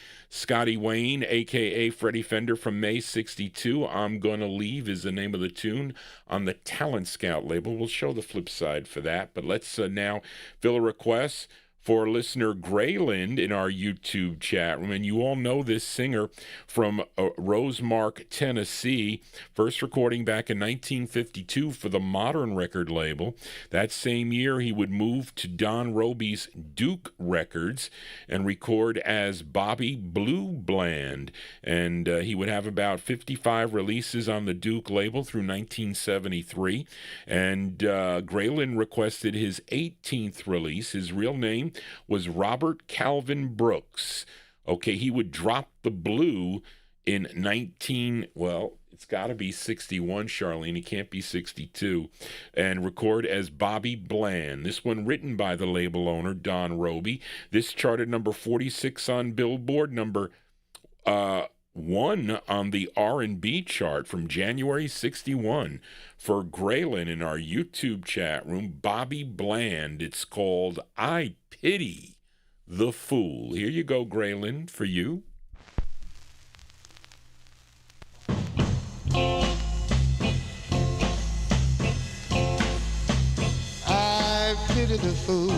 Wayne, a.k.a. Freddy Fender, from May 62. I'm Gonna Leave is the name of the tune on the Talent Scout label. We'll show the flip side for that. But let's now fill a request for listener Grayland in our YouTube chat room. And you all know this singer from Rosemark, Tennessee. First recording back in 1952 for the MOTOWN record label. That same year, he would move to Don Roby's Duke Records and record as Bobby Blue Bland. And he would have about 55 releases on the Duke label through 1973. And Grayland requested his 18th release. His real name was Robert Calvin Brooks. Okay, he would drop the blue in it's got to be 61, Charlene. It can't be 62. And record as Bobby Bland. This one written by the label owner, Don Roby. This charted number 46 on Billboard, number 1 on the R&B chart from January 61. For Graylin in our YouTube chat room, Bobby Bland. It's called I Pity the Fool. Here you go, Graylin, for you. I pity the fool.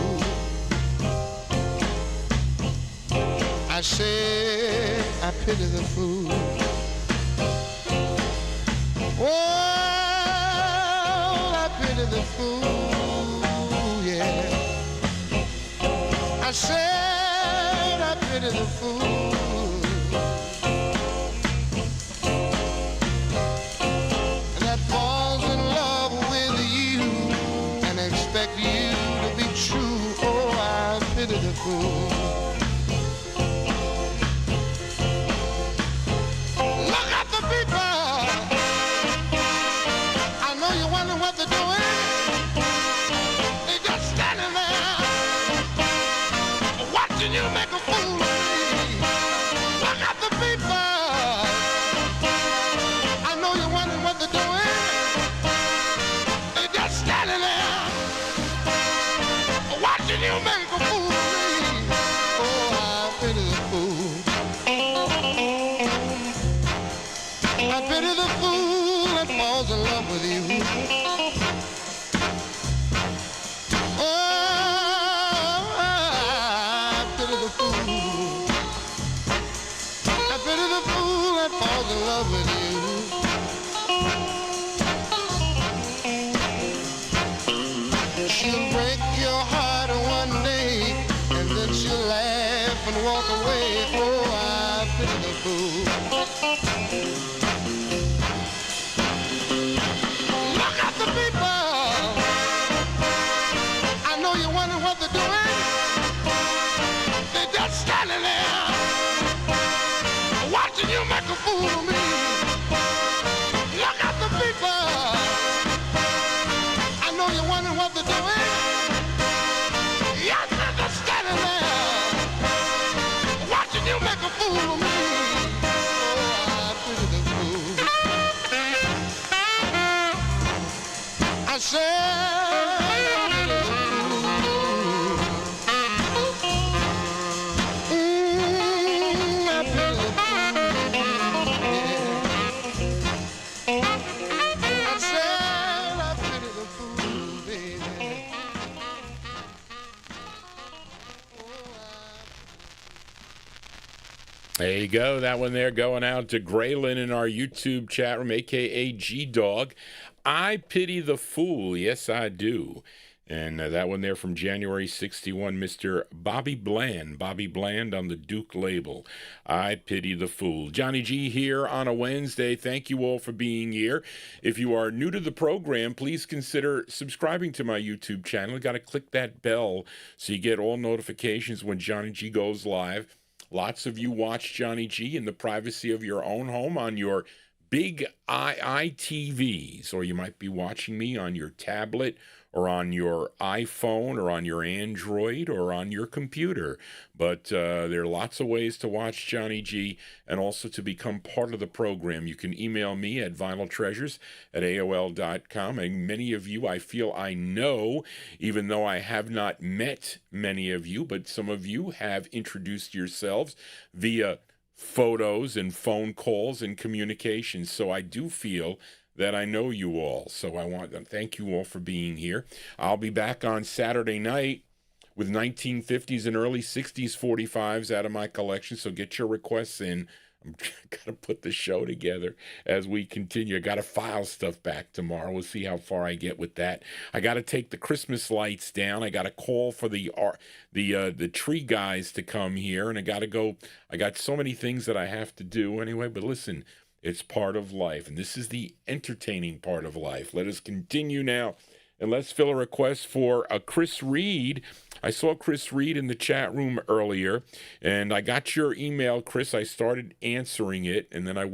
I said I pity the fool. Oh, I pity the fool, yeah. I said I pity the fool. That falls in love with you and expect you to be true. Oh, I pity the fool. Look at the people. I know you wonder what they're doing. They just standing there watching you make a fool of me. Look at the people. I know you wonder what they're doing. They just standing there watching you make a fool of me. Oh, I pity the fool. I pity the fool that falls in love with you. Oh, I pity the fool. I pity the fool that falls in love with you. She'll break your heart one day, and then she'll laugh and walk away. Oh, I pity the fool. Look at the people. I know you wonder what they're doing. They're just standing there watching you make a fool of me. Look at the people. I know you wonder what they're doing. Yes, they're just standing there watching you make a fool of me. Oh, I pity the fool. I said, I pity the fool. I pity the fool. Yeah. I said, I pity the fool, baby. There you go. That one there going out to Graylin in our YouTube chat room, a.k.a. G-Dog. I Pity the Fool. Yes, I do. And that one there from January 61, Mr. Bobby Bland. Bobby Bland on the Duke label. I Pity the Fool. Johnny G here on a Wednesday. Thank you all for being here. If you are new to the program, please consider subscribing to my YouTube channel. You got to click that bell so you get all notifications when Johnny G goes live. Lots of you watch Johnny G in the privacy of your own home on your big ITVs, or you might be watching me on your tablet or on your iPhone or on your Android or on your computer. But there are lots of ways to watch Johnny G and also to become part of the program. You can email me at vinyltreasures@aol.com. And many of you, I feel I know, even though I have not met many of you, but some of you have introduced yourselves via photos and phone calls and communications. So I do feel that I know you all. So I want to thank you all for being here. I'll be back on Saturday night with 1950s and early 60s 45s out of my collection. So get your requests in. I'm got to put the show together as we continue. I got to file stuff back tomorrow. We'll see how far I get with that. I got to take the Christmas lights down. I got to call for the tree guys to come here, and I got to go. I got so many things that I have to do anyway. But listen, it's part of life, and this is the entertaining part of life. Let us continue now And let's fill a request for Chris Reed. I saw Chris Reed in the chat room earlier, and I got your email, Chris. I started answering it, and then I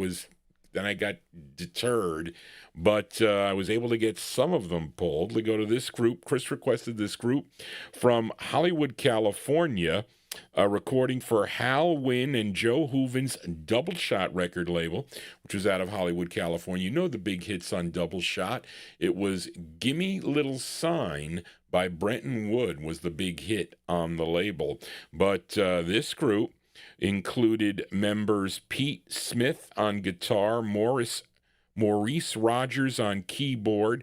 got deterred, but I was able to get some of them pulled. We go to this group. Chris requested this group from Hollywood, California, a recording for Hal Wynn and Joe Hooven's Double Shot record label, which was out of Hollywood, California. You know the big hits on Double Shot. It was Gimme Little Sign by Brenton Wood was the big hit on the label. But this group included members Pete Smith on guitar, Maurice Rogers on keyboard,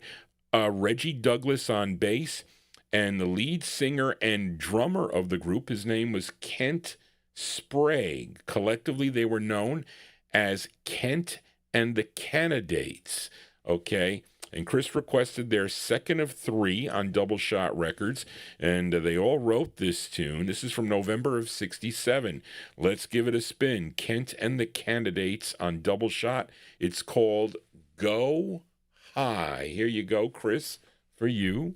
Reggie Douglas on bass, and the lead singer and drummer of the group, his name was Kent Sprague. Collectively, they were known as Kent and the Candidates, okay? And Chris requested their second of 3 on Double Shot Records, and they all wrote this tune. This is from November of 67. Let's give it a spin. Kent and the Candidates on Double Shot. It's called Go High. Here you go, Chris, for you.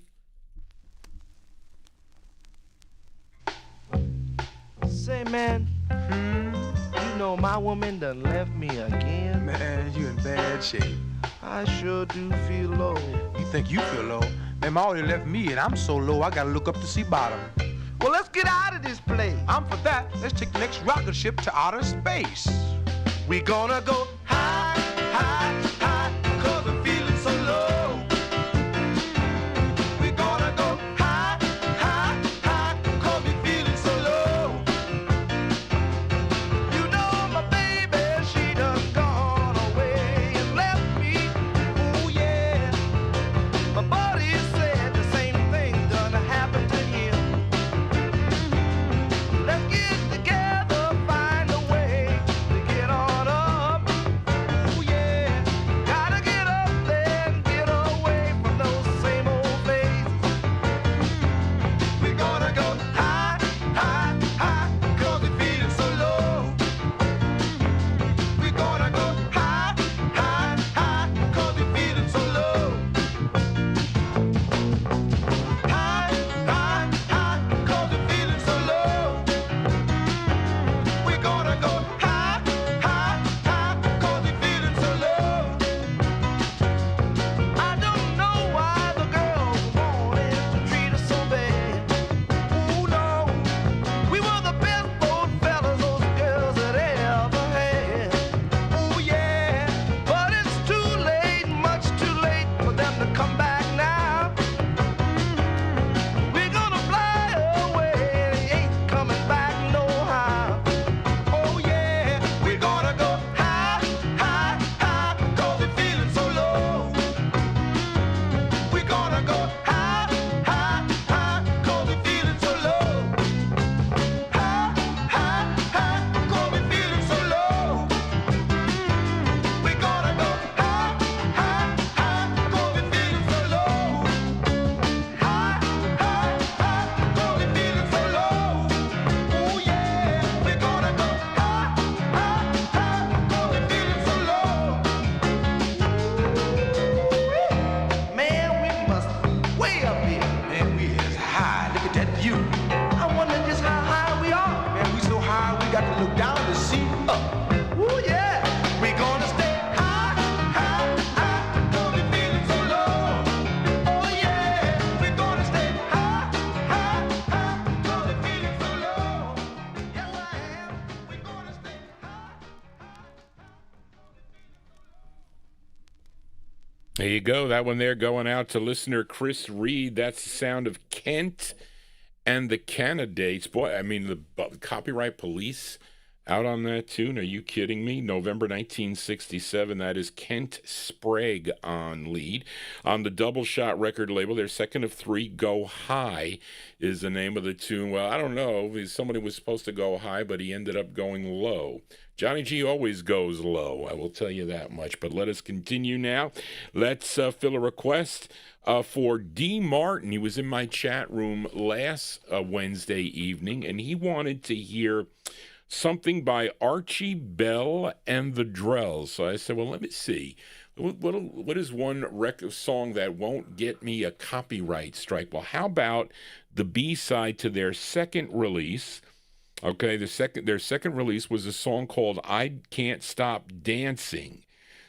Say, man, you know my woman done left me again. Man, you in bad shape. I sure do feel low. You think you feel low? Man, my already left me and I'm so low I gotta look up to see bottom. Well, let's get out of this place. I'm for that. Let's take the next rocket ship to outer space. We gonna go high, high, high, 'cause I'm feeling so low. We gonna go high, high, high, 'cause we feeling so low. You know my baby, she done gone away and left me. Oh yeah. My buddy said the same thing done happened to him. Let's get together, find a way to get on up. Oh yeah. Gotta get up there and get away from those same old faces. We gonna go high, high, high, 'cause we feeling so low. We gonna go high, high, high, 'cause we feeling so low. High, high, high, 'cause we feeling so low. We gonna go high, high, high, 'cause we feeling so low. I don't know why the girls wanted to treat us so bad. Ooh, no. We were the best both fellas those girls had ever had. Ooh, yeah. But it's too late, much too late for them to come back now. We're gonna fly away and he ain't coming back no how. Oh yeah, we're gonna go high, high, high, 'cause we're feeling so low. We're gonna go high, high, high, 'cause we're feeling so low. High, high, high, 'cause we're feeling so low. We're gonna go high, high, high, 'cause we're feeling so low. High, high, high, 'cause we're feeling so low. Oh yeah, we're gonna go high, high, high, 'cause we're feeling so low. Man, we must be way up here. Man, we is high. Look at that view. I wonder just how high we are. Man, we so high we got to look down to see up. Ooh yeah, we gonna stay high, high, high, 'cause we feeling so low. Oh yeah, we gonna stay high, high, high, 'cause we feeling so low. Yes I am. We gonna stay high. There you go. That one there going out to listener Chris Reed. That's the sound of Kent and the Candidates. Boy, I mean, the copyright police out on that tune. Are you kidding me? November 1967. That is Kent Sprague on lead. On the Double Shot record label, their second of 3, Go High, is the name of the tune. Well, I don't know. Somebody was supposed to go high, but he ended up going low. Johnny G always goes low, I will tell you that much. But let us continue now. Let's fill a request for D. Martin. He was in my chat room last Wednesday evening, and he wanted to hear something by Archie Bell and the Drells. So I said, well, let me see. What is one song that won't get me a copyright strike? Well, how about the B-side to their second release? Okay, their second release was a song called I Can't Stop Dancing.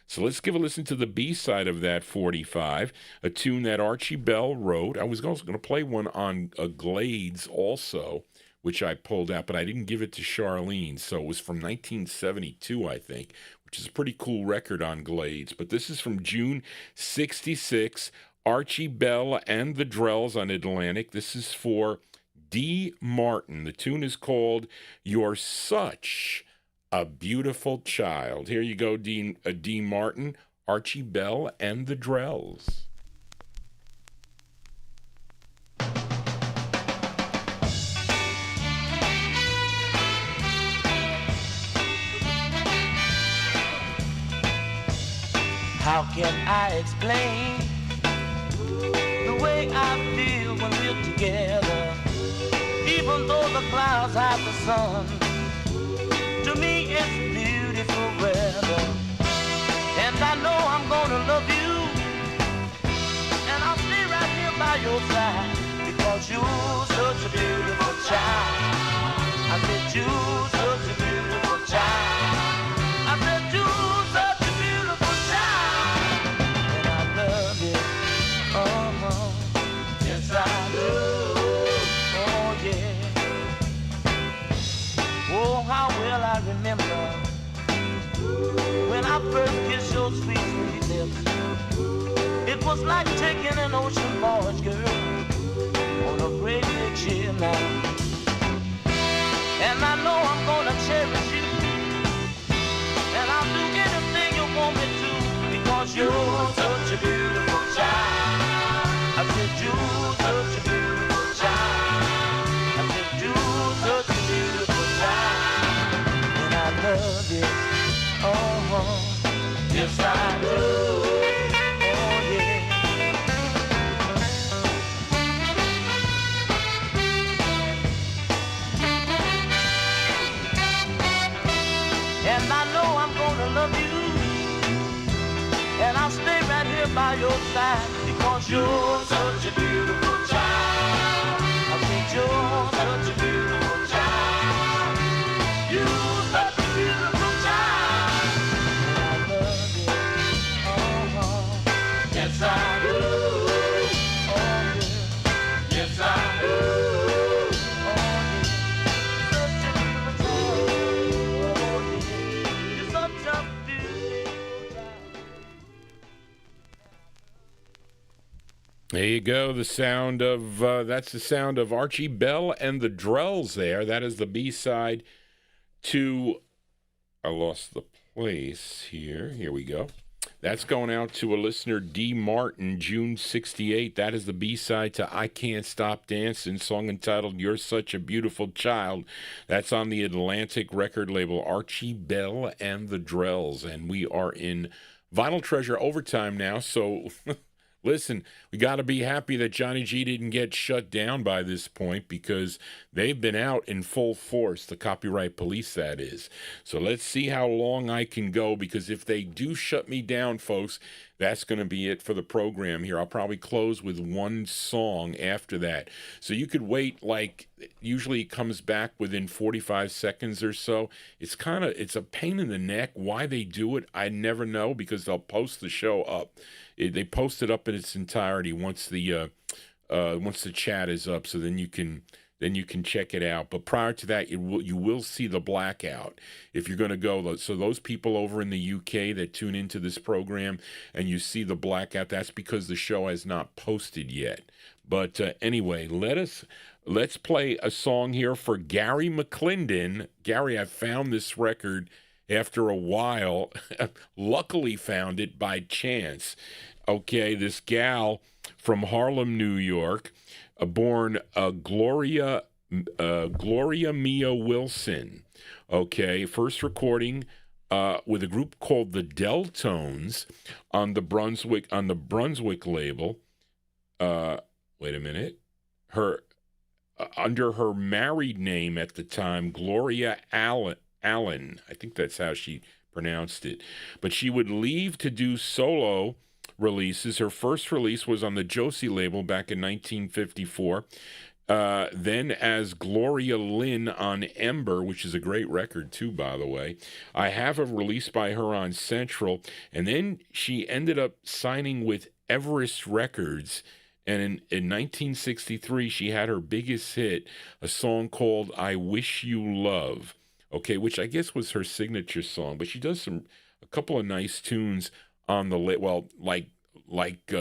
So let's give a listen to the B-side of that 45, a tune that Archie Bell wrote. I was also going to play one on Glades also, which I pulled out, but I didn't give it to Charlene. So it was from 1972, I think, which is a pretty cool record on Glades. But this is from June 66, Archie Bell and the Drells on Atlantic. This is for D. Martin. The tune is called You're Such a Beautiful Child. Here you go, D. Martin, Archie Bell and the Drells. How can I explain the way I feel when we're together? Even though the clouds hide the sun, to me it's beautiful weather. And I know I'm gonna love you, and I'll stay right here by your side, because you're such a beautiful child. I said you're such a beautiful child. I said you're such a beautiful child, and I love you. Yes I do. Oh, how well I remember when I first kissed your sweet, sweet lips. It was like taking an ocean voyage, girl, on a great big ship now. And I know I'm gonna cherish you, and I'll do anything you want me to, because you're such a beautiful child. I said you're such a beautiful child. I said you're such a beautiful child, and I love you. Yes I do. Oh yeah. And I know I'm gonna love you, and I'll stay right here by your side, because you're such a beautiful child. I think you're such a beautiful child. You're such a beautiful child. And I love you. Yes I do. Oh yeah. Yes I do. Oh yeah. Such a beautiful child. Oh yeah. You're such a beautiful child. There you go. The sound of that's the sound of Archie Bell and the Drells. There, that is the B-side to. I lost the place here. Here we go. That's going out to a listener, D. Martin, June 68. That is the B-side to I Can't Stop Dancing, song entitled You're Such a Beautiful Child. That's on the Atlantic record label, Archie Bell and the Drells. And we are in Vinyltreasure overtime now, so listen, we got to be happy that Johnny G didn't get shut down by this point, because they've been out in full force, the copyright police, that is. So let's see how long I can go, because if they do shut me down, folks, that's going to be it for the program here. I'll probably close with one song after that. So you could wait, like, usually it comes back within 45 seconds or so. It's a pain in the neck. Why they do it, I never know, because they'll post the show up. They post it up in its entirety once the chat is up, so then you can check it out. But prior to that, you will see the blackout if you're going to go. So those people over in the UK that tune into this program and you see the blackout, that's because the show has not posted yet. But anyway, let's play a song here for Gary McClendon. Gary, I found this record after a while. Luckily found it by chance. Okay, this gal from Harlem, New York, born Gloria Mia Wilson. Okay, first recording with a group called the Deltones on the Brunswick label. Wait a minute. under her married name at the time, Gloria Allen. I think that's how she pronounced it. But she would leave to do solo releases. Her first release was on the Josie label back in 1954. Then as Gloria Lynn on Ember, which is a great record too, by the way. I have a release by her on Central. And then she ended up signing with Everest Records. And in 1963, she had her biggest hit, a song called I Wish You Love, okay, which I guess was her signature song. But she does a couple of nice tunes on the like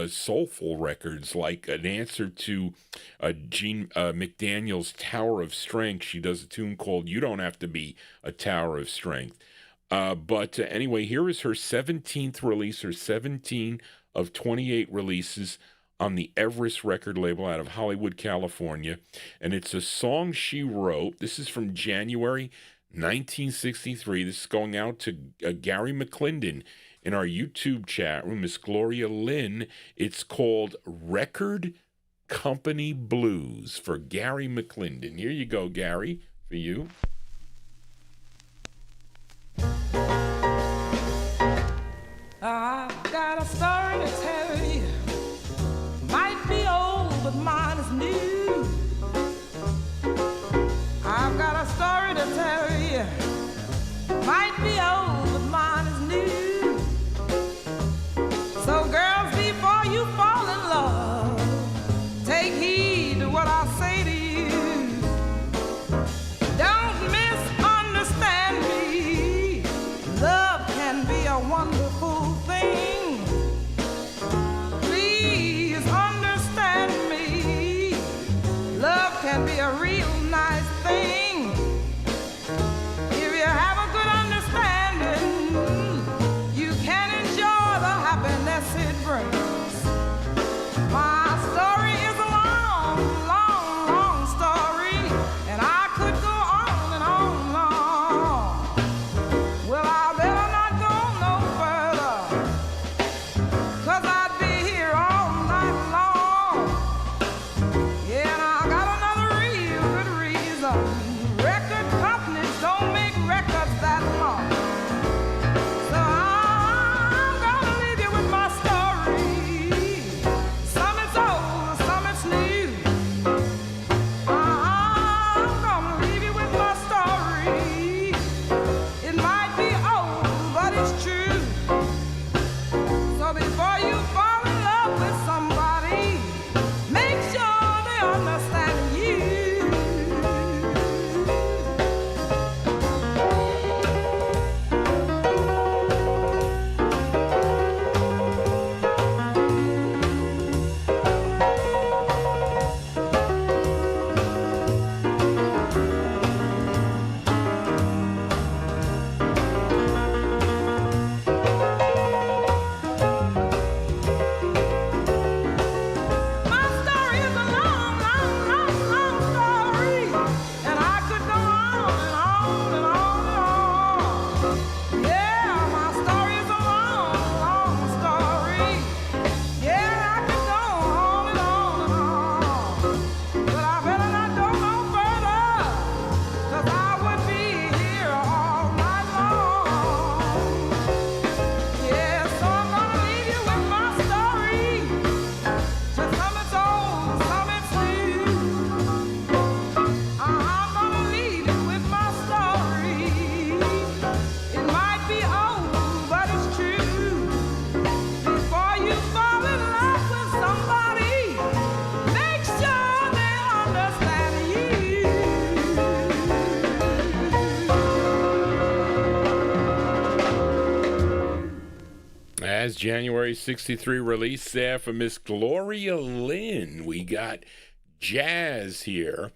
soulful records, like an answer to Gene McDaniel's Tower of Strength. She does a tune called You Don't Have to Be a Tower of Strength. But anyway, here is her 17th release, her 17 of 28 releases on the Everest record label out of Hollywood, California. And it's a song she wrote. This is from January 1963. This is going out to Gary McClendon in our YouTube chat room, Miss Gloria Lynn. It's called Record Company Blues for Gary McClendon. Here you go, Gary, for you. I've got a story to tell you. Might be old, but mine is new. I've got a story to tell you. Might be old, but mine is new. So girls, before you fall in love, take heed to what I say to you. Don't misunderstand me. Love can be a wonderful thing. Please understand me. Love can be a real nice thing. If you have a good understanding, you can enjoy the happiness it brings. My story is a long, long, long story, and I could go on and on and on. Well, I better not go no further, 'cause I'd be here all night long. Yeah, and I got another real good reason. Record companies don't make records that long. So I'm gonna leave you with my story. Some it's old, some it's new. I'm gonna leave you with my story. It might be old, but it's true. So before you fall in love with somebody, make sure they understand you. My story is a long, long, long, long story, and I could go on and on and on and on. Yeah, my story is a long, long story. Yeah, I could go on and on and on. But I better not go no further, 'cause I would be here all night long. Yeah, so I'm gonna leave you with my story. Just some it's old, some it's new. I'm gonna leave you with my story. It might be old, but it's true. Before you fall in love with somebody, make sure they understand you. As January 63 release there for Miss Gloria Lynn. We got jazz here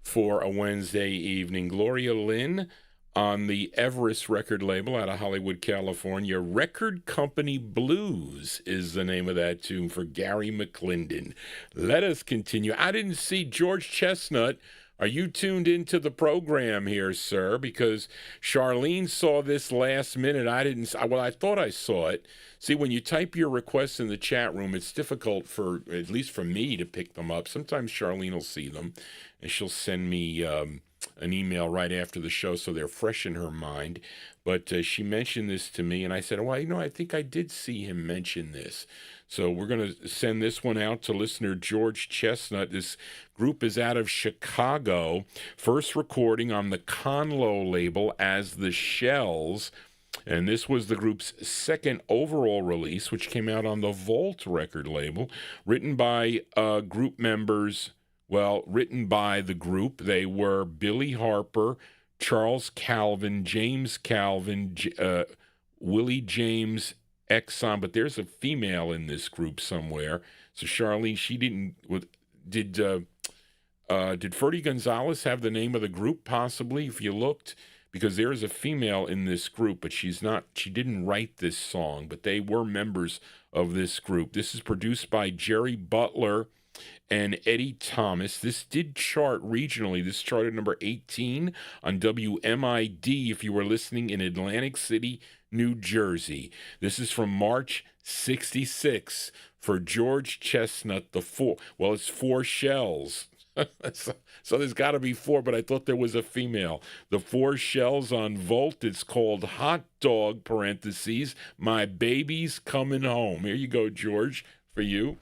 for a Wednesday evening. Gloria Lynn on the Everest record label out of Hollywood, California. Record Company Blues is the name of that tune for Gary McClendon. Let us continue. I didn't see George Chestnut Are you tuned into the program here, sir? Because Charlene saw this last minute. I didn't. Well, I thought I saw it. See, when you type your requests in the chat room, it's difficult for, at least for me, to pick them up. Sometimes Charlene will see them, and she'll send me an email right after the show, so they're fresh in her mind. But she mentioned this to me, and I said, well, I think I did see him mention this. So we're going to send this one out to listener George Chestnut. This group is out of Chicago. First recording on the Conlo label as The Shells. And this was the group's second overall release, which came out on the Volt record label. Written by group members, written by the group. They were Billy Harper, Charles Calvin, James Calvin, Willie James Exxon, but there's a female in this group somewhere. So Charlene, she didn't. Did Ferdy Gonzalez have the name of the group possibly? If you looked, because there is a female in this group, but she's not. She didn't write this song, but they were members of this group. This is produced by Jerry Butler and Eddie Thomas. This did chart regionally. This charted number 18 on WMID if you were listening in Atlantic City, New Jersey. This is from March 66 for George Chestnut, it's 4 Shells. So there's got to be 4, but I thought there was a female. The 4 Shells on Volt. It's called Hot Dog, parentheses, My Baby's Coming Home. Here you go, George, for you.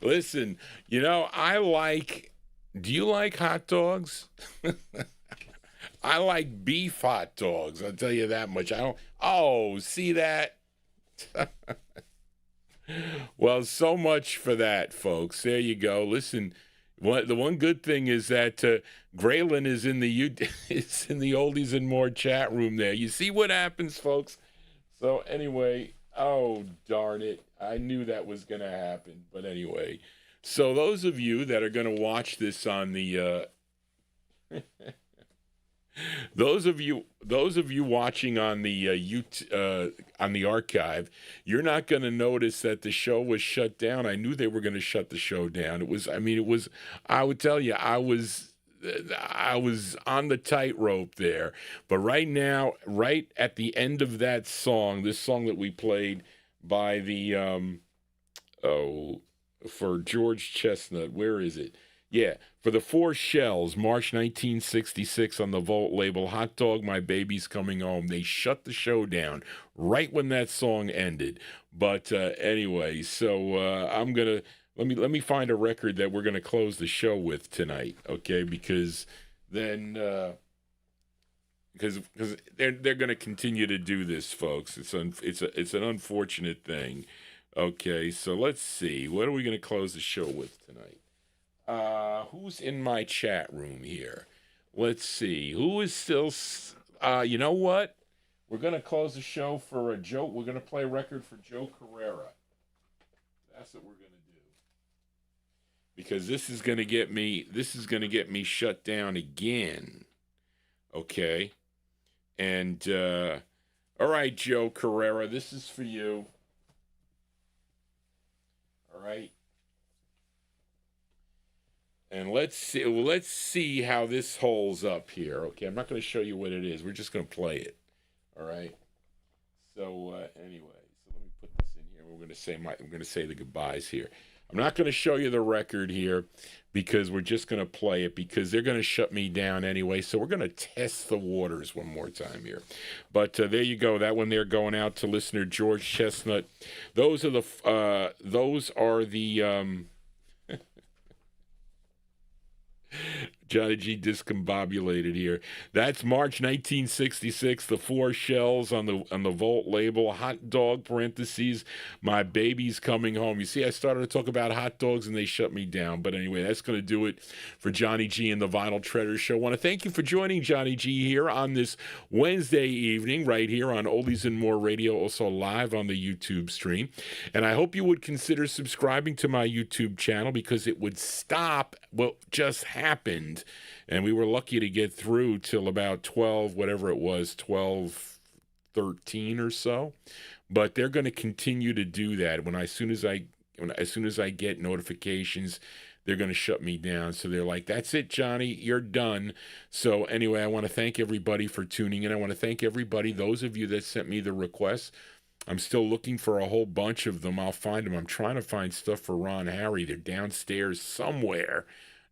Listen, do you like hot dogs? I like beef hot dogs, I'll tell you that much. See that? Well, so much for that, folks. There you go. Listen, the one good thing is that Graylin is in the Oldies and More chat room there. You see what happens, folks? So anyway, oh, darn it. I knew that was going to happen. But anyway, so those of you that are going to watch this on the those of you watching on the on the archive, you're not going to notice that the show was shut down. I knew they were going to shut the show down. I would tell you, I was on the tightrope there. But right now, right at the end of that song, this song that we played by the for George Chestnut, where is it? Yeah, for the Four Shells, March 1966 on the Volt label, Hot Dog, My Baby's Coming Home. They shut the show down right when that song ended. But anyway, so I'm going to, let me find a record that we're going to close the show with tonight, okay? Because then, because they're going to continue to do this, folks. It's an unfortunate thing. Okay, so let's see. What are we going to close the show with tonight? Who's in my chat room here? Let's see. Who is still... you know what? We're going to close the show for a Joe. We're going to play a record for Joe Carrera. That's what we're going to do. Because this is going to get me shut down again. Okay? And, all right, Joe Carrera, this is for you. All right? And let's see how this holds up here. Okay, I'm not going to show you what it is. We're just going to play it. All right. So anyway, so let me put this in here. We're going to say the goodbyes here. I'm not going to show you the record here because we're just going to play it because they're going to shut me down anyway. So we're going to test the waters one more time here. But there you go. That one there going out to listener George Chestnut. Those are the Johnny G discombobulated here. That's March 1966. The Four Shells on the Volt label. Hot Dog (parentheses) My Baby's Coming Home. You see, I started to talk about hot dogs and they shut me down. But anyway, that's going to do it for Johnny G and the Vinyltreasure Show. I want to thank you for joining Johnny G here on this Wednesday evening, right here on Oldies and More Radio, also live on the YouTube stream. And I hope you would consider subscribing to my YouTube channel because it would stop what just happened. And we were lucky to get through till about 12, whatever it was, 12:13 or so. But they're going to continue to do that. As soon as I get notifications, they're going to shut me down. So they're like, "That's it, Johnny, you're done." So anyway, I want to thank everybody for tuning in. I want to thank everybody, those of you that sent me the requests. I'm still looking for a whole bunch of them. I'll find them. I'm trying to find stuff for Ron Harry. They're downstairs somewhere.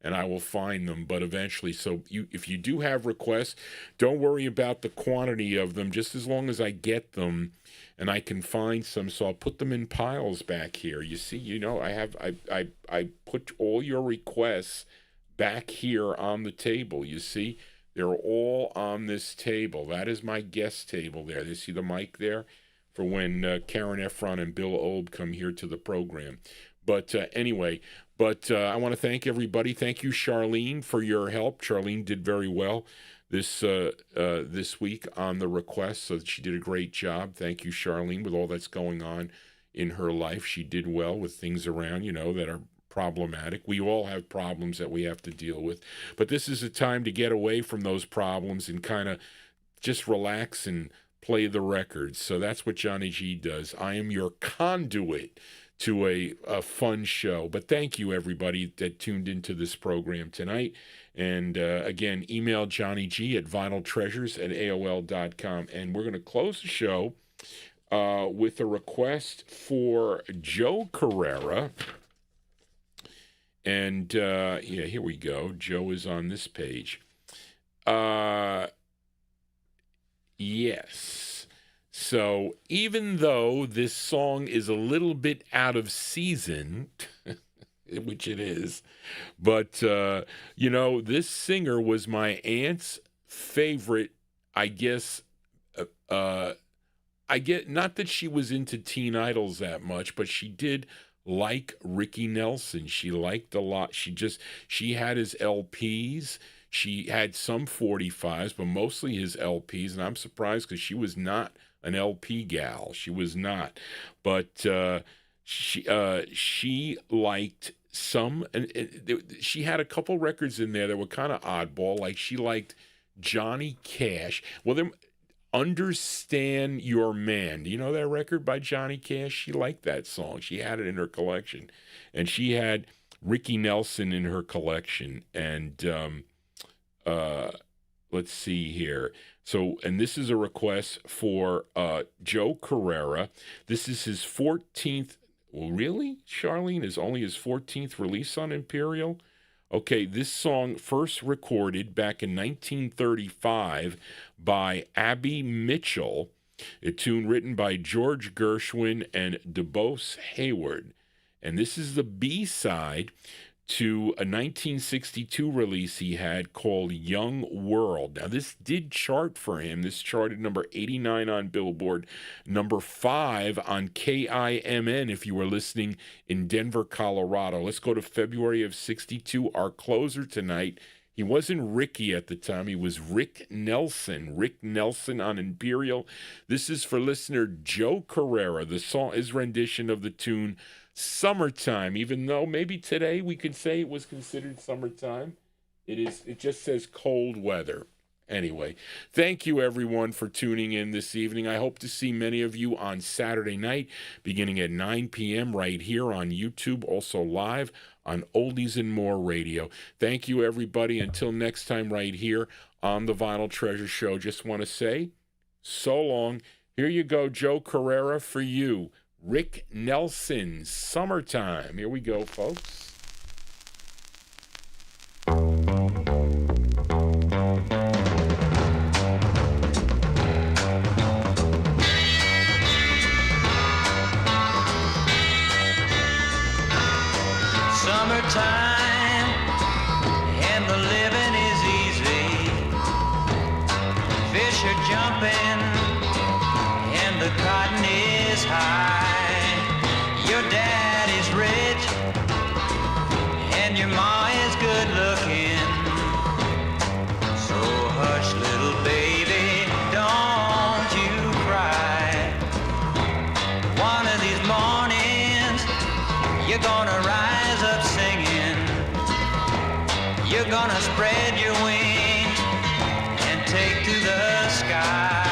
And I will find them, but eventually. So if you do have requests, don't worry about the quantity of them, just as long as I get them and I can find some. So I'll put them in piles back here. You see, I put all your requests back here on the table. You see, they're all on this table. That is my guest table there. You see the mic there for when Karen Efron and Bill Obe come here to the program. But anyway, I want to thank everybody. Thank you, Charlene, for your help. Charlene did very well this week on the request, so she did a great job. Thank you, Charlene, with all that's going on in her life. She did well with things around, that are problematic. We all have problems that we have to deal with. But this is a time to get away from those problems and kind of just relax and play the records. So that's what Johnny G does. I am your conduit to a fun show. But thank you, everybody that tuned into this program tonight. And again, email Johnny G at vinyltreasures@AOL.com. And we're going to close the show with a request for Joe Carrera. And here we go. Joe is on this page. Yes. So even though this song is a little bit out of season, which it is, but, this singer was my aunt's favorite, I guess. Not that she was into teen idols that much, but she did like Ricky Nelson. She liked a lot. She had his LPs. She had some 45's, but mostly his LPs. And I'm surprised because she was not an LP gal. She was not. But she liked some, and she had a couple records in there that were kind of oddball. Like she liked Johnny Cash. Well, Understand Your Man. Do you know that record by Johnny Cash? She liked that song. She had it in her collection. And she had Ricky Nelson in her collection. And let's see here. So, and this is a request for Joe Carrera. This is his 14th. Well, really? Charlene is only his 14th release on Imperial? Okay, this song first recorded back in 1935 by Abby Mitchell, a tune written by George Gershwin and DeBose Hayward. And this is the B-side to a 1962 release he had called Young World. Now, this did chart for him. This charted number 89 on Billboard, number 5 on KIMN if you were listening in Denver, Colorado. Let's go to February of 62. Our closer tonight, he wasn't Ricky at the time. He was Rick Nelson. Rick Nelson on Imperial. This is for listener Joe Carrera. The song is rendition of the tune Summertime, even though maybe today we could say it was considered summertime. It just says cold weather. Anyway, thank you everyone for tuning in this evening. I hope to see many of you on Saturday night beginning at 9 p.m. right here on YouTube, also live on Oldies and More Radio. Thank you everybody. Until next time right here on the Vinyl Treasure Show, just want to say so long. Here you go, Joe Carrera, for you. Rick Nelson's Summertime. Here we go, folks. Summertime and the living is easy. Fish are jumping and the cotton is high. Your dad is rich and your ma is good looking. So hush, little baby, don't you cry. One of these mornings you're gonna rise up singing. You're gonna spread your wings and take to the sky.